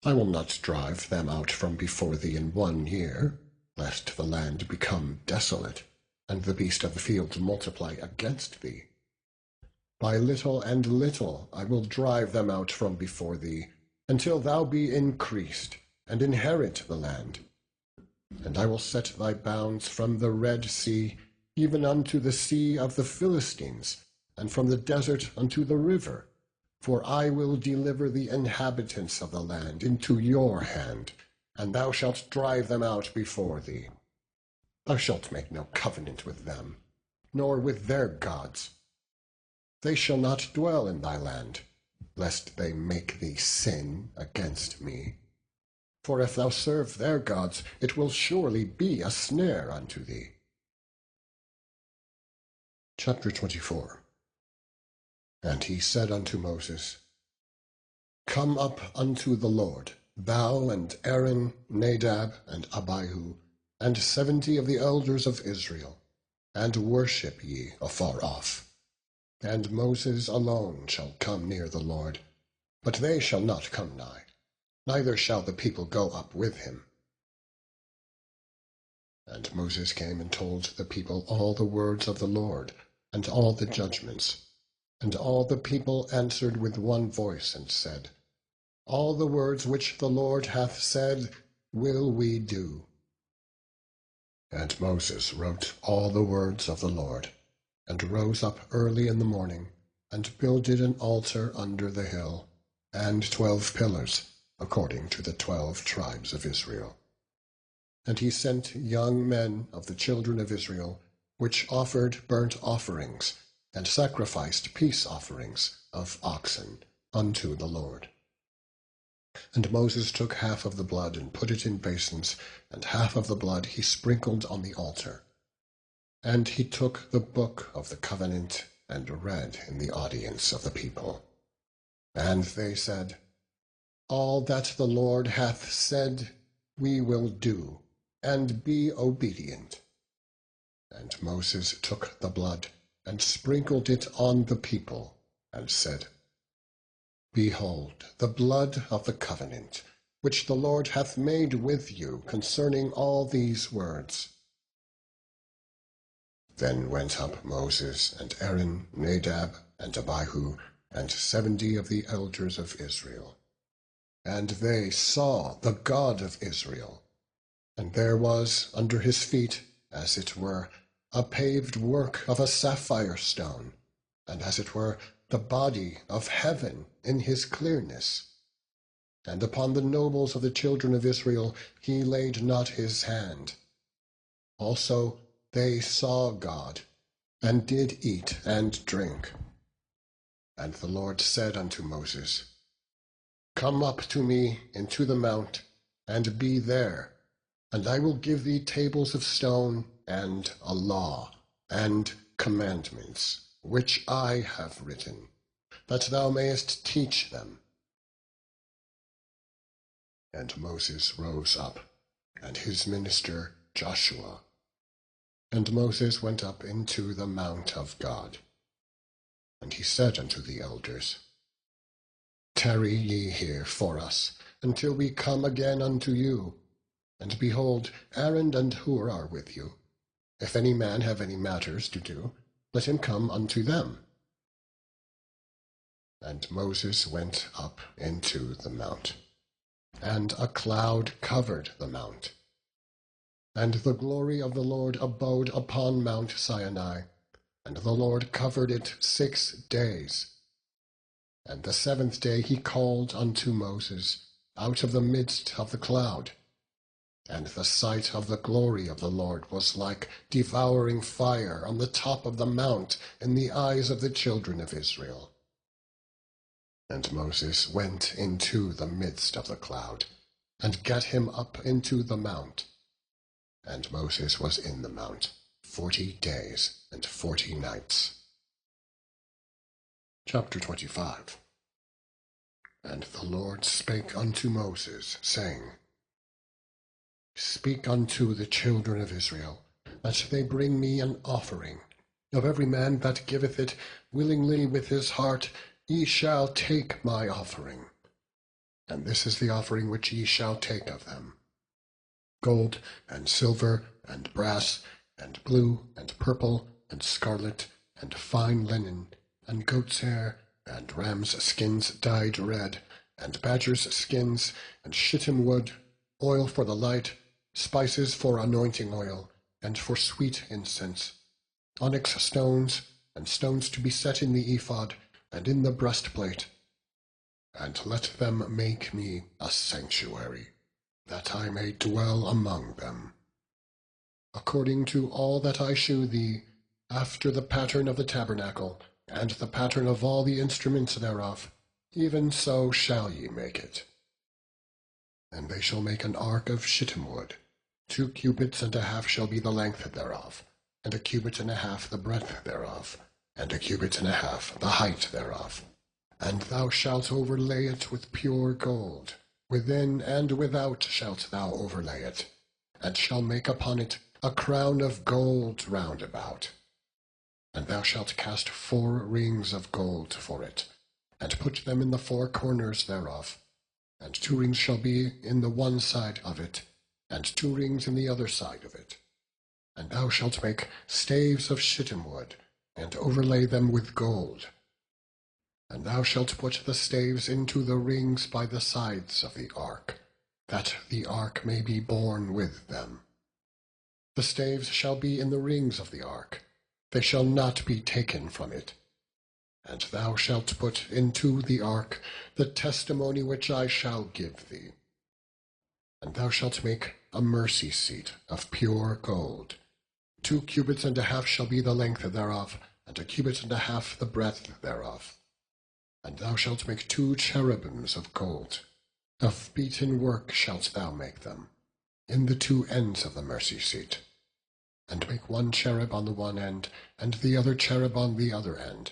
[SPEAKER 1] I will not drive them out from before thee in 1 year, lest the land become desolate, and the beast of the field multiply against thee. By little and little I will drive them out from before thee, until thou be increased, and inherit the land. And I will set thy bounds from the Red Sea, even unto the sea of the Philistines, and from the desert unto the river. For I will deliver the inhabitants of the land into your hand, and thou shalt drive them out before thee. Thou shalt make no covenant with them, nor with their gods. They shall not dwell in thy land, lest they make thee sin against me. For if thou serve their gods, it will surely be a snare unto thee. Chapter 24. And he said unto Moses, Come up unto the Lord, thou and Aaron, Nadab, and Abihu, and 70 of the elders of Israel, and worship ye afar off. And Moses alone shall come near the Lord, but they shall not come nigh, neither shall the people go up with him. And Moses came and told the people all the words of the Lord, and all the judgments. And all the people answered with one voice, and said, All the words which the Lord hath said will we do. And Moses wrote all the words of the Lord, and rose up early in the morning, and builded an altar under the hill, and 12 pillars, according to the 12 tribes of Israel. And he sent young men of the children of Israel, which offered burnt offerings, and sacrificed peace offerings of oxen unto the Lord. And Moses took half of the blood and put it in basins, and half of the blood he sprinkled on the altar. And he took the book of the covenant and read in the audience of the people. And they said, All that the Lord hath said we will do, and be obedient. And Moses took the blood and sprinkled it on the people, and said, Behold, the blood of the covenant, which the Lord hath made with you concerning all these words. Then went up Moses and Aaron, Nadab and Abihu, and 70 of the elders of Israel. And they saw the God of Israel. And there was under his feet, as it were, a paved work of a sapphire stone, and as it were, the body of heaven in his clearness. And upon the nobles of the children of Israel he laid not his hand. Also they saw God, and did eat and drink. And the Lord said unto Moses, Come up to me into the mount, and be there, and I will give thee tables of stone, and a law, and commandments, which I have written, that thou mayest teach them. And Moses rose up, and his minister Joshua. And Moses went up into the mount of God. And he said unto the elders, Tarry ye here for us, until we come again unto you. And behold, Aaron and Hur are with you. If any man have any matters to do, let him come unto them. And Moses went up into the mount, and a cloud covered the mount. And the glory of the Lord abode upon Mount Sinai, and the Lord covered it 6 days. And the 7th day he called unto Moses out of the midst of the cloud. And the sight of the glory of the Lord was like devouring fire on the top of the mount in the eyes of the children of Israel. And Moses went into the midst of the cloud, and gat him up into the mount. And Moses was in the mount 40 days and 40 nights. Chapter 25. And the Lord spake unto Moses, saying, Speak unto the children of Israel, that they bring me an offering. Of every man that giveth it willingly with his heart, ye shall take my offering. And this is the offering which ye shall take of them: gold, and silver, and brass, and blue, and purple, and scarlet, and fine linen, and goat's hair, and rams' skins dyed red, and badgers' skins, and shittim wood, oil for the light, spices for anointing oil, and for sweet incense, onyx stones, and stones to be set in the ephod, and in the breastplate. And let them make me a sanctuary, that I may dwell among them. According to all that I shew thee, after the pattern of the tabernacle, and the pattern of all the instruments thereof, even so shall ye make it. And they shall make an ark of shittim wood. 2 cubits and a half shall be the length thereof, and 1.5 cubits the breadth thereof, and 1.5 cubits the height thereof. And thou shalt overlay it with pure gold. Within and without shalt thou overlay it, and shall make upon it a crown of gold round about. And thou shalt cast 4 rings of gold for it, and put them in the 4 corners thereof. And 2 rings shall be in the one side of it, and 2 rings in the other side of it. And thou shalt make staves of shittim wood, and overlay them with gold. And thou shalt put the staves into the rings by the sides of the ark, that the ark may be borne with them. The staves shall be in the rings of the ark, they shall not be taken from it. And thou shalt put into the ark the testimony which I shall give thee. And thou shalt make a mercy seat of pure gold. 2.5 cubits shall be the length thereof, and 1.5 cubits the breadth thereof. And thou shalt make 2 cherubims of gold, Of beaten work shalt thou make them, in the two ends of the mercy seat. And make one cherub on the one end, and the other cherub on the other end.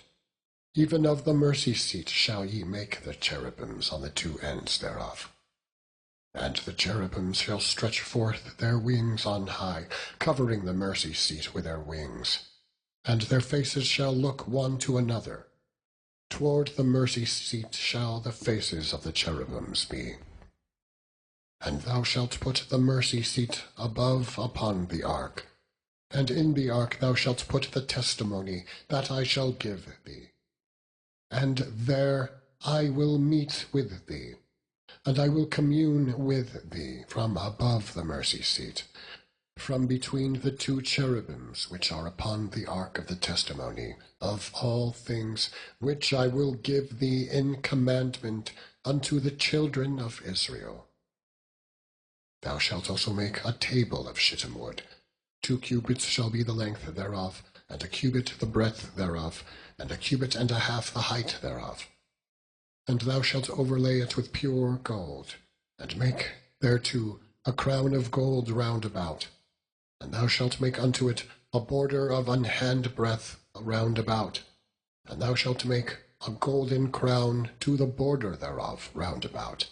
[SPEAKER 1] Even of the mercy seat shall ye make the cherubims on the two ends thereof. And the cherubims shall stretch forth their wings on high, covering the mercy seat with their wings. And their faces shall look one to another. Toward the mercy seat shall the faces of the cherubims be. And thou shalt put the mercy seat above upon the ark, and in the ark thou shalt put the testimony that I shall give thee. And there I will meet with thee, and I will commune with thee from above the mercy seat, from between the two cherubims which are upon the ark of the testimony, of all things which I will give thee in commandment unto the children of Israel. Thou shalt also make a table of shittim wood. 2 cubits shall be the length thereof, and a cubit the breadth thereof, and a cubit and a half the height thereof. And thou shalt overlay it with pure gold, and make thereto a crown of gold round about. And thou shalt make unto it a border of an handbreadth round about. And thou shalt make a golden crown to the border thereof round about.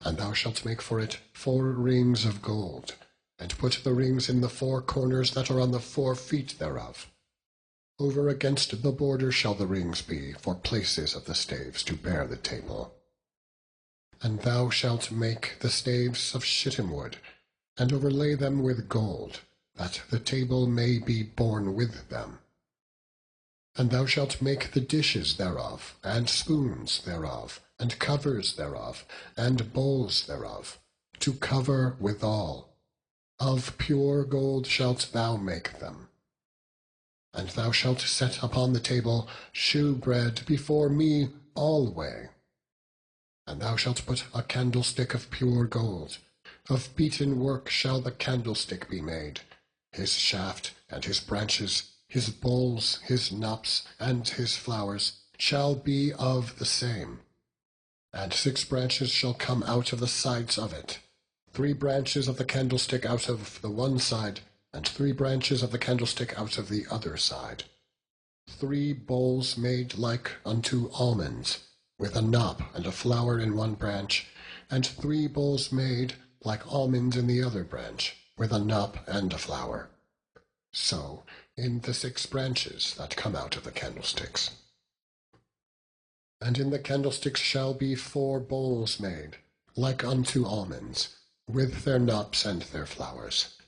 [SPEAKER 1] And thou shalt make for it 4 rings of gold, and put the rings in the 4 corners that are on the 4 feet thereof. Over against the border shall the rings be for places of the staves to bear the table. And thou shalt make the staves of shittim wood, and overlay them with gold, that the table may be borne with them. And thou shalt make the dishes thereof, and spoons thereof, and covers thereof, and bowls thereof, to cover withal. Of pure gold shalt thou make them. And thou shalt set upon the table shewbread before me alway. And thou shalt put a candlestick of pure gold. Of beaten work shall the candlestick be made, his shaft and his branches, his bowls, his knops, and his flowers shall be of the same. And 6 branches shall come out of the sides of it, 3 branches of the candlestick out of the one side, and 3 branches of the candlestick out of the other side. 3 bowls made like unto almonds, with a knop and a flower in one branch, and 3 bowls made like almonds in the other branch, with a knop and a flower. So in the 6 branches that come out of the candlesticks. And in the candlesticks shall be 4 bowls made, like unto almonds, with their knops and their flowers.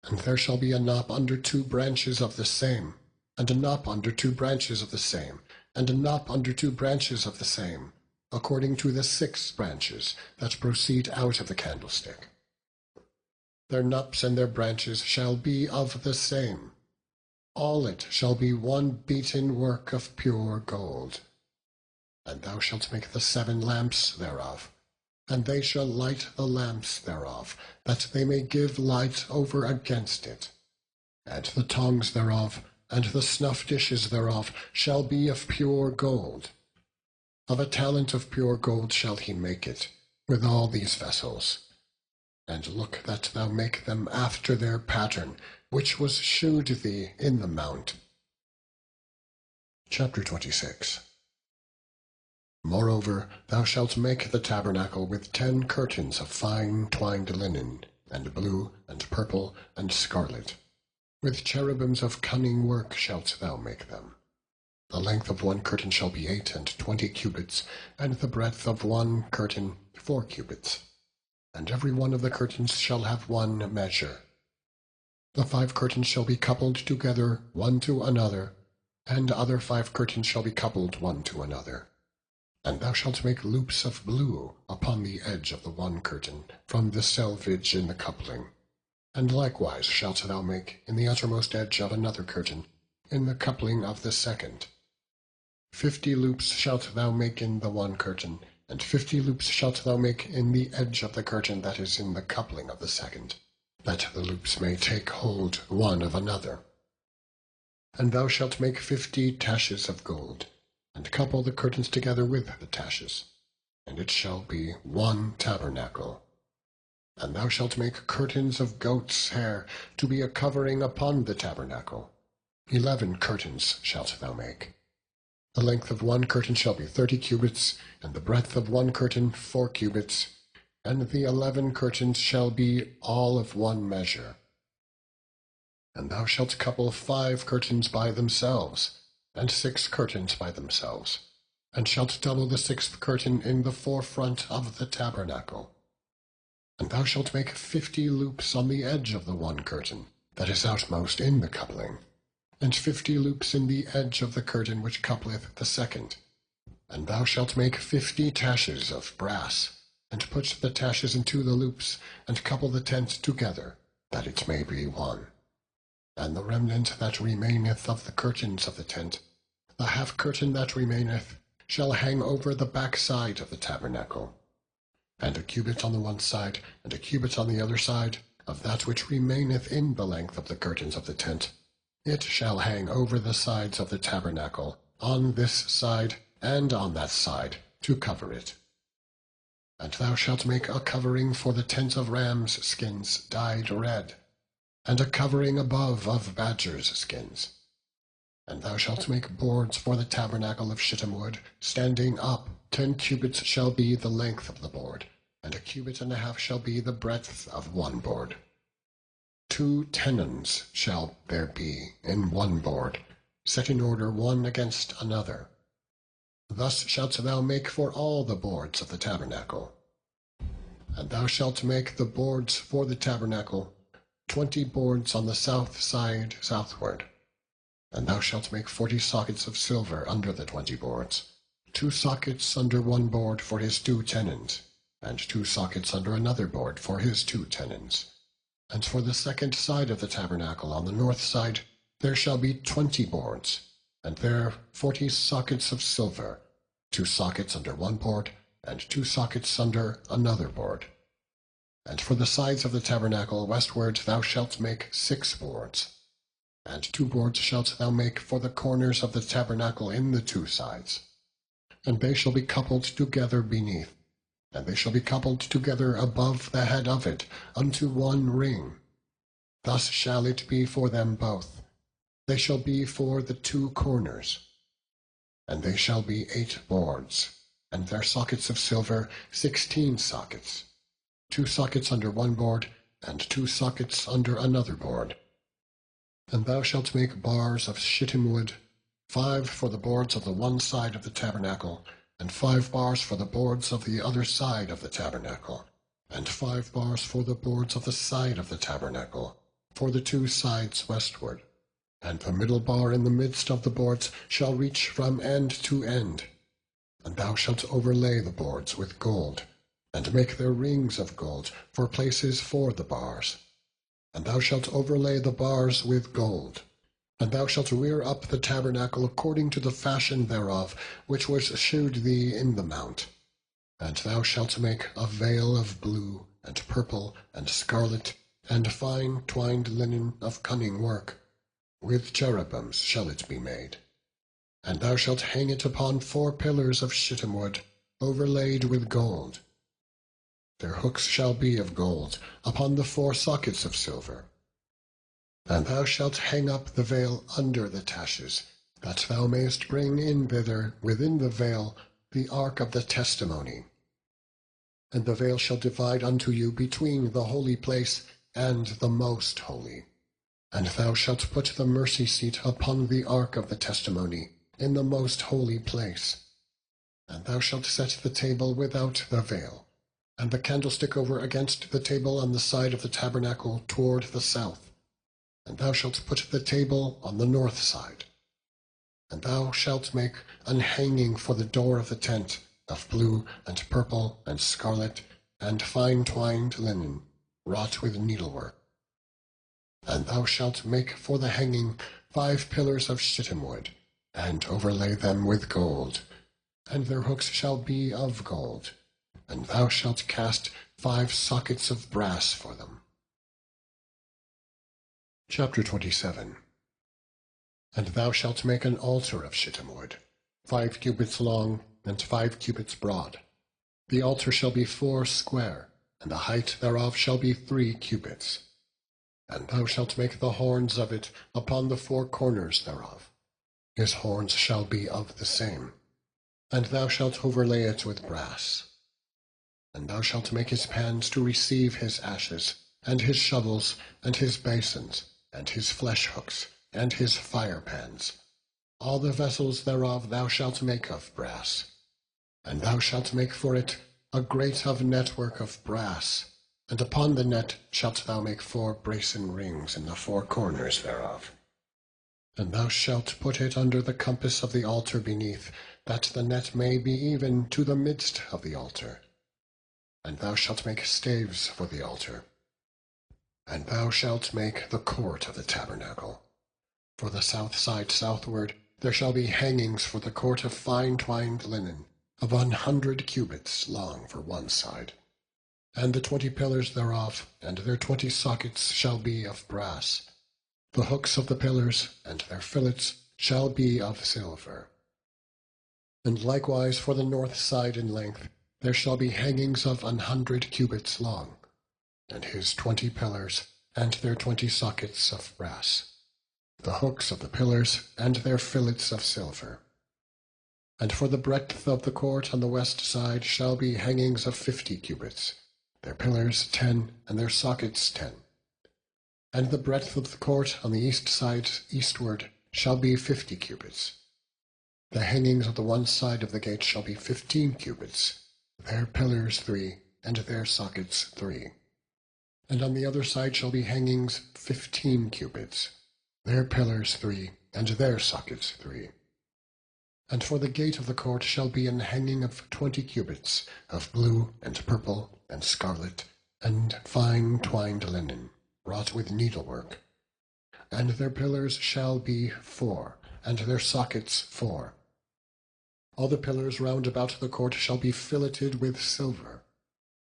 [SPEAKER 1] And there shall be a knop under 2 branches of the same, and a knop under 2 branches of the same, and a knop under 2 branches of the same, according to the 6 branches that proceed out of the candlestick. Their knops and their branches shall be of the same. All it shall be one beaten work of pure gold. And thou shalt make the 7 lamps thereof, and they shall light the lamps thereof, that they may give light over against it. And the tongs thereof, and the snuff dishes thereof, shall be of pure gold. Of a talent of pure gold shall he make it, with all these vessels. And look that thou make them after their pattern, which was shewed thee in the mount. Chapter 26. Moreover, thou shalt make the tabernacle with 10 curtains of fine twined linen, and blue, and purple, and scarlet. With cherubims of cunning work shalt thou make them. The length of one curtain shall be 8 and 20 cubits, and the breadth of one curtain 4 cubits. And every one of the curtains shall have one measure. The 5 curtains shall be coupled together one to another, and other 5 curtains shall be coupled one to another. And thou shalt make loops of blue upon the edge of the one curtain, from the selvage in the coupling. And likewise shalt thou make in the uttermost edge of another curtain, in the coupling of the second. 50 loops shalt thou make in the one curtain, and 50 loops shalt thou make in the edge of the curtain that is in the coupling of the second, that the loops may take hold one of another. And thou shalt make 50 taches of gold, and couple the curtains together with the taches. and it shall be one tabernacle. And thou shalt make curtains of goat's hair to be a covering upon the tabernacle. 11 curtains shalt thou make. The length of one curtain shall be 30 cubits, and the breadth of one curtain 4 cubits, and the 11 curtains shall be all of one measure. And thou shalt couple 5 curtains by themselves, and 6 curtains by themselves, and shalt double the 6th curtain in the forefront of the tabernacle. And thou shalt make 50 loops on the edge of the one curtain that is outmost in the coupling, and 50 loops in the edge of the curtain which coupleth the second. And thou shalt make 50 taches of brass, and put the taches into the loops, and couple the tent together, that it may be one. And the remnant that remaineth of the curtains of the tent, the half curtain that remaineth, shall hang over the back side of the tabernacle. And a cubit on the one side, and a cubit on the other side, of that which remaineth in the length of the curtains of the tent, it shall hang over the sides of the tabernacle, on this side and on that side, to cover it. And thou shalt make a covering for the tent of rams' skins dyed red, and a covering above of badgers' skins. And thou shalt make boards for the tabernacle of shittim wood, standing up. 10 cubits shall be the length of the board, and 1.5 cubits shall be the breadth of one board. 2 tenons shall there be in one board, set in order one against another. Thus shalt thou make for all the boards of the tabernacle. And thou shalt make the boards for the tabernacle, 20 boards on the south side southward. And thou shalt make 40 sockets of silver under the 20 boards, 2 sockets under one board for his 2 tenons, and 2 sockets under another board for his 2 tenons. And for the second side of the tabernacle on the north side there shall be 20 boards, and there 40 sockets of silver, 2 sockets under one board, and 2 sockets under another board. And for the sides of the tabernacle westward thou shalt make 6 boards. And 2 boards shalt thou make for the corners of the tabernacle in the 2 sides. And they shall be coupled together beneath, and they shall be coupled together above the head of it unto one ring. Thus shall it be for them both. They shall be for the 2 corners. And they shall be 8 boards, and their sockets of silver 16 sockets, 2 sockets under one board, and 2 sockets under another board. And thou shalt make bars of shittim wood, 5 for the boards of the one side of the tabernacle, and 5 bars for the boards of the other side of the tabernacle, and 5 bars for the boards of the side of the tabernacle, for the 2 sides westward. And the middle bar in the midst of the boards shall reach from end to end. And thou shalt overlay the boards with gold, and make their rings of gold for places for the bars. And thou shalt overlay the bars with gold. And thou shalt rear up the tabernacle according to the fashion thereof, which was shewed thee in the mount. And thou shalt make a veil of blue, and purple, and scarlet, and fine twined linen of cunning work. With cherubims shall it be made. And thou shalt hang it upon 4 pillars of shittim wood, overlaid with gold. Their hooks shall be of gold, upon the 4 sockets of silver. And thou shalt hang up the veil under the taches, that thou mayest bring in thither within the veil the ark of the testimony. And the veil shall divide unto you between the holy place and the most holy. And thou shalt put the mercy seat upon the ark of the testimony in the most holy place. And thou shalt set the table without the veil, and the candlestick over against the table on the side of the tabernacle toward the south. And thou shalt put the table on the north side. And thou shalt make an hanging for the door of the tent, of blue and purple and scarlet, and fine twined linen, wrought with needlework. And thou shalt make for the hanging 5 pillars of shittim wood, and overlay them with gold, and their hooks shall be of gold. And thou shalt cast 5 sockets of brass for them. Chapter 27. And thou shalt make an altar of shittim wood, 5 cubits long, and 5 cubits broad. The altar shall be 4 square, and the height thereof shall be 3 cubits. And thou shalt make the horns of it upon the 4 corners thereof. His horns shall be of the same. And thou shalt overlay it with brass. And thou shalt make his pans to receive his ashes, and his shovels, and his basins, and his flesh hooks, and his fire pans. All the vessels thereof thou shalt make of brass. And thou shalt make for it a grate of network of brass, and upon the net shalt thou make 4 brasen rings in the 4 corners thereof. And thou shalt put it under the compass of the altar beneath, that the net may be even to the midst of the altar. And thou shalt make staves for the altar. And thou shalt make the court of the tabernacle. For the south side southward there shall be hangings for the court of fine twined linen, of 100 cubits long for one side. And the 20 pillars thereof, and their 20 sockets shall be of brass. The hooks of the pillars, and their fillets, shall be of silver. And likewise for the north side in length, there shall be hangings of 100 cubits long, and his 20 pillars, and their 20 sockets of brass. The hooks of the pillars, and their fillets of silver. And for the breadth of the court on the west side shall be hangings of 50 cubits, their pillars 10, and their sockets 10. And the breadth of the court on the east side eastward shall be 50 cubits. The hangings of the one side of the gate shall be 15 cubits, their pillars 3, and their sockets 3. And on the other side shall be hangings 15 cubits, their pillars 3, and their sockets 3. And for the gate of the court shall be an hanging of 20 cubits, of blue, and purple, and scarlet, and fine twined linen, wrought with needlework. And their pillars shall be 4, and their sockets 4. All the pillars round about the court shall be filleted with silver.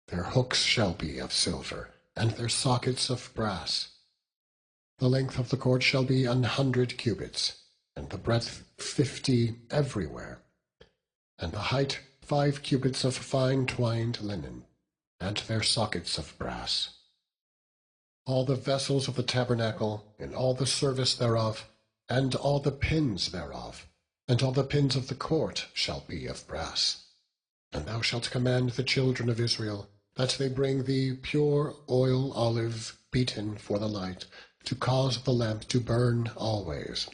[SPEAKER 1] Their hooks shall be of silver, and their sockets of brass. The length of the court shall be 100 cubits, and the breadth 50 everywhere, and the height 5 cubits of fine twined linen, and their sockets of brass. All the vessels of the tabernacle, in all the service thereof, and all the pins thereof, and all the pins of the court shall be of brass. And thou shalt command the children of Israel that they bring thee pure oil olive beaten for the light, to cause the lamp to burn always.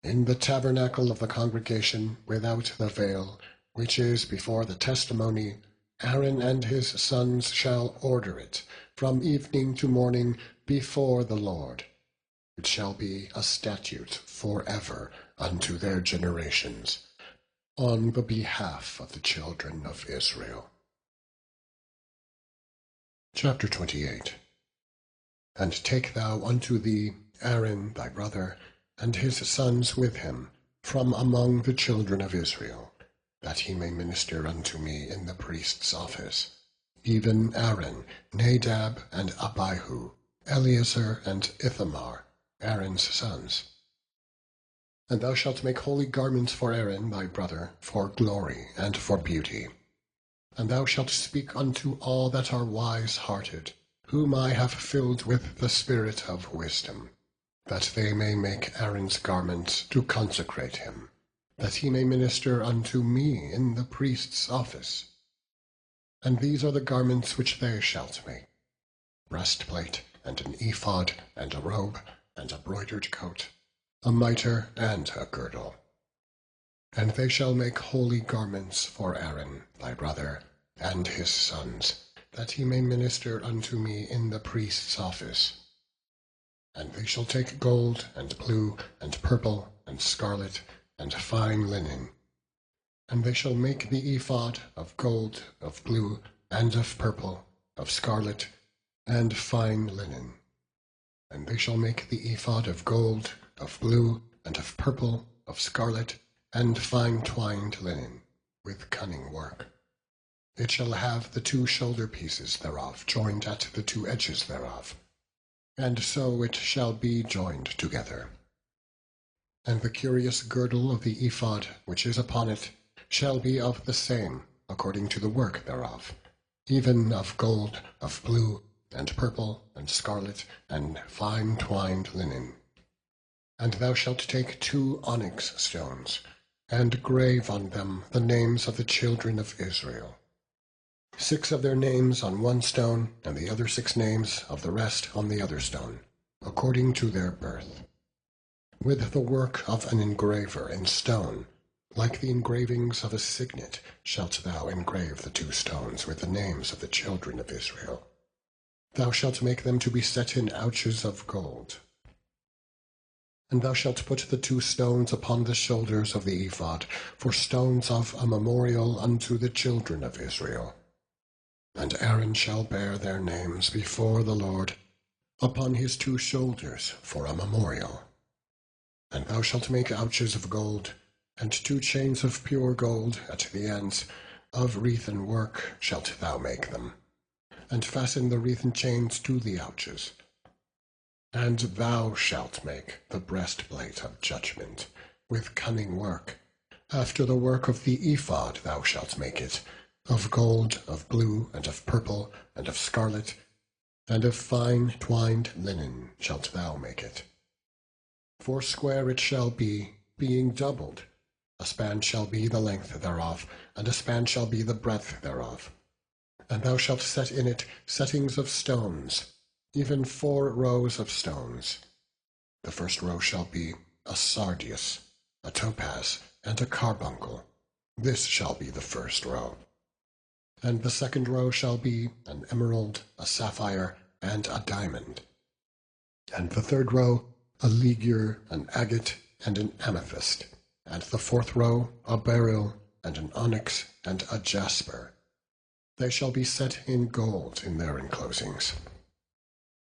[SPEAKER 1] In the tabernacle of the congregation without the veil, which is before the testimony, Aaron and his sons shall order it from evening to morning before the Lord. It shall be a statute forever unto their generations, on the behalf of the children of Israel. Chapter 28. And take thou unto thee Aaron thy brother, and his sons with him, from among the children of Israel, that he may minister unto me in the priest's office, even Aaron, Nadab, and Abihu, Eleazar, and Ithamar, Aaron's sons. And thou shalt make holy garments for Aaron thy brother, for glory and for beauty. And thou shalt speak unto all that are wise-hearted, whom I have filled with the spirit of wisdom, that they may make Aaron's garments to consecrate him, that he may minister unto me in the priest's office. And these are the garments which they shall make: breastplate, and an ephod, and a robe, and a broidered coat, a mitre, and a girdle. And they shall make holy garments for Aaron thy brother, and his sons, that he may minister unto me in the priest's office. And they shall take gold, and blue, and purple, and scarlet, and fine linen. And they shall make the ephod of gold, of blue, and of purple, of scarlet, and fine linen. And they shall make the ephod of gold, of blue, and of purple, of scarlet, and fine twined linen, with cunning work. It shall have the 2 shoulder pieces thereof joined at the 2 edges thereof, and so it shall be joined together. And the curious girdle of the ephod which is upon it shall be of the same, according to the work thereof, even of gold, of blue, and purple, and scarlet, and fine twined linen. And thou shalt take 2 onyx stones, and grave on them the names of the children of Israel, 6 of their names on one stone, and the other 6 names of the rest on the other stone, according to their birth. With the work of an engraver in stone, like the engravings of a signet, shalt thou engrave the 2 stones with the names of the children of Israel. Thou shalt make them to be set in ouches of gold. And thou shalt put the 2 stones upon the shoulders of the ephod, for stones of a memorial unto the children of Israel. And Aaron shall bear their names before the Lord upon his 2 shoulders for a memorial. And thou shalt make ouches of gold, and 2 chains of pure gold at the ends, of wreathen work shalt thou make them, and fasten the wreathen chains to the ouches. And thou shalt make the breastplate of judgment with cunning work. After the work of the ephod thou shalt make it, of gold, of blue, and of purple, and of scarlet, and of fine twined linen shalt thou make it. 4 square it shall be, being doubled. A span shall be the length thereof, and a span shall be the breadth thereof. And thou shalt set in it settings of stones, even 4 rows of stones. The first row shall be a sardius, a topaz, and a carbuncle. This shall be the first row. And the second row shall be an emerald, a sapphire, and a diamond. And the third row a ligure, an agate, and an amethyst. And the 4th row a beryl, and an onyx, and a jasper. They shall be set in gold in their enclosings.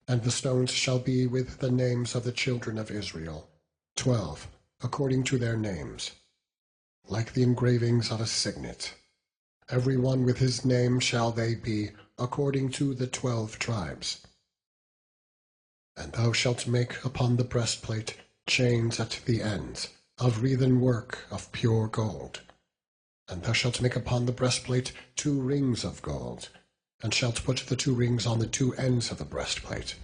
[SPEAKER 1] And the stones shall be with the names of the children of Israel, 12, according to their names, like the engravings of a signet. Every one with his name shall they be, according to the 12 tribes. And thou shalt make upon the breastplate chains at the ends, of wreathen work of pure gold. And thou shalt make upon the breastplate 2 rings of gold, and shalt put the 2 rings on the 2 ends of the breastplate.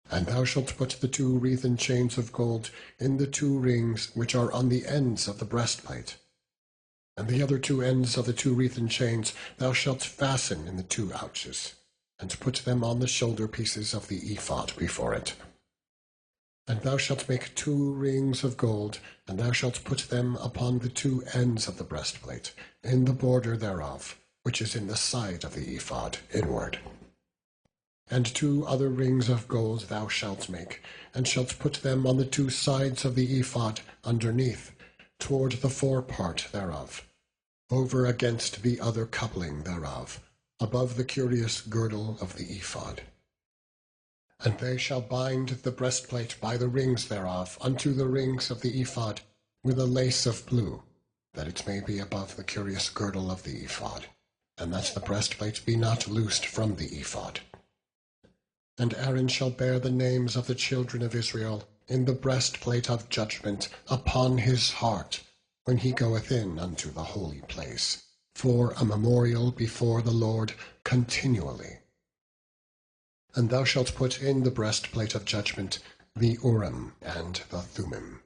[SPEAKER 1] And thou shalt put the 2 wreathen chains of gold in the 2 rings which are on the ends of the breastplate. And the other 2 ends of the 2 wreathen chains thou shalt fasten in the 2 ouches, and put them on the shoulder pieces of the ephod before it. And thou shalt make 2 rings of gold, and thou shalt put them upon the 2 ends of the breastplate, in the border thereof, which is in the side of the ephod inward. And 2 other rings of gold thou shalt make, and shalt put them on the 2 sides of the ephod underneath, toward the forepart thereof, over against the other coupling thereof, above the curious girdle of the ephod. And they shall bind the breastplate by the rings thereof unto the rings of the ephod with a lace of blue, that it may be above the curious girdle of the ephod, and that the breastplate be not loosed from the ephod. And Aaron shall bear the names of the children of Israel in the breastplate of judgment upon his heart, when he goeth in unto the holy place, for a memorial before the Lord continually. And thou shalt put in the breastplate of judgment the Urim and the Thummim,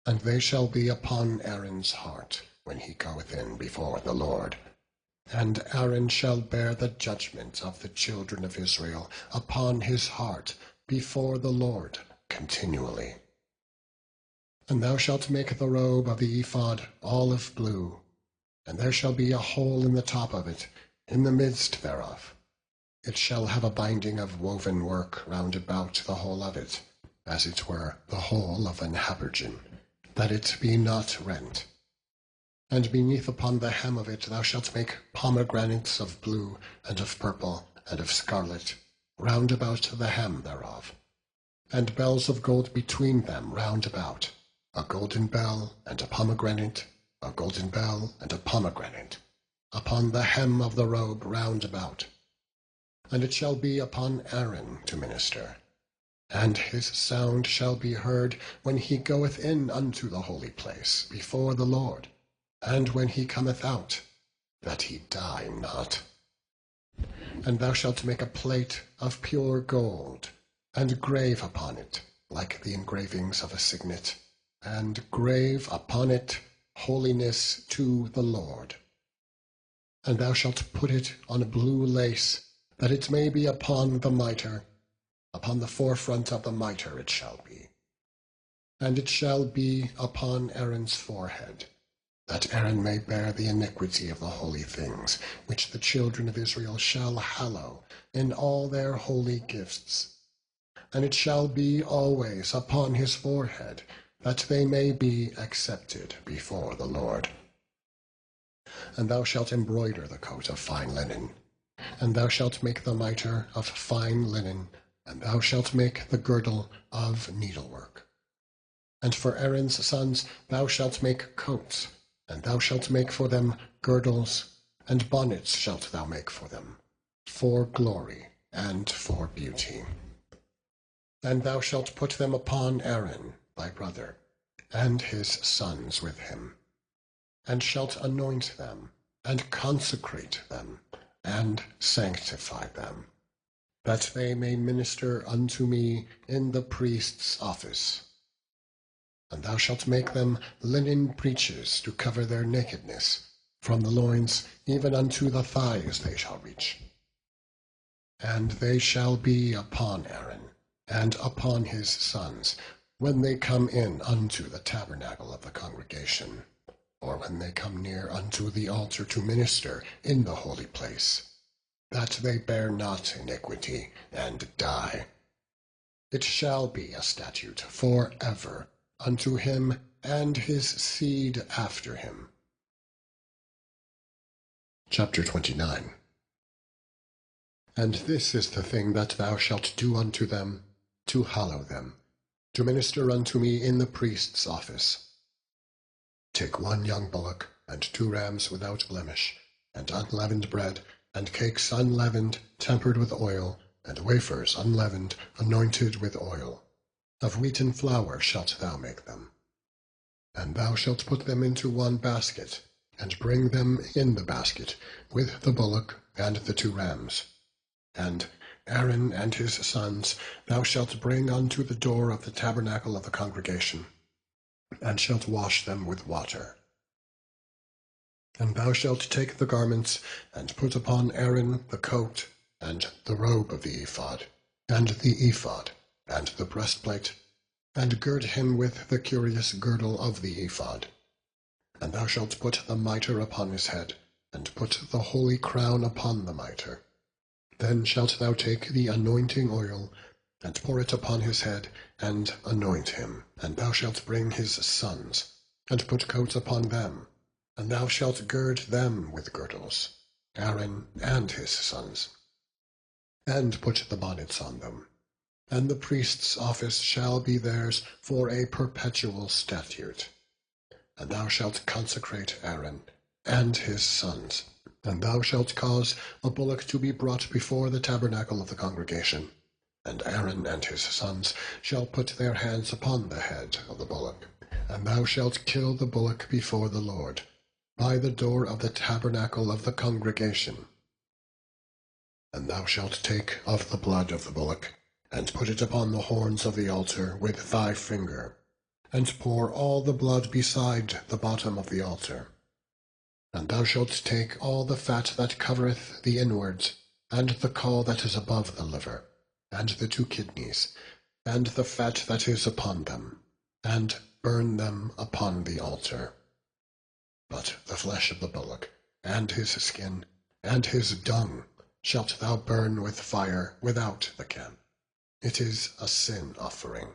[SPEAKER 1] and they shall be upon Aaron's heart when he goeth in before the Lord. And Aaron shall bear the judgment of the children of Israel upon his heart before the Lord continually. And thou shalt make the robe of the ephod olive blue, and there shall be a hole in the top of it, in the midst thereof. It shall have a binding of woven work round about the whole of it, as it were the whole of an habergeon, that it be not rent. And beneath upon the hem of it thou shalt make pomegranates of blue, and of purple, and of scarlet, round about the hem thereof, and bells of gold between them round about, a golden bell and a pomegranate, a golden bell and a pomegranate, upon the hem of the robe round about. And it shall be upon Aaron to minister, and his sound shall be heard when he goeth in unto the holy place before the Lord, and when he cometh out, that he die not. And thou shalt make a plate of pure gold, and grave upon it, like the engravings of a signet, and grave upon it holiness to the Lord. And thou shalt put it on a blue lace, that it may be upon the mitre. Upon the forefront of the mitre it shall be. And it shall be upon Aaron's forehead, that Aaron may bear the iniquity of the holy things, which the children of Israel shall hallow in all their holy gifts. And it shall be always upon his forehead, that they may be accepted before the Lord. And thou shalt embroider the coat of fine linen, and thou shalt make the mitre of fine linen, and thou shalt make the girdle of needlework. And for Aaron's sons thou shalt make coats, and thou shalt make for them girdles, and bonnets shalt thou make for them, for glory and for beauty. And thou shalt put them upon Aaron thy brother, and his sons with him, and shalt anoint them, and consecrate them, and sanctify them, that they may minister unto me in the priest's office. And thou shalt make them linen breeches to cover their nakedness, from the loins even unto the thighs they shall reach. And they shall be upon Aaron, and upon his sons, when they come in unto the tabernacle of the congregation, or when they come near unto the altar to minister in the holy place, that they bear not iniquity, and die. It shall be a statute for ever unto him and his seed after him. Chapter 29. And this is the thing that thou shalt do unto them, to hallow them, to minister unto me in the priest's office. Take 1 young bullock, and 2 rams without blemish, and unleavened bread, and cakes unleavened, tempered with oil, and wafers unleavened, anointed with oil. Of wheaten flour shalt thou make them. And thou shalt put them into 1 basket, and bring them in the basket, with the bullock and the 2 rams. And Aaron and his sons thou shalt bring unto the door of the tabernacle of the congregation, and shalt wash them with water. And thou shalt take the garments, and put upon Aaron the coat, and the robe of the ephod, and the ephod, and the breastplate, and gird him with the curious girdle of the ephod. And thou shalt put the mitre upon his head, and put the holy crown upon the mitre. Then shalt thou take the anointing oil, and pour it upon his head, and anoint him. And thou shalt bring his sons, and put coats upon them, and thou shalt gird them with girdles, Aaron and his sons, and put the bonnets on them. And the priest's office shall be theirs for a perpetual statute. And thou shalt consecrate Aaron and his sons. And thou shalt cause a bullock to be brought before the tabernacle of the congregation. And Aaron and his sons shall put their hands upon the head of the bullock. And thou shalt kill the bullock before the Lord, by the door of the tabernacle of the congregation. And thou shalt take of the blood of the bullock, and put it upon the horns of the altar with thy finger, and pour all the blood beside the bottom of the altar. And thou shalt take all the fat that covereth the inwards, and the caul that is above the liver, and the 2 kidneys, and the fat that is upon them, and burn them upon the altar. But the flesh of the bullock, and his skin, and his dung, shalt thou burn with fire without the camp. It is a sin offering.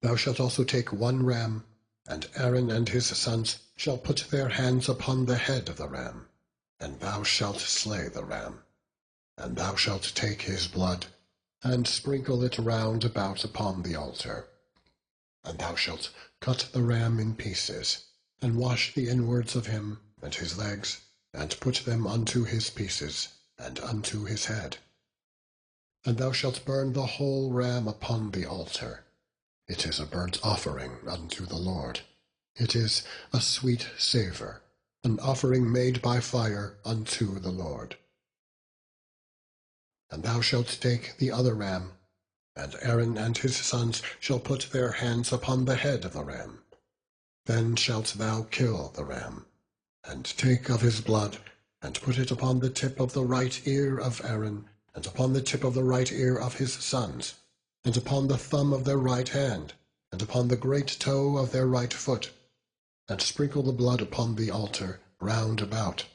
[SPEAKER 1] Thou shalt also take 1 ram, and Aaron and his sons shall put their hands upon the head of the ram, and thou shalt slay the ram. And thou shalt take his blood, and sprinkle it round about upon the altar. And thou shalt cut the ram in pieces, and wash the inwards of him, and his legs, and put them unto his pieces, and unto his head. And thou shalt burn the whole ram upon the altar. It is a burnt offering unto the Lord. It is a sweet savour, an offering made by fire unto the Lord. And thou shalt take the other ram, and Aaron and his sons shall put their hands upon the head of the ram. Then shalt thou kill the ram, and take of his blood, and put it upon the tip of the right ear of Aaron, and upon the tip of the right ear of his sons, and upon the thumb of their right hand, and upon the great toe of their right foot, and sprinkle the blood upon the altar round about.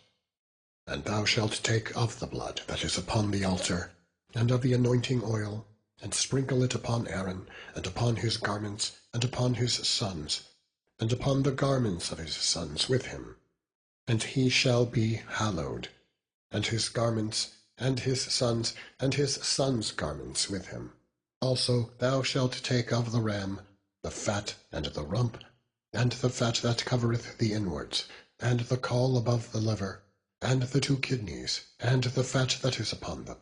[SPEAKER 1] And thou shalt take of the blood that is upon the altar, and of the anointing oil, and sprinkle it upon Aaron, and upon his garments, and upon his sons, and upon the garments of his sons with him. And he shall be hallowed, and his garments, and his sons' garments with him. Also thou shalt take of the ram the fat and the rump, and the fat that covereth the inwards, and the caul above the liver, and the 2 kidneys, and the fat that is upon them,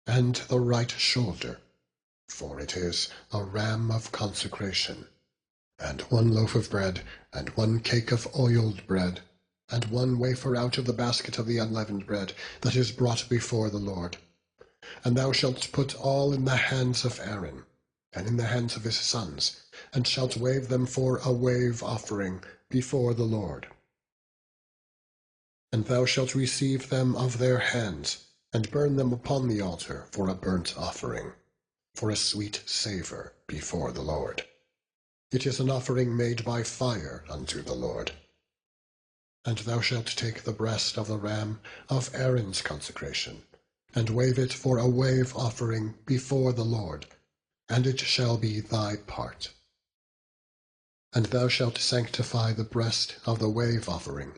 [SPEAKER 1] and the right shoulder, for it is a ram of consecration, and 1 loaf of bread, and 1 cake of oiled bread, and 1 wafer out of the basket of the unleavened bread that is brought before the Lord. And thou shalt put all in the hands of Aaron, and in the hands of his sons, and shalt wave them for a wave offering before the Lord. And thou shalt receive them of their hands, and burn them upon the altar for a burnt offering, for a sweet savour before the Lord. It is an offering made by fire unto the Lord. And thou shalt take the breast of the ram of Aaron's consecration, and wave it for a wave offering before the Lord, and it shall be thy part. And thou shalt sanctify the breast of the wave offering,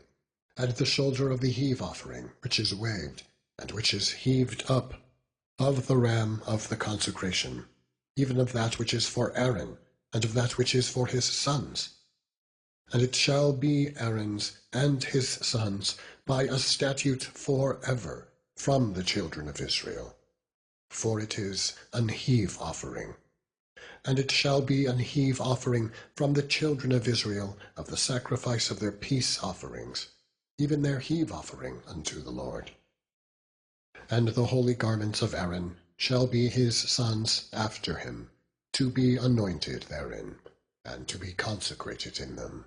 [SPEAKER 1] and the shoulder of the heave offering, which is waved, and which is heaved up, of the ram of the consecration, even of that which is for Aaron, and of that which is for his sons. And it shall be Aaron's and his sons by a statute for ever from the children of Israel, for it is an heave offering. And it shall be an heave offering from the children of Israel of the sacrifice of their peace offerings, even their heave offering unto the Lord. And the holy garments of Aaron shall be his sons after him, to be anointed therein, and to be consecrated in them.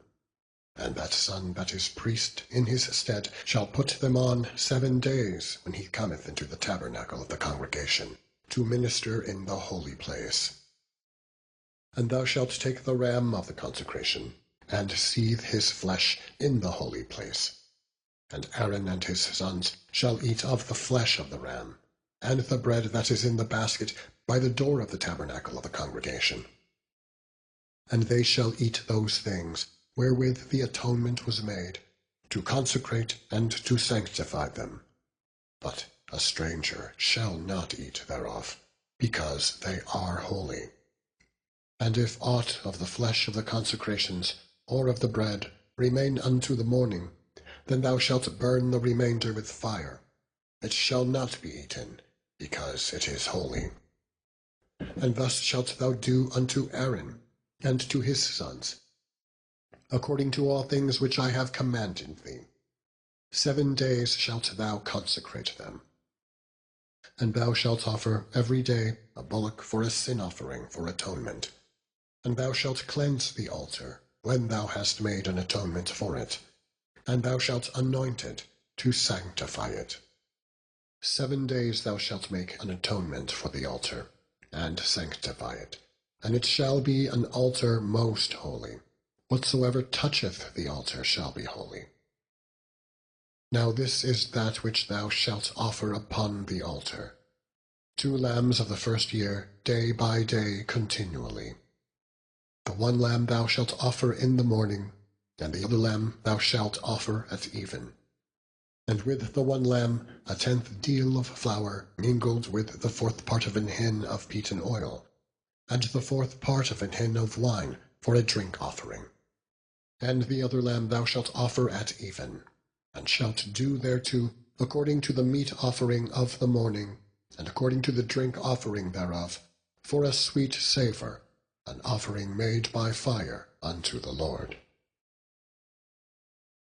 [SPEAKER 1] And that son that is priest in his stead shall put them on 7 days when he cometh into the tabernacle of the congregation, to minister in the holy place. And thou shalt take the ram of the consecration, and seethe his flesh in the holy place. And Aaron and his sons shall eat of the flesh of the ram, and the bread that is in the basket by the door of the tabernacle of the congregation. And they shall eat those things wherewith the atonement was made, to consecrate and to sanctify them. But a stranger shall not eat thereof, because they are holy. And if aught of the flesh of the consecrations, or of the bread, remain unto the morning, then thou shalt burn the remainder with fire. It shall not be eaten, because it is holy. And thus shalt thou do unto Aaron, and to his sons, according to all things which I have commanded thee. 7 days shalt thou consecrate them. And thou shalt offer every day a bullock for a sin offering for atonement. And thou shalt cleanse the altar, when thou hast made an atonement for it, and thou shalt anoint it, to sanctify it. 7 days thou shalt make an atonement for the altar, and sanctify it, and it shall be an altar most holy. Whatsoever toucheth the altar shall be holy. Now this is that which thou shalt offer upon the altar: 2 lambs of the first year, day by day continually. The 1 lamb thou shalt offer in the morning, and the other lamb thou shalt offer at even. And with the 1 lamb 1/10 deal of flour mingled with the 4th part of an hin of beaten oil, and the 4th part of an hin of wine for a drink offering. And the other lamb thou shalt offer at even, and shalt do thereto according to the meat offering of the morning, and according to the drink offering thereof, for a sweet savour, an offering made by fire unto the Lord.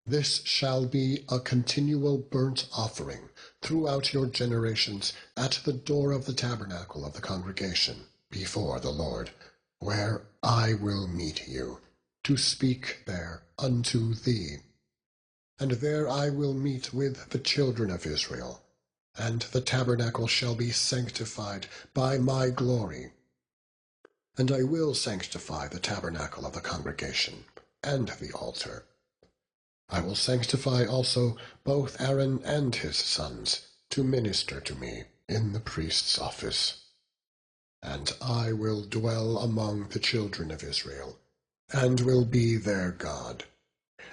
[SPEAKER 1] This shall be a continual burnt offering throughout your generations at the door of the tabernacle of the congregation before the Lord, where I will meet you, to speak there unto thee. And there I will meet with the children of Israel, and the tabernacle shall be sanctified by my glory. And I will sanctify the tabernacle of the congregation, and the altar. I will sanctify also both Aaron and his sons, to minister to me in the priest's office. And I will dwell among the children of Israel, and will be their God.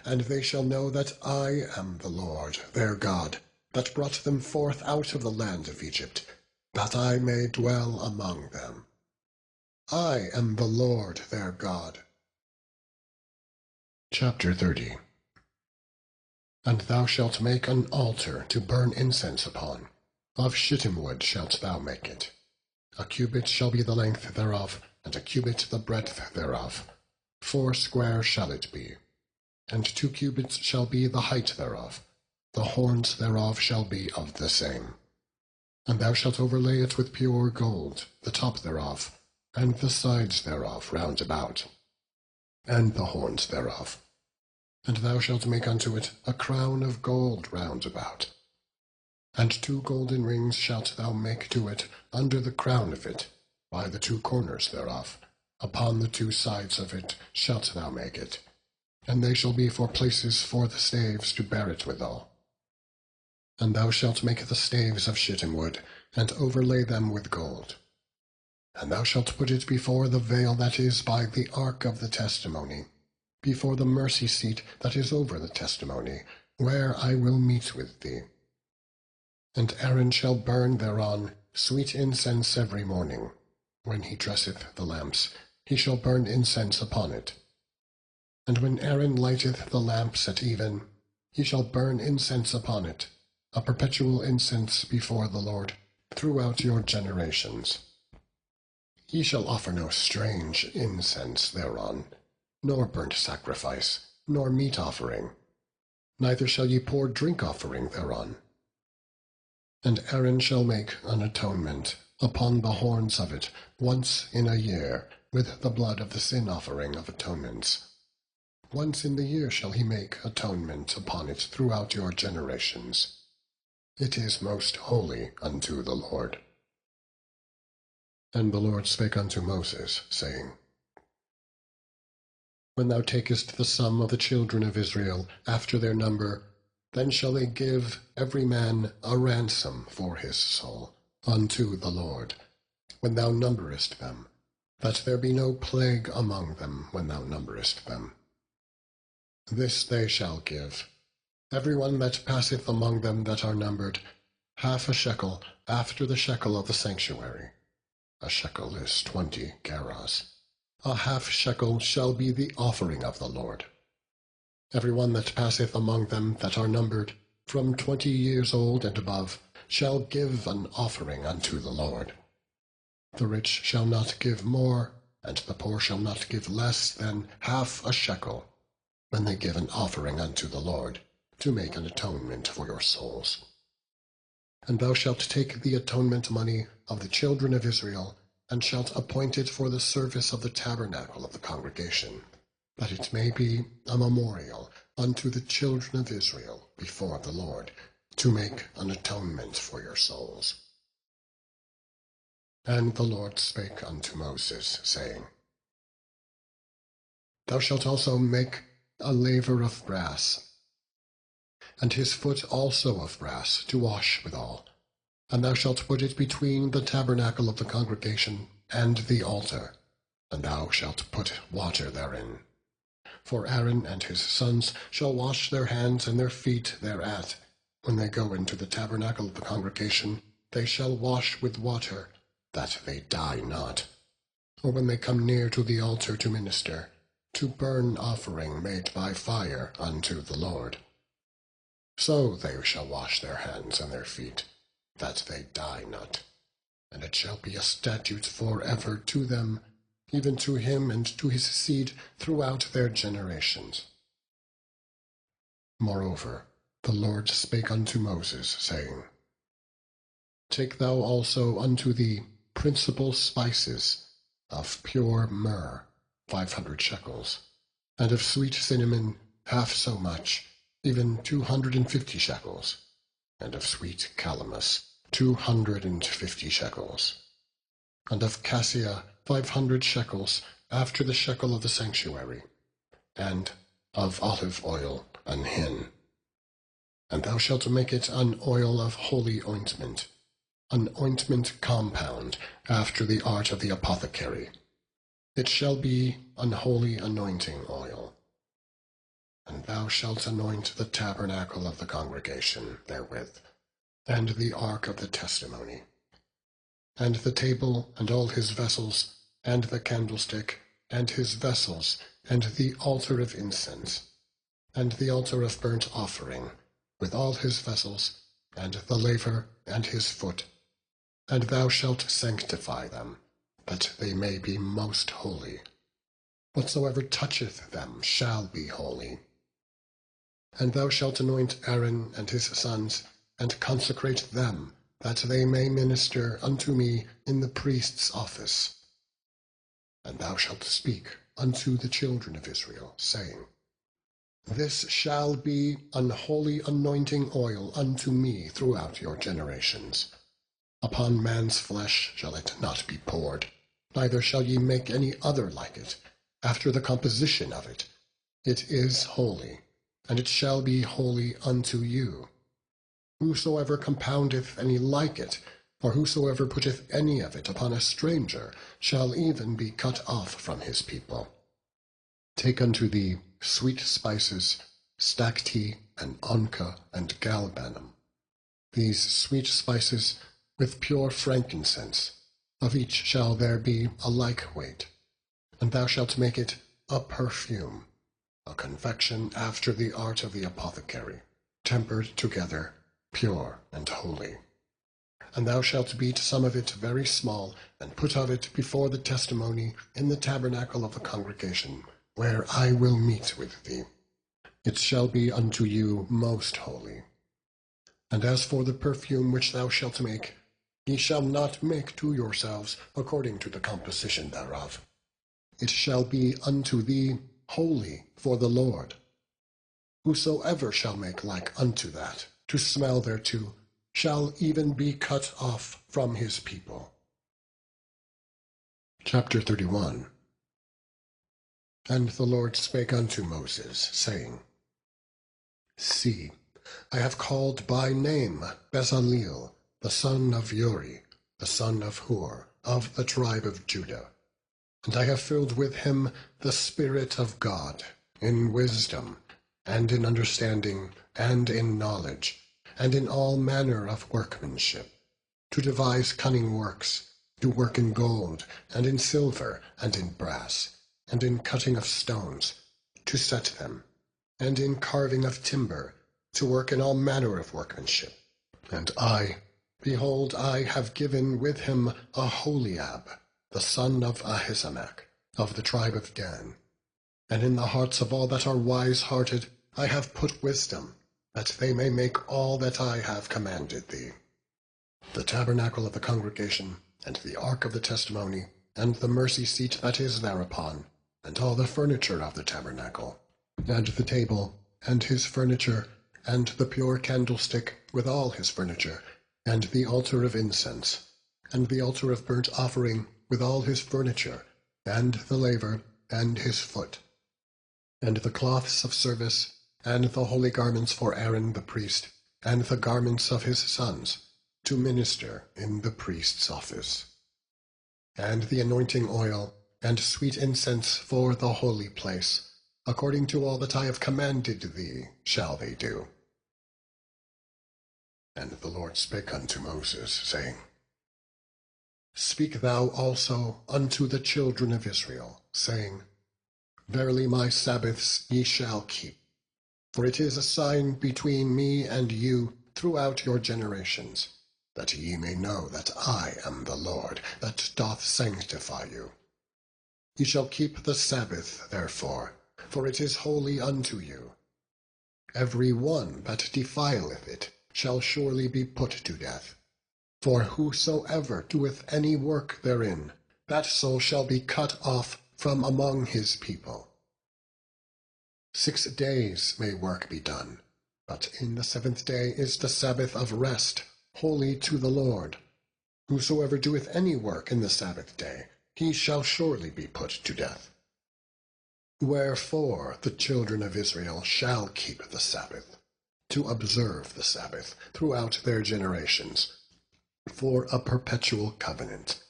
[SPEAKER 1] And they shall know that I am the Lord their God, that brought them forth out of the land of Egypt, that I may dwell among them. I am the Lord their God. Chapter 30. And thou shalt make an altar to burn incense upon. Of shittim wood shalt thou make it. A cubit shall be the length thereof, and a cubit the breadth thereof. 4 square shall it be. And 2 cubits shall be the height thereof. The horns thereof shall be of the same. And thou shalt overlay it with pure gold, the top thereof, and the sides thereof round about, and the horns thereof. And thou shalt make unto it a crown of gold round about. And 2 golden rings shalt thou make to it under the crown of it, by the 2 corners thereof. Upon the 2 sides of it shalt thou make it, and they shall be for places for the staves to bear it withal. And thou shalt make the staves of shittim wood, and overlay them with gold. And thou shalt put it before the veil that is by the ark of the testimony, before the mercy seat that is over the testimony, where I will meet with thee. And Aaron shall burn thereon sweet incense every morning. When he dresseth the lamps, he shall burn incense upon it. And when Aaron lighteth the lamps at even, he shall burn incense upon it, a perpetual incense before the Lord throughout your generations. Ye shall offer no strange incense thereon, nor burnt sacrifice, nor meat offering, neither shall ye pour drink offering thereon. And Aaron shall make an atonement upon the horns of it once in a year with the blood of the sin offering of atonements. Once in the year shall he make atonement upon it throughout your generations. It is most holy unto the Lord. And the Lord spake unto Moses, saying, When thou takest the sum of the children of Israel after their number, then shall they give every man a ransom for his soul unto the Lord, when thou numberest them, that there be no plague among them when thou numberest them. This they shall give, every one that passeth among them that are numbered, 1/2 shekel after the shekel of the sanctuary. A shekel is 20 gerahs. 1/2 shekel shall be the offering of the Lord. Every one that passeth among them that are numbered, from 20 years old and above, shall give an offering unto the Lord. The rich shall not give more, and the poor shall not give less than 1/2 shekel, when they give an offering unto the Lord, to make an atonement for your souls. And thou shalt take the atonement money of the children of Israel, and shalt appoint it for the service of the tabernacle of the congregation, that it may be a memorial unto the children of Israel before the Lord, to make an atonement for your souls. And the Lord spake unto Moses, saying, Thou shalt also make a laver of brass, and his foot also of brass, to wash withal. And thou shalt put it between the tabernacle of the congregation and the altar, and thou shalt put water therein. For Aaron and his sons shall wash their hands and their feet thereat. When they go into the tabernacle of the congregation, they shall wash with water, that they die not. Or when they come near to the altar to minister, to burn offering made by fire unto the Lord. So they shall wash their hands and their feet, that they die not. And it shall be a statute forever to them, even to him and to his seed throughout their generations. Moreover, the Lord spake unto Moses, saying, Take thou also unto thee principal spices of pure myrrh, 500 shekels, and of sweet cinnamon half so much, even 250 shekels, and of sweet calamus 250 shekels, and of cassia 500 shekels after the shekel of the sanctuary, and of olive oil an hin. And thou shalt make it an oil of holy ointment, an ointment compound after the art of the apothecary. It shall be an holy anointing oil. And thou shalt anoint the tabernacle of the congregation therewith, and the ark of the testimony, and the table and all his vessels, and the candlestick and his vessels, and the altar of incense, and the altar of burnt offering, with all his vessels, and the laver and his foot. And thou shalt sanctify them, that they may be most holy. Whatsoever toucheth them shall be holy. And thou shalt anoint Aaron and his sons, and consecrate them, that they may minister unto me in the priest's office. And thou shalt speak unto the children of Israel, saying, This shall be an holy anointing oil unto me throughout your generations. Upon man's flesh shall it not be poured, neither shall ye make any other like it, after the composition of it. It is holy, and it shall be holy unto you. Whosoever compoundeth any like it, or whosoever putteth any of it upon a stranger, shall even be cut off from his people. Take unto thee sweet spices, stacte, and onca, and galbanum. These sweet spices with pure frankincense, of each shall there be a like weight. And thou shalt make it a perfume, a confection after the art of the apothecary, tempered together, pure and holy. And thou shalt beat some of it very small, and put of it before the testimony in the tabernacle of the congregation, where I will meet with thee. It shall be unto you most holy. And as for the perfume which thou shalt make, ye shall not make to yourselves according to the composition thereof. It shall be unto thee holy for the Lord. Whosoever shall make like unto that, to smell thereto, shall even be cut off from his people. Chapter 31. And the Lord spake unto Moses, saying, See, I have called by name Bezaleel, the son of Uri, the son of Hur, of the tribe of Judah. And I have filled with him the Spirit of God, in wisdom, and in understanding, and in knowledge, and in all manner of workmanship, to devise cunning works, to work in gold, and in silver, and in brass, and in cutting of stones, to set them, and in carving of timber, to work in all manner of workmanship. And I, behold, I have given with him Aholiab, the son of Ahisamach, of the tribe of Dan. And in the hearts of all that are wise-hearted I have put wisdom, that they may make all that I have commanded thee. The tabernacle of the congregation, and the ark of the testimony, and the mercy seat that is thereupon, and all the furniture of the tabernacle, and the table, and his furniture, and the pure candlestick with all his furniture, and the altar of incense, and the altar of burnt offering with all his furniture, and the laver, and his foot, and the cloths of service, and the holy garments for Aaron the priest, and the garments of his sons, to minister in the priest's office, and the anointing oil, and sweet incense for the holy place, according to all that I have commanded thee shall they do. And the Lord spake unto Moses, saying, Speak thou also unto the children of Israel, saying, Verily my Sabbaths ye shall keep, for it is a sign between me and you throughout your generations, that ye may know that I am the Lord, that doth sanctify you. Ye shall keep the Sabbath, therefore, for it is holy unto you. every one that defileth it shall surely be put to death. For whosoever doeth any work therein, that soul shall be cut off from among his people. 6 days may work be done, but in the 7th day is the Sabbath of rest, holy to the Lord. Whosoever doeth any work in the Sabbath day, he shall surely be put to death. Wherefore the children of Israel shall keep the Sabbath, to observe the Sabbath throughout their generations, for a perpetual covenant.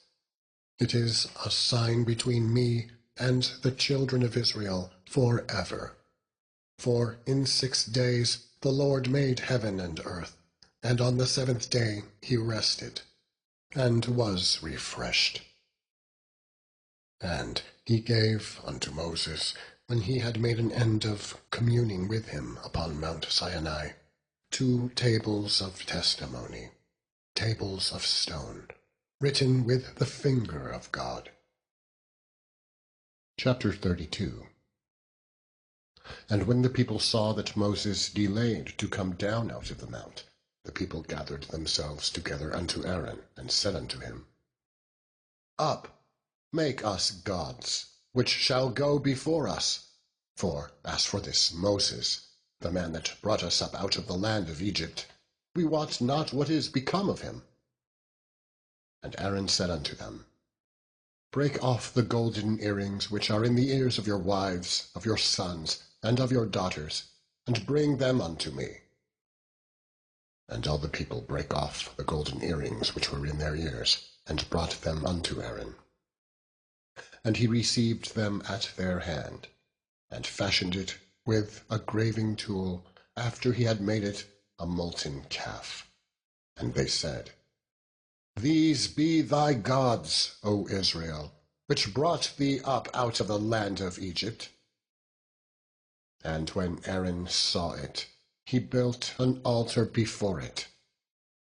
[SPEAKER 1] It is a sign between me and the children of Israel forever. For in 6 days the Lord made heaven and earth, and on the 7th day he rested, and was refreshed. And he gave unto Moses, when he had made an end of communing with him upon Mount Sinai, 2 tables of testimony, tables of stone, written with the finger of God. Chapter 32. And when the people saw that Moses delayed to come down out of the mount, the people gathered themselves together unto Aaron, and said unto him, Up, make us gods, which shall go before us. For as for this Moses, the man that brought us up out of the land of Egypt, we wot not what is become of him. And Aaron said unto them, Break off the golden earrings which are in the ears of your wives, of your sons, and of your daughters, and bring them unto me. And all the people brake off the golden earrings which were in their ears, and brought them unto Aaron. And he received them at their hand, and fashioned it with a graving tool, after he had made it a molten calf. And they said, These be thy gods, O Israel, which brought thee up out of the land of Egypt. And when Aaron saw it, he built an altar before it.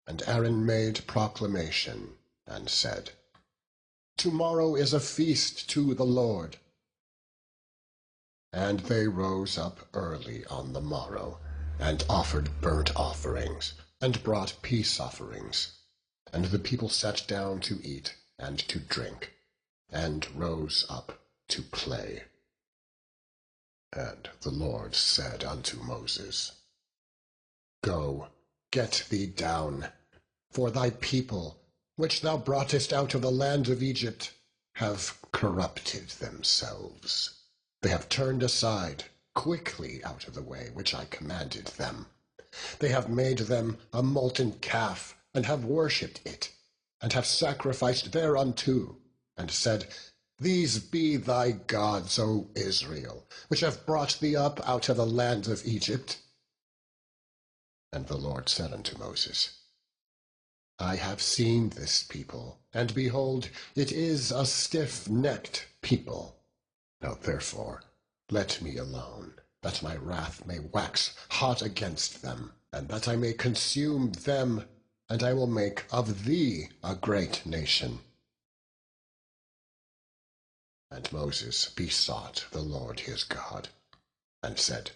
[SPEAKER 1] And Aaron made proclamation, and said, Tomorrow is a feast to the Lord. And they rose up early on the morrow, and offered burnt offerings, and brought peace offerings. And the people sat down to eat and to drink, and rose up to play. And the Lord said unto Moses, Go, get thee down, for thy people, which thou broughtest out of the land of Egypt, have corrupted themselves. They have turned aside quickly out of the way which I commanded them. They have made them a molten calf, and have worshipped it, and have sacrificed thereunto, and said, These be thy gods, O Israel, which have brought thee up out of the land of Egypt. And the Lord said unto Moses, I have seen this people, and behold, it is a stiff-necked people. Now therefore, let me alone, that my wrath may wax hot against them, and that I may consume them, and I will make of thee a great nation. And Moses besought the Lord his God, and said,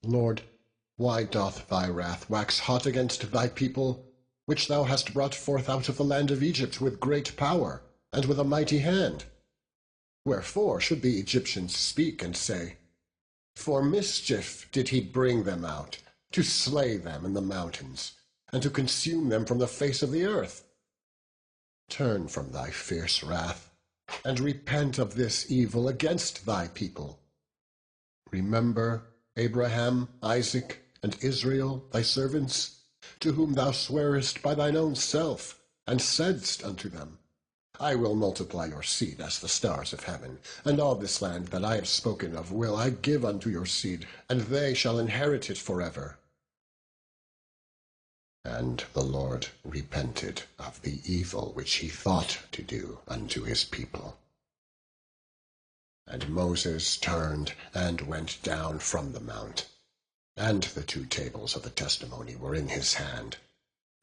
[SPEAKER 1] Lord, why doth thy wrath wax hot against thy people, which thou hast brought forth out of the land of Egypt with great power, and with a mighty hand? Wherefore should the Egyptians speak and say, For mischief did he bring them out, to slay them in the mountains, and to consume them from the face of the earth? Turn from thy fierce wrath, and repent of this evil against thy people. Remember Abraham, Isaac, and Israel thy servants, to whom thou swarest by thine own self, and saidst unto them, I will multiply your seed as the stars of heaven, and all this land that I have spoken of will I give unto your seed, and they shall inherit it forever. And the Lord repented of the evil which he thought to do unto his people. And Moses turned and went down from the mount, and the 2 tables of the testimony were in his hand.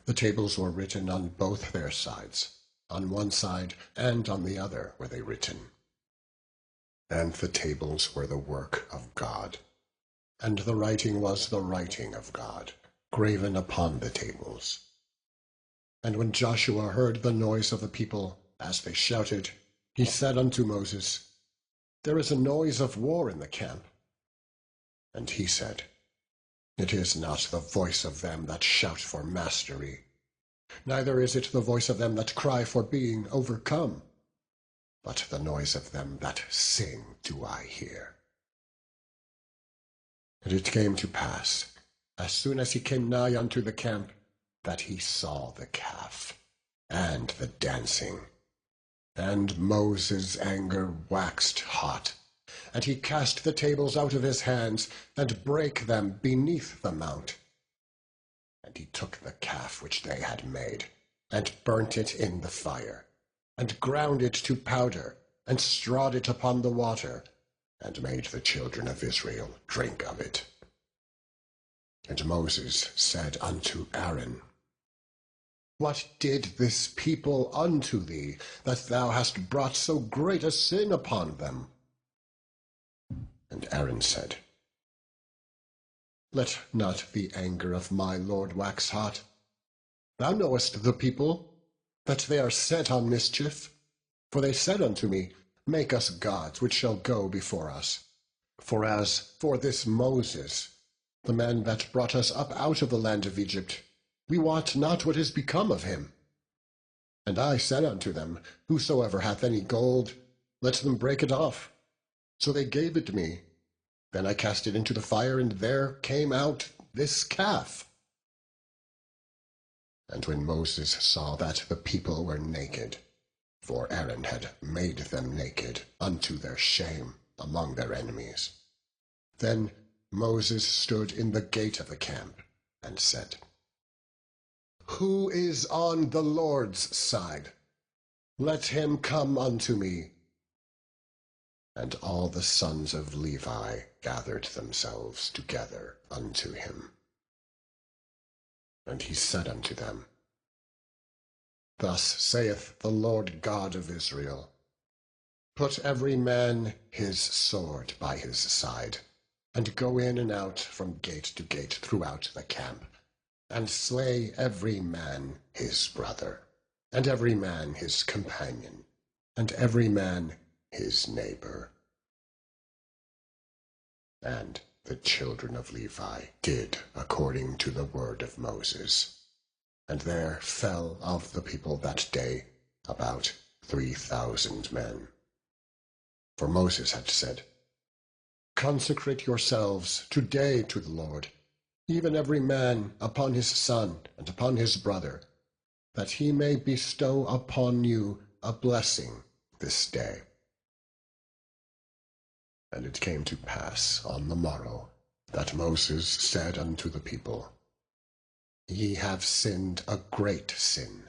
[SPEAKER 1] The tables were written on both their sides. On one side and on the other were they written. And the tables were the work of God. and the writing was the writing of God, graven upon the tables. And when Joshua heard the noise of the people, as they shouted, he said unto Moses, There is a noise of war in the camp. And he said, It is not the voice of them that shout for mastery, neither is it the voice of them that cry for being overcome, but the noise of them that sing do I hear. And it came to pass, as soon as he came nigh unto the camp, that he saw the calf, and the dancing. And Moses' anger waxed hot, and he cast the tables out of his hands, and brake them beneath the mount. And he took the calf which they had made, and burnt it in the fire, and ground it to powder, and strawed it upon the water, and made the children of Israel drink of it. And Moses said unto Aaron, What did this people unto thee, that thou hast brought so great a sin upon them? And Aaron said, Let not the anger of my Lord wax hot. Thou knowest the people, that they are set on mischief. For they said unto me, Make us gods which shall go before us. For as for this Moses, the man that brought us up out of the land of Egypt, we wot not what is become of him. And I said unto them, Whosoever hath any gold, let them break it off. So they gave it me. Then I cast it into the fire, and there came out this calf. And when Moses saw that the people were naked, for Aaron had made them naked unto their shame among their enemies, then Moses stood in the gate of the camp, and said, Who is on the Lord's side? Let him come unto me. And all the sons of Levi gathered themselves together unto him. And he said unto them, Thus saith the Lord God of Israel, Put every man his sword by his side, and go in and out from gate to gate throughout the camp, and slay every man his brother, and every man his companion, and every man his neighbor. And the children of Levi did according to the word of Moses. And there fell of the people that day about 3,000 men. For Moses had said, Consecrate yourselves today to the Lord, even every man upon his son and upon his brother, that he may bestow upon you a blessing this day. And it came to pass on the morrow that Moses said unto the people, Ye have sinned a great sin.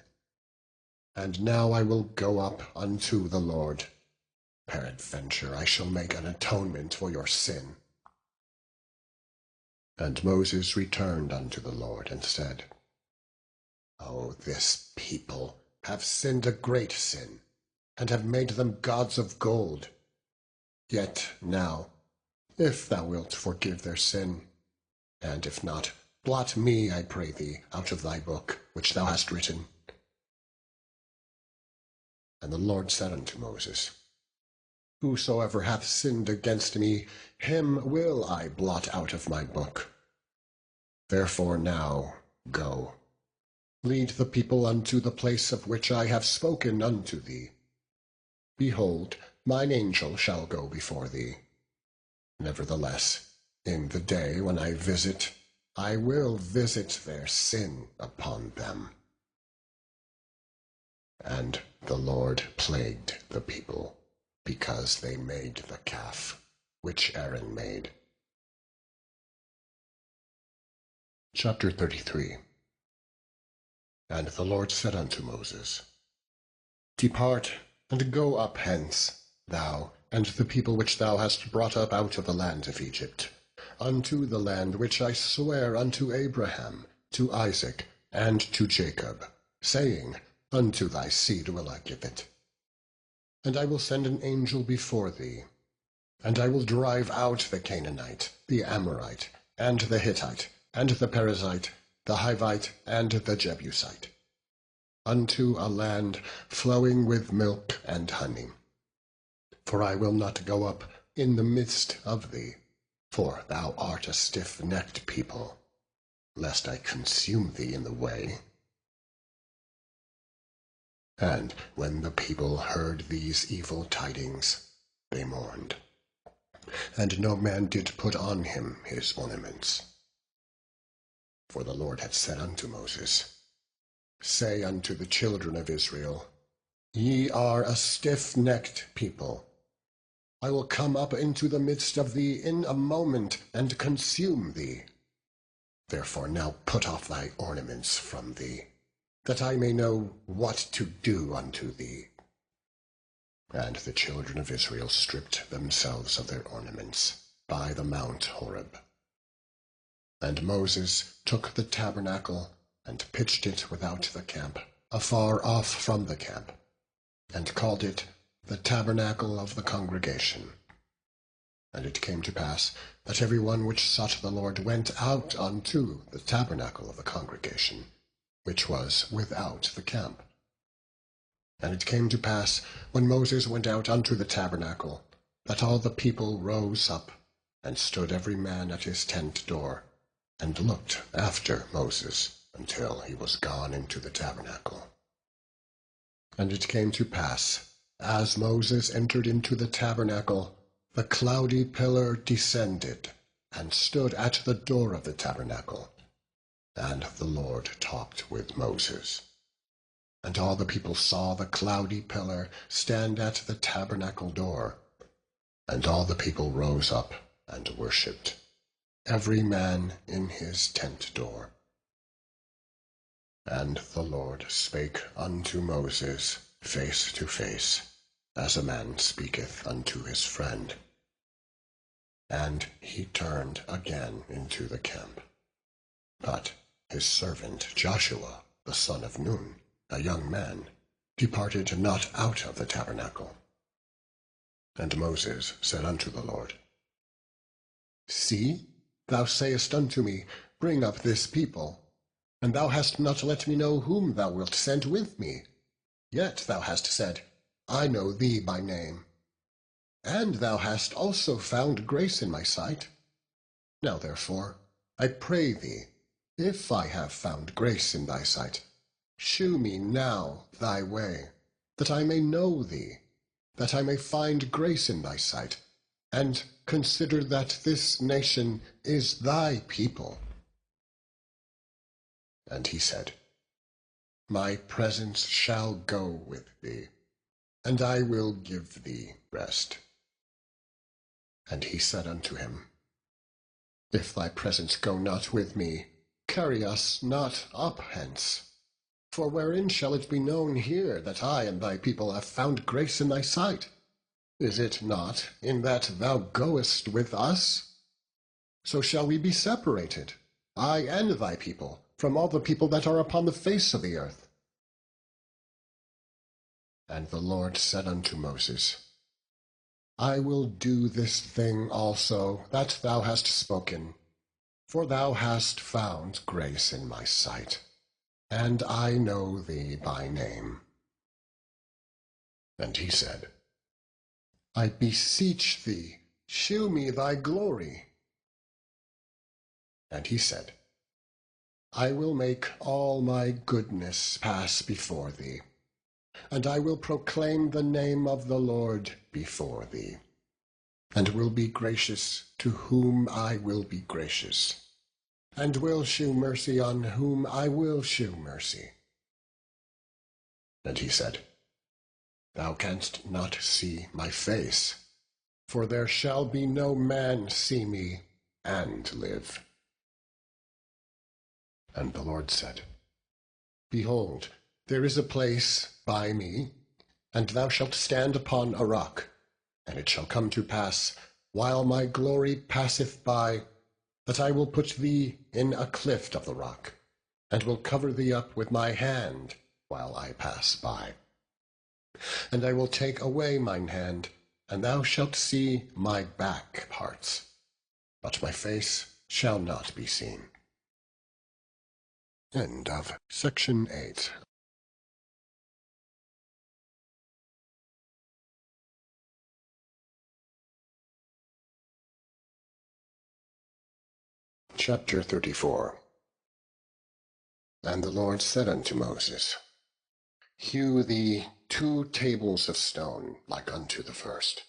[SPEAKER 1] And now I will go up unto the Lord. Peradventure I shall make an atonement for your sin. And Moses returned unto the Lord, and said, O this people have sinned a great sin, and have made them gods of gold. Yet now, if thou wilt forgive their sin, and if not, blot me, I pray thee, out of thy book which thou hast written. And the Lord said unto Moses, Whosoever hath sinned against me, him will I blot out of my book. Therefore now go, lead the people unto the place of which I have spoken unto thee. Behold, mine angel shall go before thee. Nevertheless, in the day when I visit, I will visit their sin upon them. And the Lord plagued the people, because they made the calf which Aaron made. Chapter 33. And the Lord said unto Moses, Depart, and go up hence, thou and the people which thou hast brought up out of the land of Egypt, unto the land which I sware unto Abraham, to Isaac, and to Jacob, saying, Unto thy seed will I give it. And I will send an angel before thee, And I will drive out the Canaanite, the Amorite, and the Hittite, and the Perizzite, the Hivite, and the Jebusite, unto a land flowing with milk and honey. For I will not go up in the midst of thee, for thou art a stiff-necked people, lest I consume thee in the way. And when the people heard these evil tidings, they mourned. And no man did put on him his ornaments. For the Lord had said unto Moses, Say unto the children of Israel, Ye are a stiff-necked people. I will come up into the midst of thee in a moment, and consume thee. Therefore now put off thy ornaments from thee, that I may know what to do unto thee. And the children of Israel stripped themselves of their ornaments by the Mount Horeb. And Moses took the tabernacle and pitched it without the camp, afar off from the camp, and called it the tabernacle of the congregation. And it came to pass that every one which sought the Lord went out unto the tabernacle of the congregation, which was without the camp. And it came to pass, when Moses went out unto the tabernacle, that all the people rose up, and stood every man at his tent door, and looked after Moses until he was gone into the tabernacle. And it came to pass, as Moses entered into the tabernacle, the cloudy pillar descended, and stood at the door of the tabernacle. And the Lord talked with Moses. And all the people saw the cloudy pillar stand at the tabernacle door. And all the people rose up and worshipped, every man in his tent door. And the Lord spake unto Moses face to face, as a man speaketh unto his friend. And he turned again into the camp. But his servant Joshua, the son of Nun, a young man, departed not out of the tabernacle. And Moses said unto the Lord, See, thou sayest unto me, Bring up this people, and thou hast not let me know whom thou wilt send with me. Yet thou hast said, I know thee by name. And thou hast also found grace in my sight. Now therefore, I pray thee, if I have found grace in thy sight, shew me now thy way, that I may know thee, that I may find grace in thy sight, and consider that this nation is thy people. And he said, My presence shall go with thee, and I will give thee rest. And he said unto him, If thy presence go not with me, carry us not up hence. For wherein shall it be known here that I and thy people have found grace in thy sight? Is it not in that thou goest with us? So shall we be separated, I and thy people, from all the people that are upon the face of the earth. And the Lord said unto Moses, I will do this thing also that thou hast spoken, for thou hast found grace in my sight, and I know thee by name. And he said, I beseech thee, shew me thy glory. And he said, I will make all my goodness pass before thee, and I will proclaim the name of the Lord before thee, and will be gracious to whom I will be gracious, and will shew mercy on whom I will shew mercy. And he said, Thou canst not see my face, for there shall be no man see me and live. And the Lord said, Behold, there is a place by me, and thou shalt stand upon a rock. And it shall come to pass, while my glory passeth by, that I will put thee in a cleft of the rock, and will cover thee up with my hand while I pass by. And I will take away mine hand, and thou shalt see my back parts, but my face shall not be seen. End of section 8. Chapter 34. And the Lord said unto Moses, Hew thee 2 tables of stone like unto the first,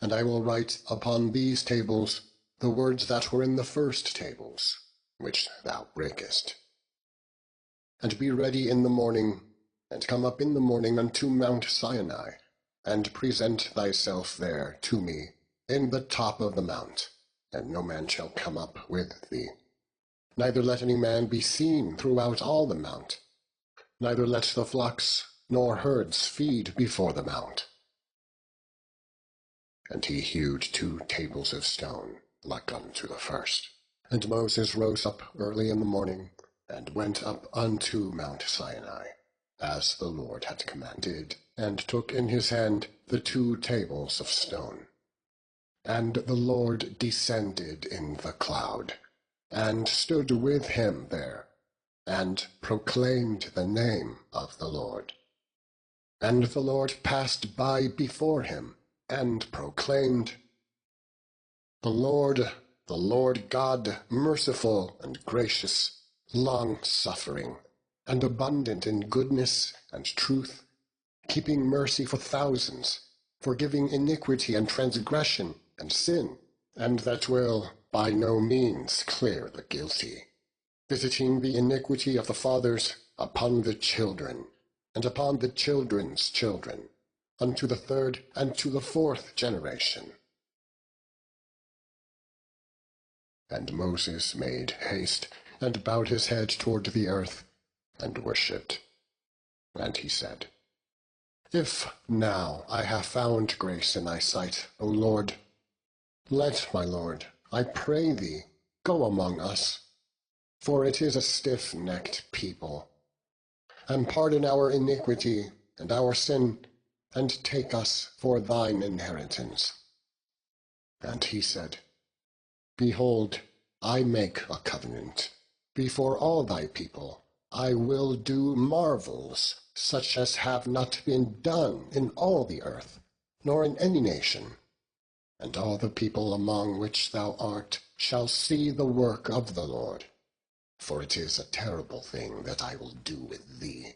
[SPEAKER 1] and I will write upon these tables the words that were in the first tables, which thou breakest. And be ready in the morning, and come up in the morning unto Mount Sinai, and present thyself there to me in the top of the mount, and no man shall come up with thee. Neither let any man be seen throughout all the mount, neither let the flocks nor herds feed before the mount. And he hewed 2 tables of stone, like unto the first. And Moses rose up early in the morning, and went up unto Mount Sinai, as the Lord had commanded, and took in his hand the 2 tables of stone. And the Lord descended in the cloud, and stood with him there, and proclaimed the name of the Lord. And the Lord passed by before him, and proclaimed, the Lord God, merciful and gracious, long-suffering, and abundant in goodness and truth, keeping mercy for thousands, forgiving iniquity and transgression and sin, and that will by no means clear the guilty, visiting the iniquity of the fathers upon the children, and upon the children's children, unto the 3rd and to the 4th generation. And Moses made haste, and bowed his head toward the earth, and worshipped. And he said, If now I have found grace in thy sight, O Lord, let, my Lord, I pray thee, go among us, for it is a stiff-necked people, and pardon our iniquity and our sin, and take us for thine inheritance. And he said, Behold, I make a covenant. Before all thy people I will do marvels, such as have not been done in all the earth, nor in any nation. And all the people among which thou art shall see the work of the Lord. For it is a terrible thing that I will do with thee.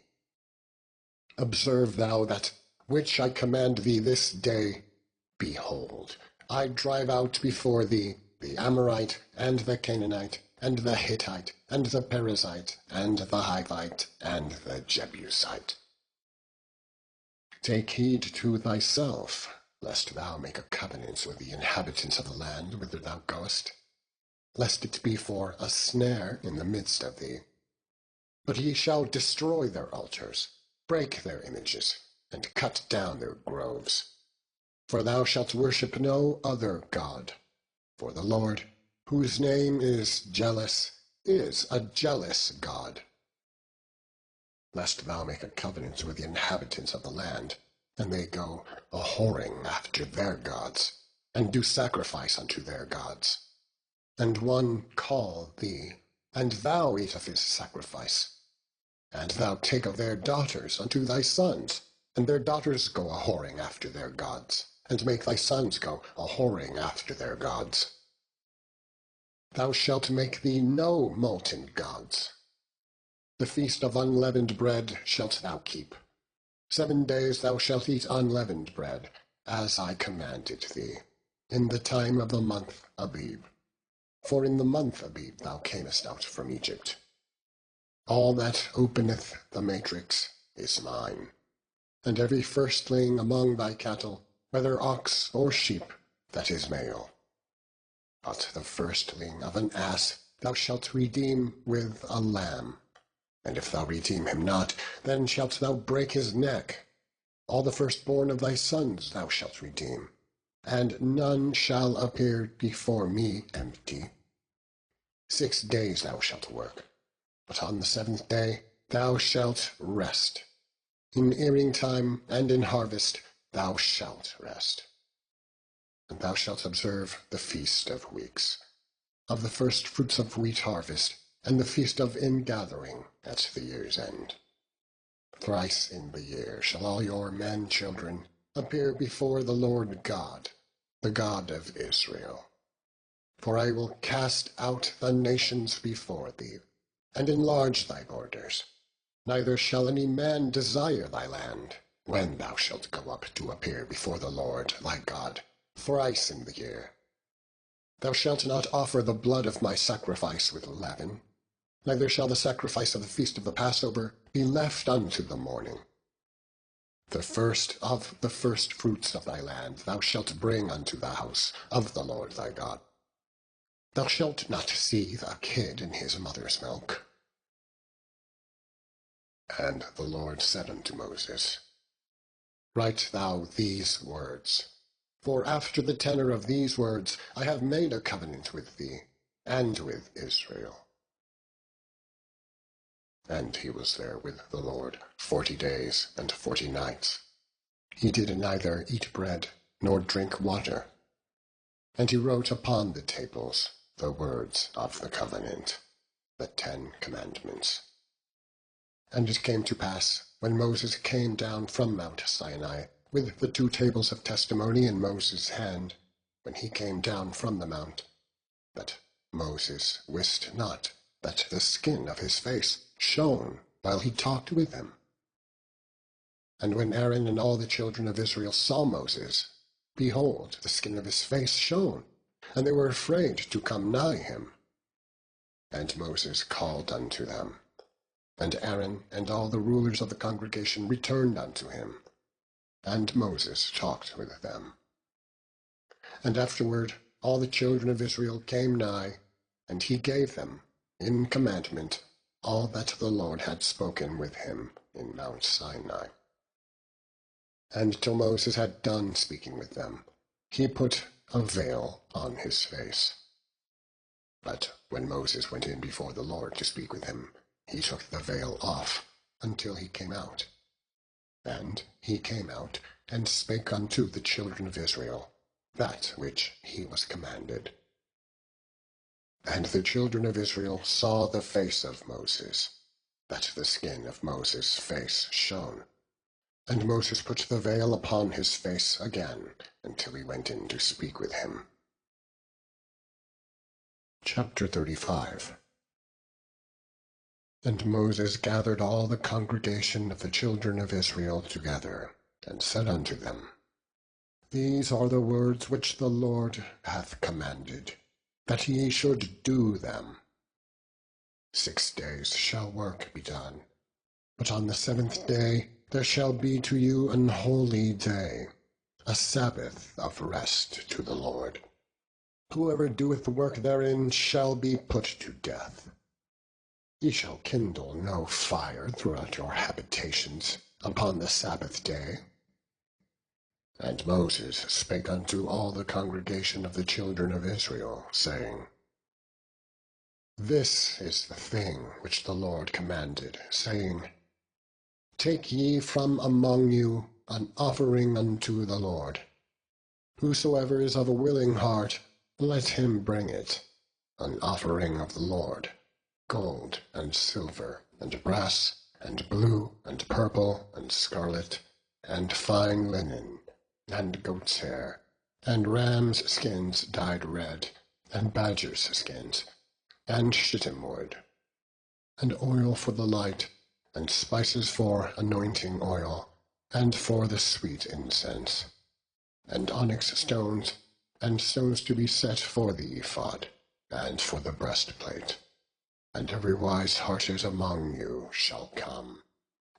[SPEAKER 1] Observe thou that which I command thee this day. Behold, I drive out before thee the Amorite, and the Canaanite, and the Hittite, and the Perizzite, and the Hivite, and the Jebusite. Take heed to thyself, lest thou make a covenant with the inhabitants of the land whither thou goest, lest it be for a snare in the midst of thee. But ye shall destroy their altars, break their images, and cut down their groves. For thou shalt worship no other God. For the Lord, whose name is jealous, is a jealous God. Lest thou make a covenant with the inhabitants of the land, and they go a-whoring after their gods, and do sacrifice unto their gods. And one call thee, and thou eat of his sacrifice. And thou take of their daughters unto thy sons, and their daughters go a-whoring after their gods, and make thy sons go a-whoring after their gods. Thou shalt make thee no molten gods. The feast of unleavened bread shalt thou keep. 7 days thou shalt eat unleavened bread, as I commanded thee, in the time of the month Abib. For in the month Abib thou camest out from Egypt. All that openeth the matrix is mine, and every firstling among thy cattle, whether ox or sheep, that is male. But the firstling of an ass thou shalt redeem with a lamb. And if thou redeem him not, then shalt thou break his neck. All the firstborn of thy sons thou shalt redeem, and none shall appear before me empty. 6 days thou shalt work, but on the 7th day thou shalt rest. In earing time and in harvest thou shalt rest. And thou shalt observe the feast of weeks, of the first fruits of wheat harvest, and the feast of ingathering at the year's end. Thrice in the year shall all your men children appear before the Lord God, the God of Israel. For I will cast out the nations before thee, and enlarge thy borders. Neither shall any man desire thy land, when thou shalt go up to appear before the Lord thy God, thrice in the year. Thou shalt not offer the blood of my sacrifice with leaven, neither shall the sacrifice of the feast of the Passover be left unto the morning. The first of the first fruits of thy land thou shalt bring unto the house of the Lord thy God. Thou shalt not seethe a kid in his mother's milk. And the Lord said unto Moses, Write thou these words, for after the tenor of these words I have made a covenant with thee, and with Israel. And he was there with the Lord 40 days and 40 nights. He did neither eat bread nor drink water. And he wrote upon the tables the words of the covenant, the 10 commandments. And it came to pass, when Moses came down from Mount Sinai, with the 2 tables of testimony in Moses' hand, when he came down from the mount, that Moses wist not that the skin of his face shone while he talked with him. And when Aaron and all the children of Israel saw Moses, behold, the skin of his face shone, and they were afraid to come nigh him. And Moses called unto them, and Aaron and all the rulers of the congregation returned unto him, and Moses talked with them. And afterward all the children of Israel came nigh, and he gave them, in commandment, all that the Lord had spoken with him in Mount Sinai. And till Moses had done speaking with them, he put a veil on his face. But when Moses went in before the Lord to speak with him, he took the veil off until he came out. And he came out and spake unto the children of Israel that which he was commanded. And the children of Israel saw the face of Moses, that the skin of Moses' face shone. And Moses put the veil upon his face again, until he went in to speak with him. Chapter 35. And Moses gathered all the congregation of the children of Israel together, and said unto them, These are the words which the Lord hath commanded, that ye should do them. 6 days shall work be done, but on the 7th day there shall be to you an holy day, a Sabbath of rest to the Lord. Whoever doeth work therein shall be put to death. Ye shall kindle no fire throughout your habitations upon the Sabbath day. And Moses spake unto all the congregation of the children of Israel, saying, This is the thing which the Lord commanded, saying, Take ye from among you an offering unto the Lord. Whosoever is of a willing heart, let him bring it, an offering of the Lord, gold and silver, and brass, and blue, and purple, and scarlet, and fine linen, and goat's hair, and rams' skins dyed red, and badgers' skins, and shittim wood, and oil for the light, and spices for anointing oil, and for the sweet incense, and onyx stones, and stones to be set for the ephod, and for the breastplate. And every wise-hearted among you shall come,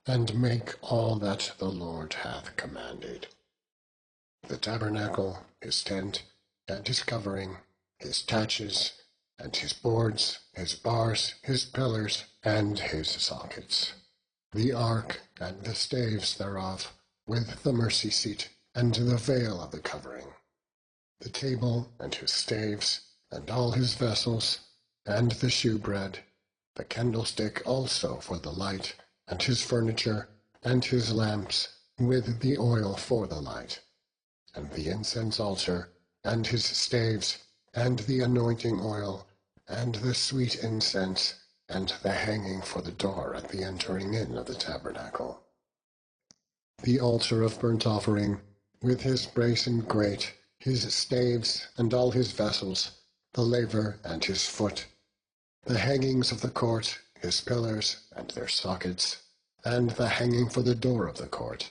[SPEAKER 1] and make all that the Lord hath commanded. The tabernacle, his tent, and his covering, his taches, and his boards, his bars, his pillars, and his sockets, the ark, and the staves thereof, with the mercy seat, and the veil of the covering, the table, and his staves, and all his vessels, and the shewbread, the candlestick also for the light, and his furniture, and his lamps, with the oil for the light, and the incense altar, and his staves, and the anointing oil, and the sweet incense, and the hanging for the door at the entering in of the tabernacle. The altar of burnt offering, with his brasen grate, his staves, and all his vessels, the laver and his foot, the hangings of the court, his pillars, and their sockets, and the hanging for the door of the court,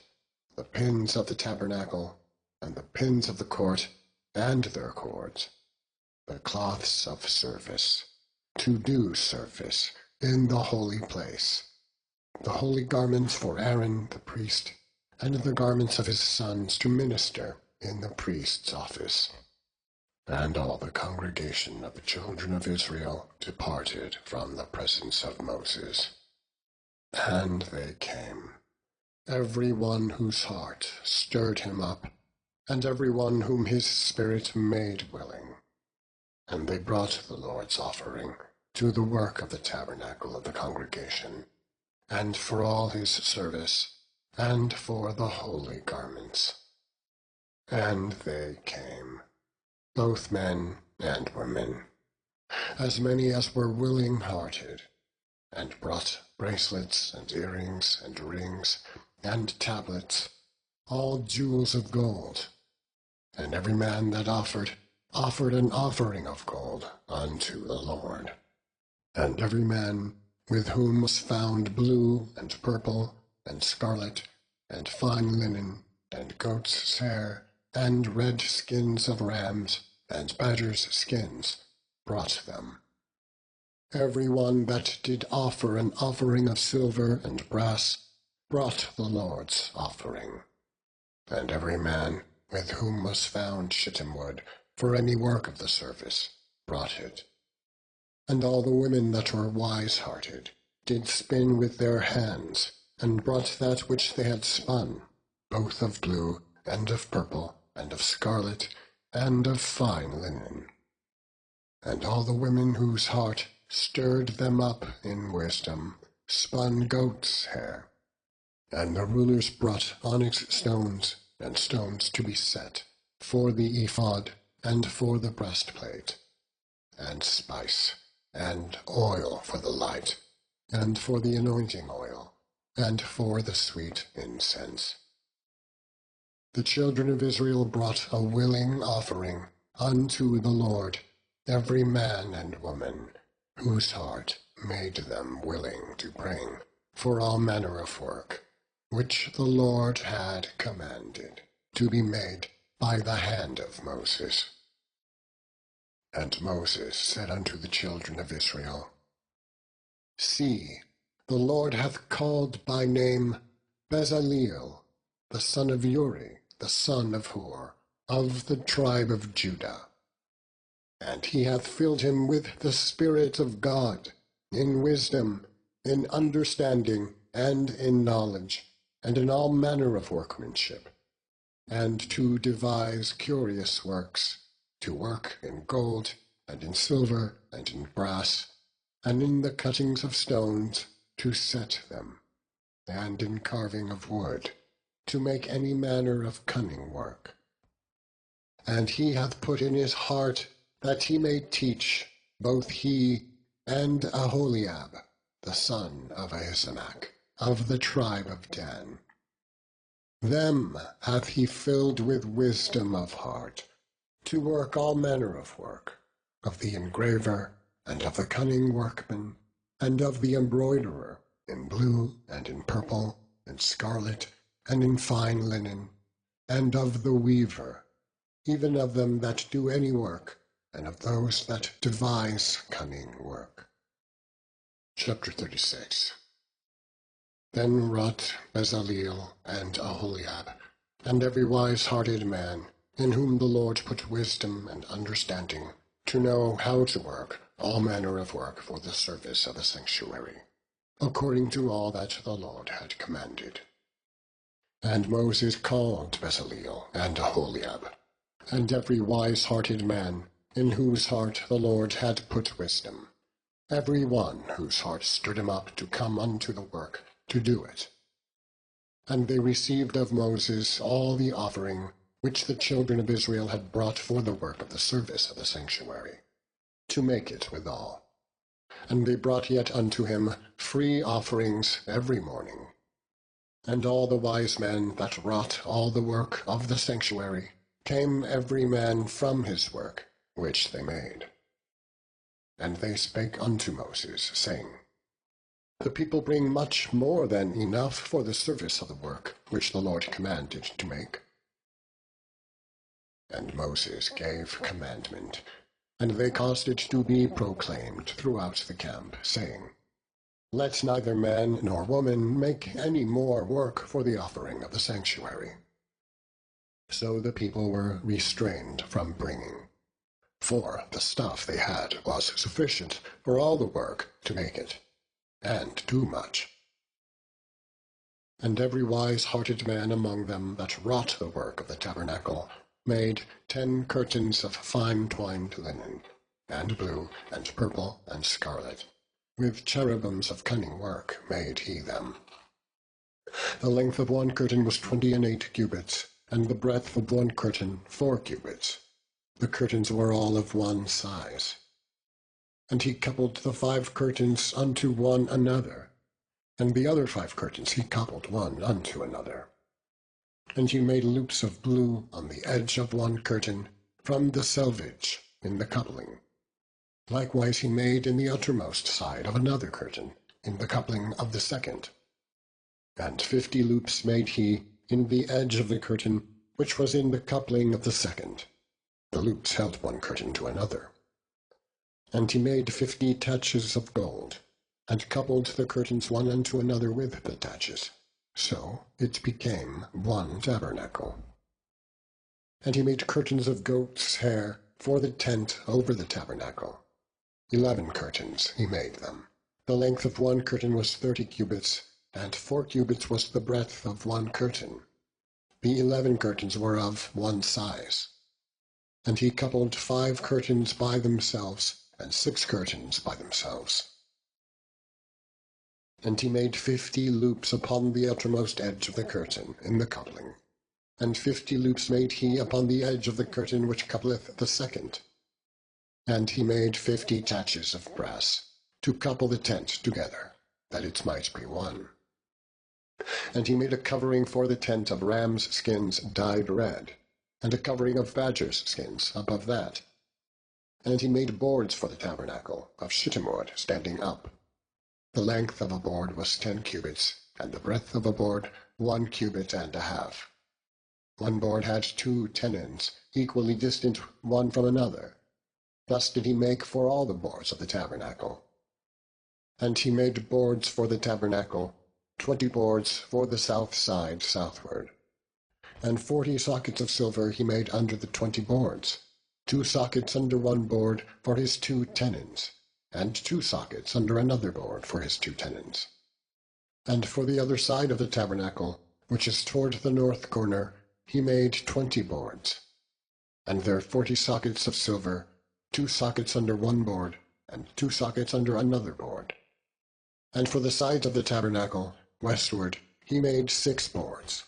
[SPEAKER 1] the pins of the tabernacle, and the pins of the court, and their cords, the cloths of service, to do service in the holy place, the holy garments for Aaron the priest, and the garments of his sons to minister in the priest's office. And all the congregation of the children of Israel departed from the presence of Moses. And they came, every one whose heart stirred him up, and every one whom his spirit made willing. And they brought the Lord's offering to the work of the tabernacle of the congregation, and for all his service, and for the holy garments. And they came, both men and women, as many as were willing-hearted, and brought bracelets and earrings and rings and tablets, all jewels of gold. And every man that offered an offering of gold unto the Lord. And every man with whom was found blue and purple and scarlet and fine linen and goats' hair and red skins of rams and badgers' skins, brought them. Every one that did offer an offering of silver and brass brought the Lord's offering. And every man with whom was found shittim wood for any work of the service brought it. And all the women that were wise-hearted did spin with their hands, and brought that which they had spun, both of blue, and of purple, and of scarlet, and of fine linen. And all the women whose heart stirred them up in wisdom spun goats' hair. And the rulers brought onyx stones, and stones to be set, for the ephod, and for the breastplate, and spice, and oil for the light, and for the anointing oil, and for the sweet incense. The children of Israel brought a willing offering unto the Lord, every man and woman, whose heart made them willing to bring for all manner of work, which the Lord had commanded to be made by the hand of Moses. And Moses said unto the children of Israel, See, the Lord hath called by name Bezaleel, the son of Uri, the son of Hur, of the tribe of Judah. And he hath filled him with the Spirit of God, in wisdom, in understanding, and in knowledge, and in all manner of workmanship, and to devise curious works, to work in gold, and in silver, and in brass, and in the cuttings of stones, to set them, and in carving of wood, to make any manner of cunning work. And he hath put in his heart that he may teach, both he and Aholiab, the son of Ahisamach, of the tribe of Dan. Them hath he filled with wisdom of heart, to work all manner of work, of the engraver, and of the cunning workman, and of the embroiderer, in blue, and in purple, and scarlet, and in fine linen, and of the weaver, even of them that do any work, and of those that devise cunning work. Chapter 36. Then wrought Bezaleel and Aholiab, and every wise-hearted man, in whom the Lord put wisdom and understanding, to know how to work all manner of work for the service of the sanctuary, according to all that the Lord had commanded. And Moses called Bezaleel and Aholiab, and every wise-hearted man, in whose heart the Lord had put wisdom, every one whose heart stirred him up to come unto the work, to do it. And they received of Moses all the offering which the children of Israel had brought for the work of the service of the sanctuary, to make it withal. And they brought yet unto him free offerings every morning. And all the wise men that wrought all the work of the sanctuary came every man from his work which they made. And they spake unto Moses, saying, The people bring much more than enough for the service of the work which the Lord commanded to make. And Moses gave commandment, and they caused it to be proclaimed throughout the camp, saying, Let neither man nor woman make any more work for the offering of the sanctuary. So the people were restrained from bringing, for the stuff they had was sufficient for all the work to make it, and too much. And every wise-hearted man among them that wrought the work of the tabernacle made 10 curtains of fine twined linen, and blue, and purple, and scarlet. With cherubims of cunning work made he them. The length of one curtain was 28 cubits, and the breadth of one curtain 4 cubits. The curtains were all of one size. And he coupled the 5 curtains unto one another, and the other 5 curtains he coupled one unto another. And he made loops of blue on the edge of one curtain, from the selvage in the coupling. Likewise he made in the uttermost side of another curtain, in the coupling of the second. And 50 loops made he in the edge of the curtain, which was in the coupling of the second. The loops held one curtain to another. And he made 50 taches of gold, and coupled the curtains one unto another with the taches. So it became one tabernacle. And he made curtains of goat's hair for the tent over the tabernacle. 11 curtains he made them. The length of one curtain was 30 cubits, and 4 cubits was the breadth of one curtain. The 11 curtains were of one size. And he coupled 5 curtains by themselves, and 6 curtains by themselves. And he made 50 loops upon the outermost edge of the curtain in the coupling, and 50 loops made he upon the edge of the curtain which coupleth the second. And he made 50 taches of brass, to couple the tent together, that it might be one. And he made a covering for the tent of rams' skins dyed red, and a covering of badgers' skins above that. And he made boards for the tabernacle of shittim wood standing up. The length of a board was 10 cubits, and the breadth of a board 1 cubit and a half. One board had 2 tenons, equally distant one from another. Thus did he make for all the boards of the tabernacle. And he made boards for the tabernacle, 20 boards for the south side southward. And 40 sockets of silver he made under the 20 boards, 2 sockets under one board for his 2 tenons, and 2 sockets under another board for his 2 tenons. And for the other side of the tabernacle, which is toward the north corner, he made 20 boards. And there 40 sockets of silver, 2 sockets under one board, and 2 sockets under another board. And for the sides of the tabernacle, westward, he made 6 boards.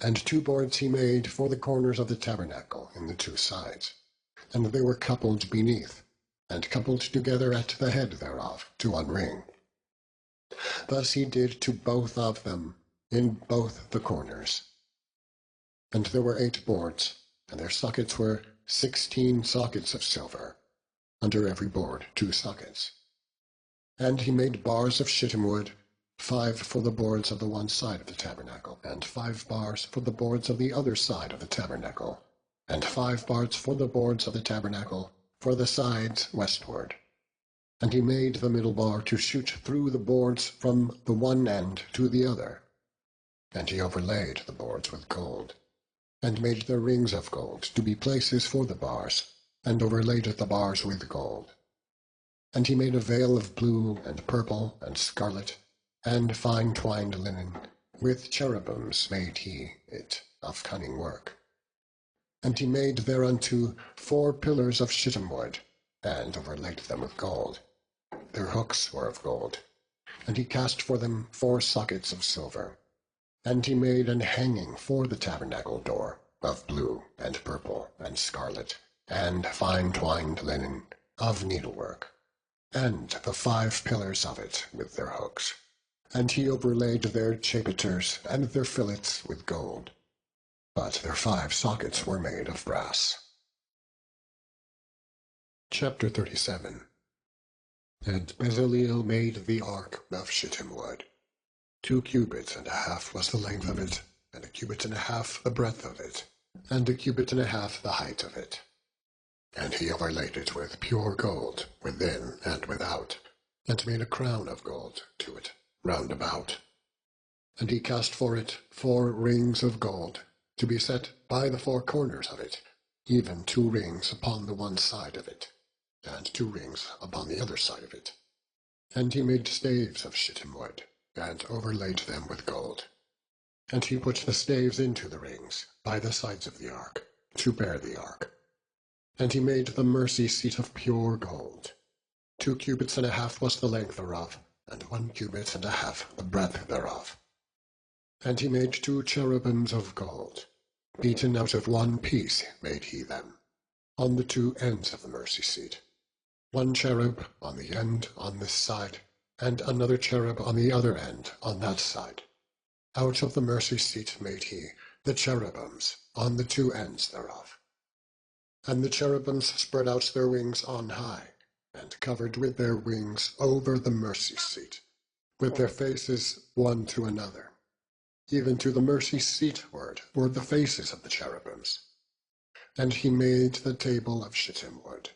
[SPEAKER 1] And 2 boards he made for the corners of the tabernacle in the 2 sides, and they were coupled beneath, and coupled together at the head thereof to one ring. Thus he did to both of them in both the corners. And there were 8 boards, and their sockets were 16 sockets of silver, under every board 2 sockets. And he made bars of shittim wood, 5 for the boards of the one side of the tabernacle, and 5 bars for the boards of the other side of the tabernacle, and 5 bars for the boards of the tabernacle for the sides westward. And he made the middle bar to shoot through the boards from the one end to the other. And he overlaid the boards with gold, and made their rings of gold to be places for the bars, and overlaid the bars with gold. And he made a veil of blue and purple and scarlet, and fine twined linen, with cherubims made he it of cunning work. And he made thereunto 4 pillars of shittim wood, and overlaid them with gold. Their hooks were of gold, and he cast for them 4 sockets of silver. And he made an hanging for the tabernacle door, of blue and purple and scarlet, and fine twined linen, of needlework, and the 5 pillars of it with their hooks. And he overlaid their chapiters and their fillets with gold, but their 5 sockets were made of brass. Chapter 37. And Bezaleel made the ark of shittim wood. 2 cubits and a half was the length of it, and 1 cubit and a half the breadth of it, and 1 cubit and a half the height of it. And he overlaid it with pure gold, within and without, and made a crown of gold to it round about. And he cast for it 4 rings of gold, to be set by the 4 corners of it, even 2 rings upon the one side of it, and 2 rings upon the other side of it. And he made staves of shittim wood, and overlaid them with gold. And he put the staves into the rings, by the sides of the ark, to bear the ark. And he made the mercy seat of pure gold. 2 cubits and a half was the length thereof, and 1 cubit and a half the breadth thereof. And he made 2 cherubims of gold. Beaten out of 1 piece made he them, on the 2 ends of the mercy seat. 1 cherub on the end on this side, and another cherub on the other end on that side. Out of the mercy seat made he the cherubims on the 2 ends thereof. And the cherubims spread out their wings on high, and covered with their wings over the mercy seat, with their faces one to another. Even to the mercy seat ward were the faces of the cherubims. And he made the table of shittim wood.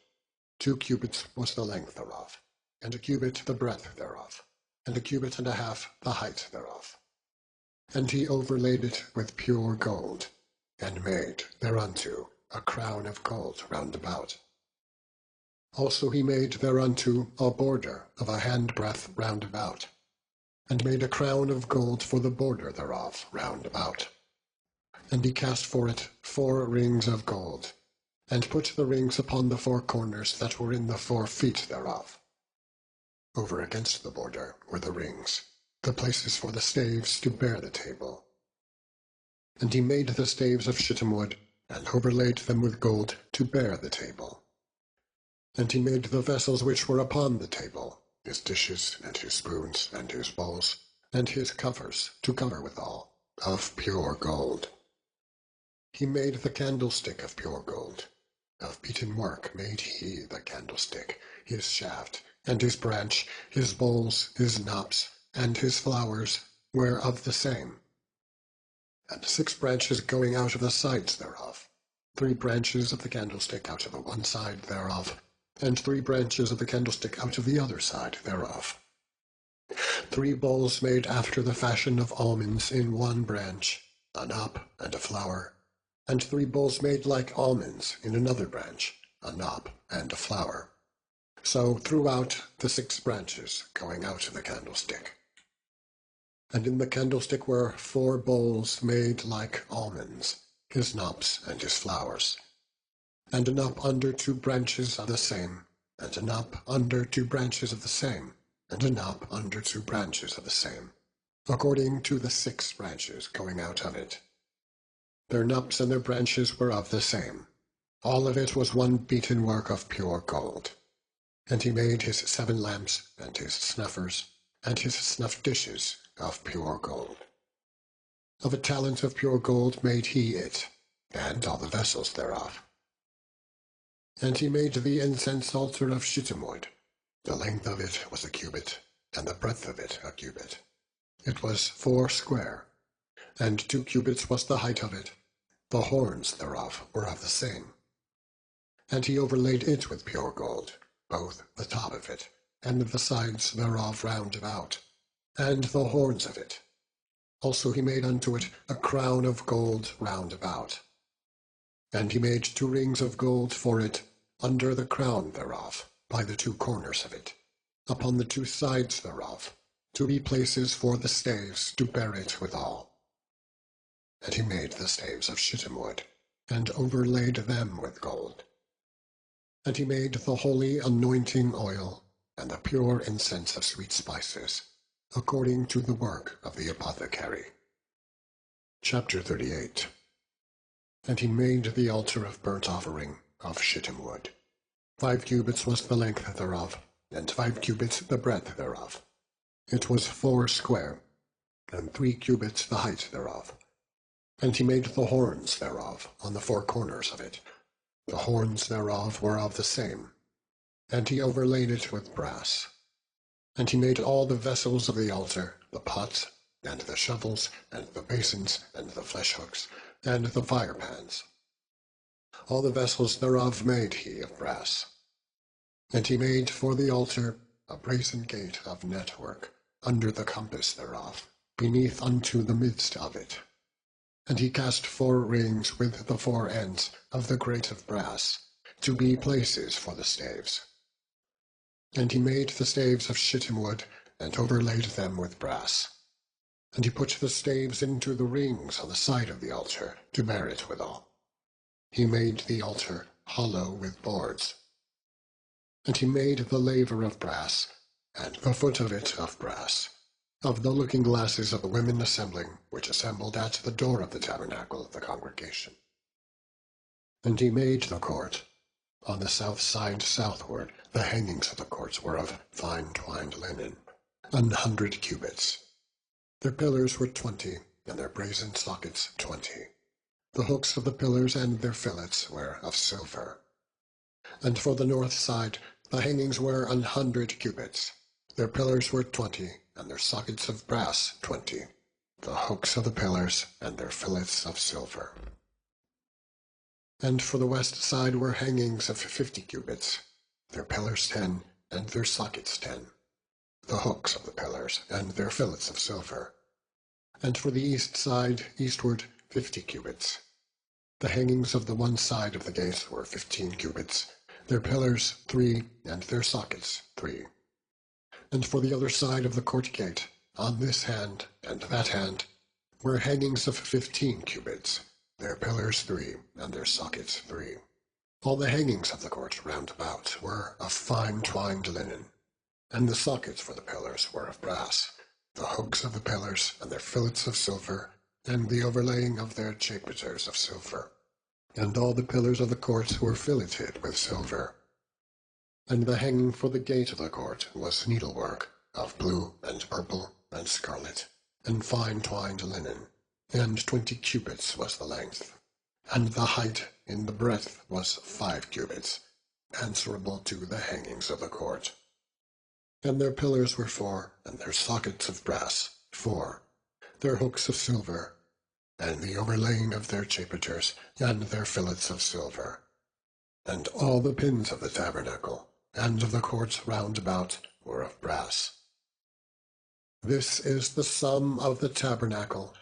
[SPEAKER 1] 2 cubits was the length thereof, and 1 cubit the breadth thereof, and 1 cubit and a half the height thereof. And he overlaid it with pure gold, and made thereunto a crown of gold round about. Also he made thereunto a border of a handbreadth round about, and made a crown of gold for the border thereof round about. And he cast for it 4 rings of gold, and put the rings upon the 4 corners that were in the 4 feet thereof. Over against the border were the rings, the places for the staves to bear the table. And he made the staves of shittim wood, and overlaid them with gold to bear the table. And he made the vessels which were upon the table, his dishes, and his spoons, and his bowls, and his covers, to cover withal, of pure gold. He made the candlestick of pure gold. Of beaten work made he the candlestick, his shaft, and his branch, his bowls, his knops, and his flowers were of the same. And 6 branches going out of the sides thereof, 3 branches of the candlestick out of the one side thereof, and 3 branches of the candlestick out of the other side thereof. 3 bowls made after the fashion of almonds in one branch, a knop and a flower, and 3 bowls made like almonds in another branch, a knop and a flower. So throughout the 6 branches going out of the candlestick. And in the candlestick were 4 bowls made like almonds, his knops and his flowers, and a knop under 2 branches of the same, and a knop under 2 branches of the same, and a knop under 2 branches of the same, according to the 6 branches going out of it. Their knops and their branches were of the same. All of it was one beaten work of pure gold. And he made his 7 lamps, and his snuffers, and his snuff dishes of pure gold. Of a talent of pure gold made he it, and all the vessels thereof. And he made the incense altar of shittim wood. The length of it was 1 cubit, and the breadth of it 1 cubit. It was 4 square, and 2 cubits was the height of it. The horns thereof were of the same. And he overlaid it with pure gold, both the top of it, and the sides thereof round about, and the horns of it. Also he made unto it a crown of gold round about. And he made 2 rings of gold for it under the crown thereof, by the 2 corners of it, upon the 2 sides thereof, to be places for the staves to bear it withal. And he made the staves of shittim wood, and overlaid them with gold. And he made the holy anointing oil, and the pure incense of sweet spices, according to the work of the apothecary. Chapter 38. And he made the altar of burnt offering of shittim wood. 5 cubits was the length thereof, and 5 cubits the breadth thereof. It was 4 square, and 3 cubits the height thereof. And he made the horns thereof on the 4 corners of it. The horns thereof were of the same. And he overlaid it with brass. And he made all the vessels of the altar, the pots, and the shovels, and the basins, and the flesh hooks, and the firepans. All the vessels thereof made he of brass. And he made for the altar a brazen gate of network, under the compass thereof, beneath unto the midst of it. And he cast 4 rings with the 4 ends of the grate of brass, to be places for the staves. And he made the staves of shittim wood, and overlaid them with brass. And he put the staves into the rings on the side of the altar, to bear it withal. He made the altar hollow with boards. And he made the laver of brass, and the foot of it of brass, of the looking glasses of the women assembling, which assembled at the door of the tabernacle of the congregation. And he made the court. On the south side southward, the hangings of the courts were of fine twined linen, 100 cubits. Their pillars were 20, and their brazen sockets 20. The hooks of the pillars and their fillets were of silver. And for the north side, the hangings were 100 cubits. Their pillars were 20, and their sockets of brass 20. The hooks of the pillars and their fillets of silver. And for the west side were hangings of 50 cubits, their pillars 10, and their sockets 10. The hooks of the pillars and their fillets of silver. And for the east side eastward 50 cubits. The hangings of the one side of the gate were 15 cubits, their pillars 3, and their sockets 3. And for the other side of the court gate, on this hand and that hand, were hangings of 15 cubits, their pillars 3, and their sockets 3. All the hangings of the court round about were of fine twined linen, and the sockets for the pillars were of brass, the hooks of the pillars and their fillets of silver, and the overlaying of their chapiters of silver. And all the pillars of the court were filleted with silver. And the hanging for the gate of the court was needlework of blue and purple and scarlet, and fine twined linen, and 20 cubits was the length. And the height in the breadth was 5 cubits, answerable to the hangings of the court. And their pillars were 4, and their sockets of brass 4, their hooks of silver, and the overlaying of their chapiters, and their fillets of silver. And all the pins of the tabernacle, and of the courts round about, were of brass. This is the sum of the tabernacle,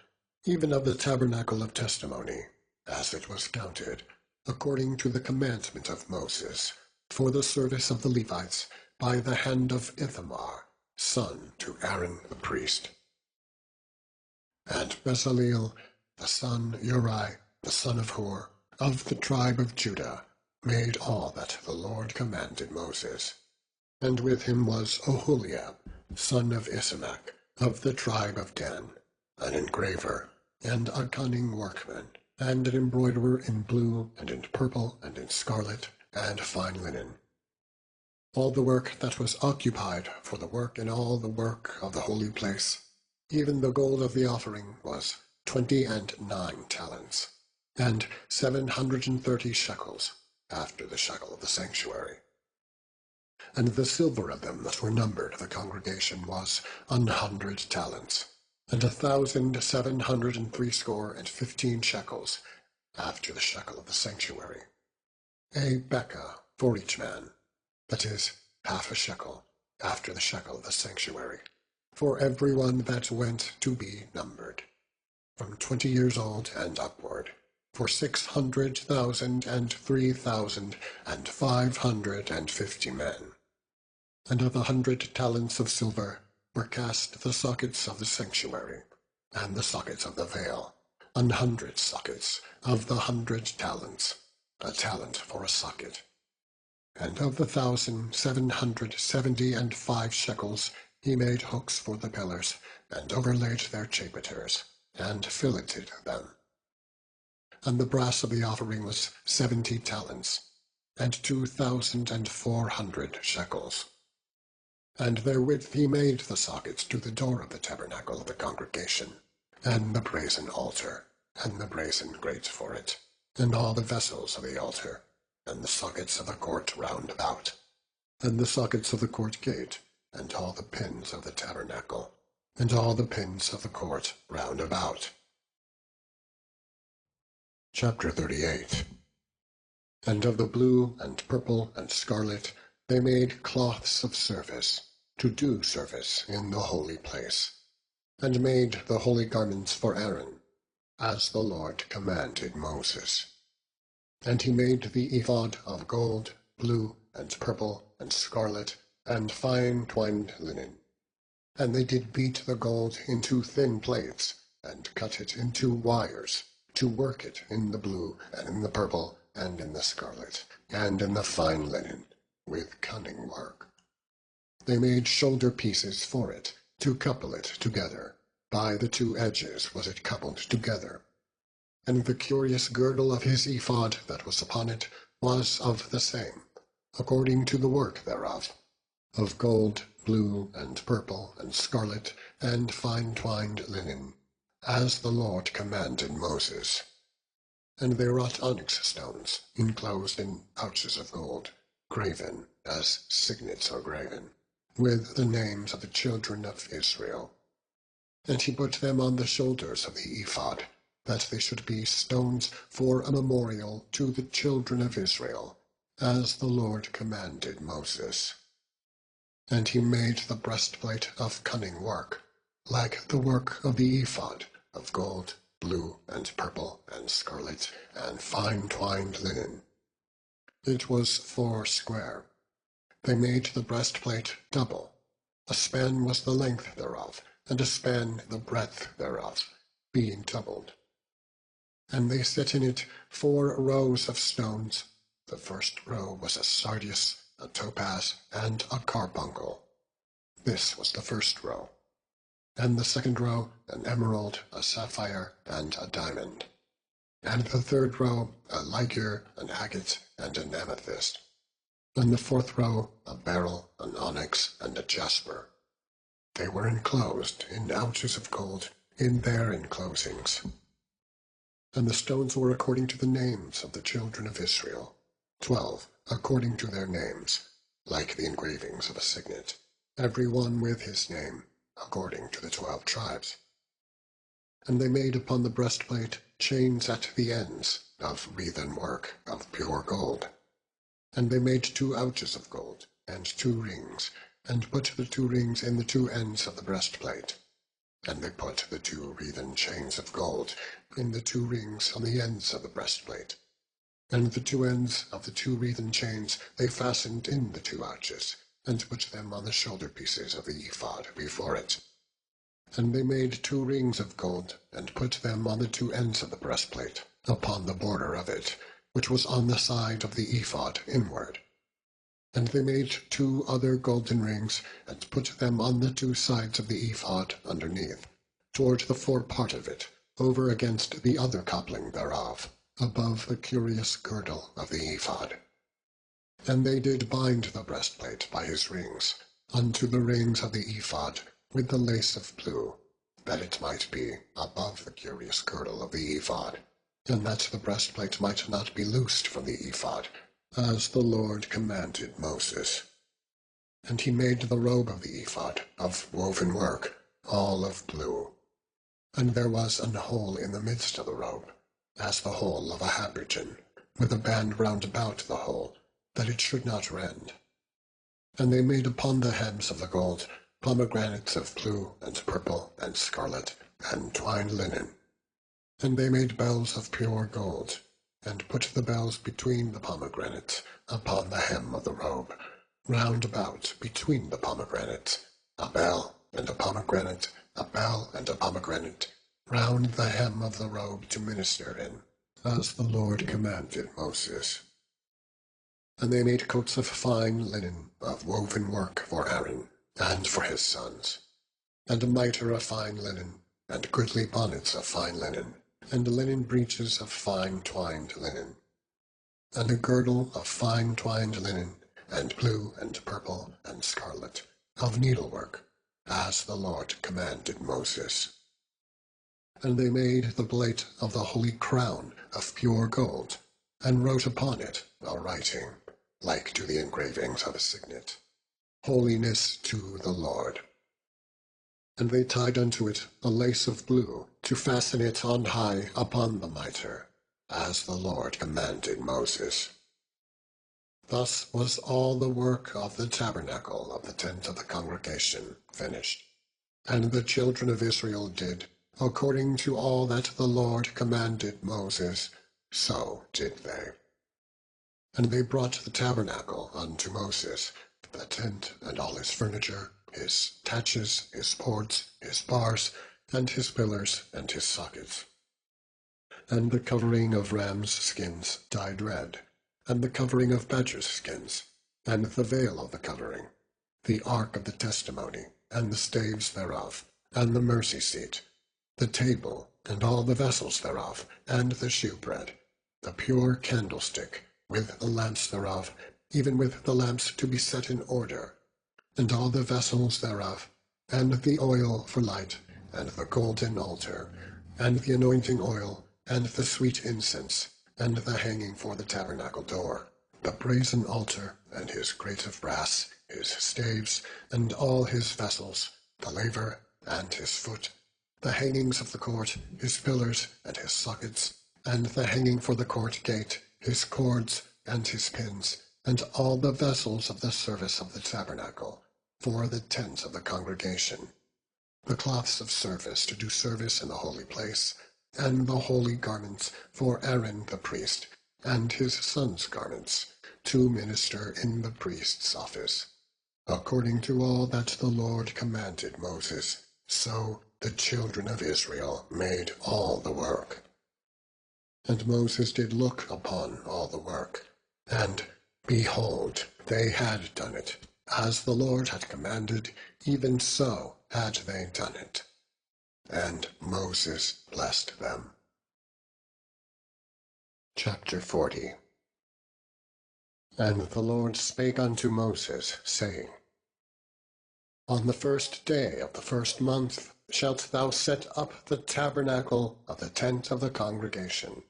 [SPEAKER 1] even of the tabernacle of testimony, as it was counted, according to the commandment of Moses, for the service of the Levites, by the hand of Ithamar, son to Aaron the priest. And Bezaleel, the son Uri, the son of Hur, of the tribe of Judah, made all that the Lord commanded Moses. And with him was Oholiab, son of Isamach, of the tribe of Dan, an engraver, and a cunning workman, and an embroiderer in blue, and in purple, and in scarlet, and fine linen. All the work that was occupied for the work in all the work of the holy place, even the gold of the offering, was 29 talents, and 730 shekels, after the shekel of the sanctuary. And the silver of them that were numbered of the congregation was 100 talents, and 1,760 shekels, after the shekel of the sanctuary. A bekah for each man, that is, half a shekel, after the shekel of the sanctuary, for every one that went to be numbered, from 20 years old and upward, for 600,000 and 3,550 men. And of 100 talents of silver were cast the sockets of the sanctuary, and the sockets of the veil, 100 sockets of the 100 talents, a talent for a socket. And of the 1,775 shekels he made hooks for the pillars, and overlaid their chapiters, and filleted them. And the brass of the offering was 70 talents, and 2,400 shekels. And therewith he made the sockets to the door of the tabernacle of the congregation, and the brazen altar, and the brazen grate for it, and all the vessels of the altar, and the sockets of the court round about, and the sockets of the court gate, and all the pins of the tabernacle, and all the pins of the court round about. Chapter 38. And of the blue and purple and scarlet they made cloths of service, to do service in the holy place, and made the holy garments for Aaron, as the Lord commanded Moses. And he made the ephod of gold, blue, and purple, and scarlet, and fine twined linen. And they did beat the gold into thin plates, and cut it into wires, to work it in the blue, and in the purple, and in the scarlet, and in the fine linen, with cunning work. They made shoulder pieces for it, to couple it together. By the two edges was it coupled together. And the curious girdle of his ephod that was upon it was of the same, according to the work thereof, of gold, blue, and purple, and scarlet, and fine twined linen, as the Lord commanded Moses. And they wrought onyx stones, enclosed in pouches of gold, graven, as signets are graven, with the names of the children of Israel. And he put them on the shoulders of the ephod, that they should be stones for a memorial to the children of Israel, as the Lord commanded Moses. And he made the breastplate of cunning work, like the work of the ephod, of gold, blue, and purple, and scarlet, and fine twined linen. It was 4 square. They made the breastplate double. A span was the length thereof, and a span the breadth thereof, being doubled. And they set in it 4 rows of stones. The first row was a sardius, a topaz, and a carbuncle. This was the first row. And the second row, an emerald, a sapphire, and a diamond. And the third row, a ligure, an agate, and an amethyst. And the fourth row, a beryl, an onyx, and a jasper. They were enclosed in ouches of gold in their enclosings. And the stones were according to the names of the children of Israel, 12 according to their names, like the engravings of a signet, every one with his name, according to the 12 tribes. And they made upon the breastplate chains at the ends, of wreathen work, of pure gold. And they made 2 ouches of gold, and 2 rings, and put the 2 rings in the 2 ends of the breastplate. And they put the 2 wreathen chains of gold in the 2 rings on the ends of the breastplate. And the 2 ends of the 2 wreathen chains they fastened in the 2 ouches, and put them on the shoulder pieces of the ephod before it. And they made 2 rings of gold, and put them on the 2 ends of the breastplate, upon the border of it, which was on the side of the ephod inward. And they made 2 other golden rings, and put them on the 2 sides of the ephod underneath, toward the forepart of it, over against the other coupling thereof, above the curious girdle of the ephod. And they did bind the breastplate by his rings, unto the rings of the ephod, with the lace of blue, that it might be above the curious girdle of the ephod, and that the breastplate might not be loosed from the ephod, as the Lord commanded Moses. And he made the robe of the ephod of woven work, all of blue. And there was an hole in the midst of the robe, as the hole of a habergeon, with a band round about the hole, that it should not rend. And they made upon the hems of the gold pomegranates of blue and purple and scarlet, and twined linen. And they made bells of pure gold, and put the bells between the pomegranates upon the hem of the robe, round about between the pomegranates, a bell and a pomegranate, a bell and a pomegranate, round the hem of the robe to minister in, as the Lord commanded Moses. And they made coats of fine linen of woven work for Aaron and for his sons, and a mitre of fine linen, and goodly bonnets of fine linen, and linen breeches of fine twined linen, and a girdle of fine twined linen, and blue and purple and scarlet, of needlework, as the Lord commanded Moses. And they made the plate of the holy crown of pure gold, and wrote upon it a writing, like to the engravings of a signet, Holiness to the Lord. And they tied unto it a lace of blue, to fasten it on high upon the mitre, as the Lord commanded Moses. Thus was all the work of the tabernacle of the tent of the congregation finished. And the children of Israel did, according to all that the Lord commanded Moses, so did they. And they brought the tabernacle unto Moses, the tent and all his furniture, his taches, his boards, his bars, and his pillars, and his sockets, and the covering of rams' skins dyed red, and the covering of badgers' skins, and the veil of the covering, the ark of the testimony, and the staves thereof, and the mercy seat, the table, and all the vessels thereof, and the shewbread, the pure candlestick, with the lamps thereof, even with the lamps to be set in order, and all the vessels thereof, and the oil for light, and the golden altar, and the anointing oil, and the sweet incense, and the hanging for the tabernacle door, the brazen altar, and his grate of brass, his staves, and all his vessels, the laver, and his foot, the hangings of the court, his pillars, and his sockets, and the hanging for the court gate, his cords, and his pins, and all the vessels of the service of the tabernacle, for the tent of the congregation, the cloths of service to do service in the holy place, and the holy garments for Aaron the priest, and his sons' garments, to minister in the priest's office. According to all that the Lord commanded Moses, so the children of Israel made all the work. And Moses did look upon all the work, and, behold, they had done it, as the Lord had commanded, even so had they done it. And Moses blessed them. Chapter 40. And the Lord spake unto Moses, saying, On the 1st day of the 1st month shalt thou set up the tabernacle of the tent of the congregation.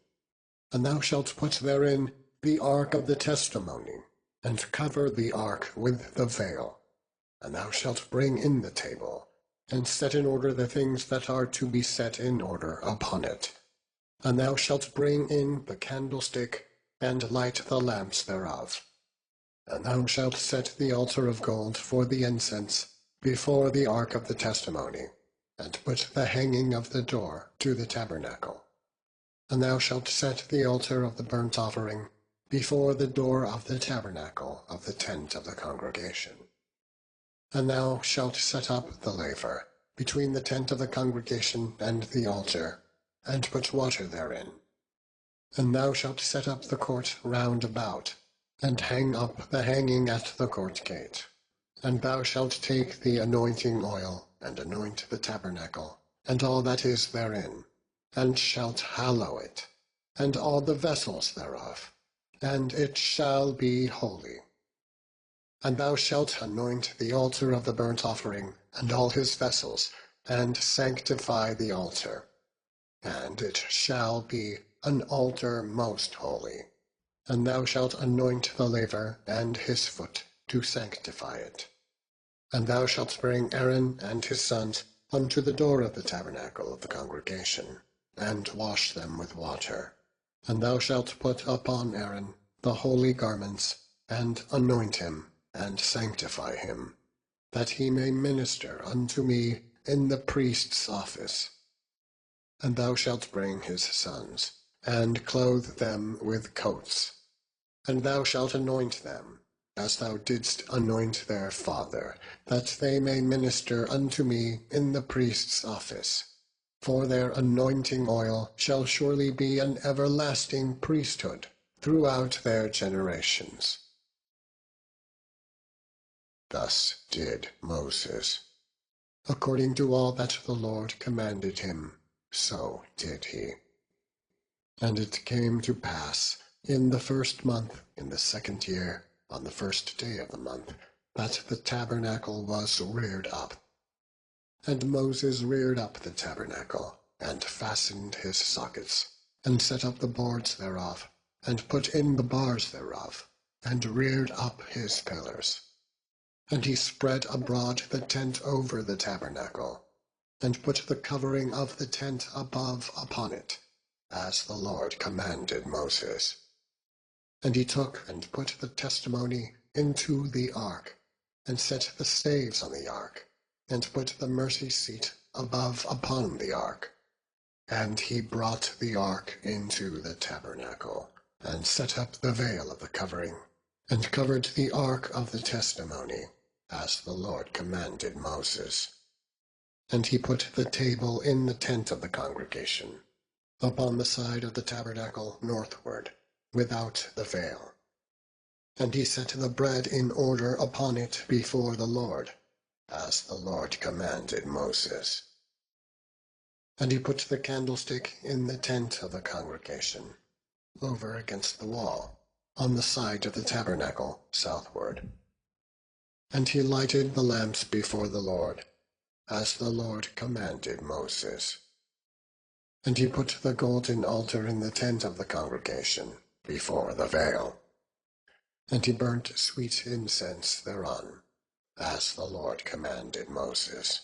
[SPEAKER 1] And thou shalt put therein the ark of the testimony, and cover the ark with the veil. And thou shalt bring in the table, and set in order the things that are to be set in order upon it. And thou shalt bring in the candlestick, and light the lamps thereof. And thou shalt set the altar of gold for the incense before the ark of the testimony, and put the hanging of the door to the tabernacle. And thou shalt set the altar of the burnt offering before the door of the tabernacle of the tent of the congregation. And thou shalt set up the laver between the tent of the congregation and the altar, and put water therein. And thou shalt set up the court round about, and hang up the hanging at the court gate. And thou shalt take the anointing oil, and anoint the tabernacle, and all that is therein, and shalt hallow it, and all the vessels thereof, and it shall be holy. And thou shalt anoint the altar of the burnt offering, and all his vessels, and sanctify the altar. And it shall be an altar most holy. And thou shalt anoint the laver and his foot, to sanctify it. And thou shalt bring Aaron and his sons unto the door of the tabernacle of the congregation, and wash them with water. And thou shalt put upon Aaron the holy garments, and anoint him, and sanctify him, that he may minister unto me in the priest's office. And thou shalt bring his sons, and clothe them with coats. And thou shalt anoint them, as thou didst anoint their father, that they may minister unto me in the priest's office. For their anointing oil shall surely be an everlasting priesthood throughout their generations. Thus did Moses. According to all that the Lord commanded him, so did he. And it came to pass, in the 1st month, in the 2nd year, on the 1st day of the month, that the tabernacle was reared up. And Moses reared up the tabernacle, and fastened his sockets, and set up the boards thereof, and put in the bars thereof, and reared up his pillars. And he spread abroad the tent over the tabernacle, and put the covering of the tent above upon it, as the Lord commanded Moses. And he took and put the testimony into the ark, and set the staves on the ark, and put the mercy seat above upon the ark. And he brought the ark into the tabernacle, and set up the veil of the covering, and covered the ark of the testimony, as the Lord commanded Moses. And he put the table in the tent of the congregation, upon the side of the tabernacle northward, without the veil. And he set the bread in order upon it before the Lord, as the Lord commanded Moses. And he put the candlestick in the tent of the congregation, over against the wall, on the side of the tabernacle southward. And he lighted the lamps before the Lord, as the Lord commanded Moses. And he put the golden altar in the tent of the congregation, before the veil. And he burnt sweet incense thereon, as the Lord commanded Moses.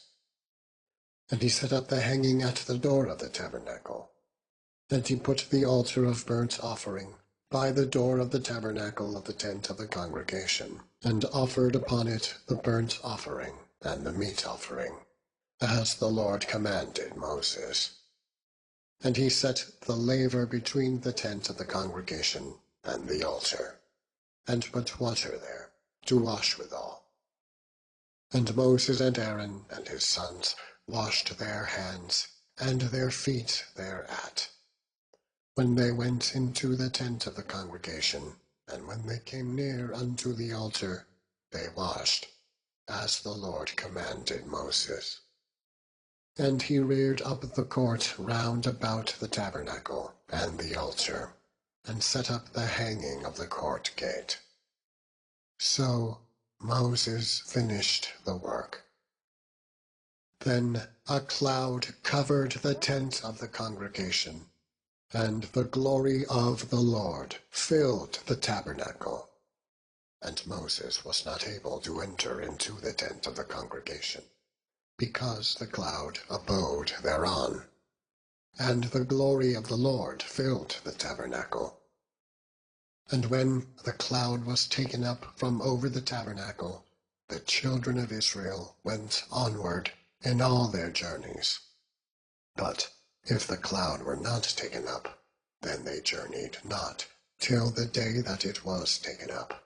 [SPEAKER 1] And he set up the hanging at the door of the tabernacle. And he put the altar of burnt offering by the door of the tabernacle of the tent of the congregation, and offered upon it the burnt offering and the meat offering, as the Lord commanded Moses. And he set the laver between the tent of the congregation and the altar, and put water there to wash withal. And Moses and Aaron and his sons washed their hands and their feet thereat, when they went into the tent of the congregation, and when they came near unto the altar, they washed, as the Lord commanded Moses. And he reared up the court round about the tabernacle and the altar, and set up the hanging of the court gate. So Moses finished the work. Then a cloud covered the tent of the congregation, and the glory of the Lord filled the tabernacle. And Moses was not able to enter into the tent of the congregation, because the cloud abode thereon, and the glory of the Lord filled the tabernacle. And when the cloud was taken up from over the tabernacle, the children of Israel went onward in all their journeys. But if the cloud were not taken up, then they journeyed not till the day that it was taken up.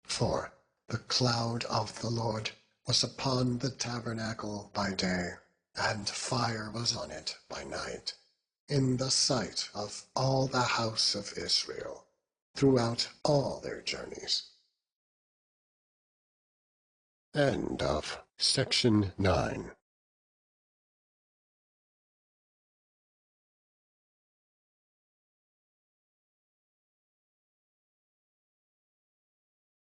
[SPEAKER 1] For the cloud of the Lord was upon the tabernacle by day, and fire was on it by night, in the sight of all the house of Israel, throughout all their journeys. End of section 9.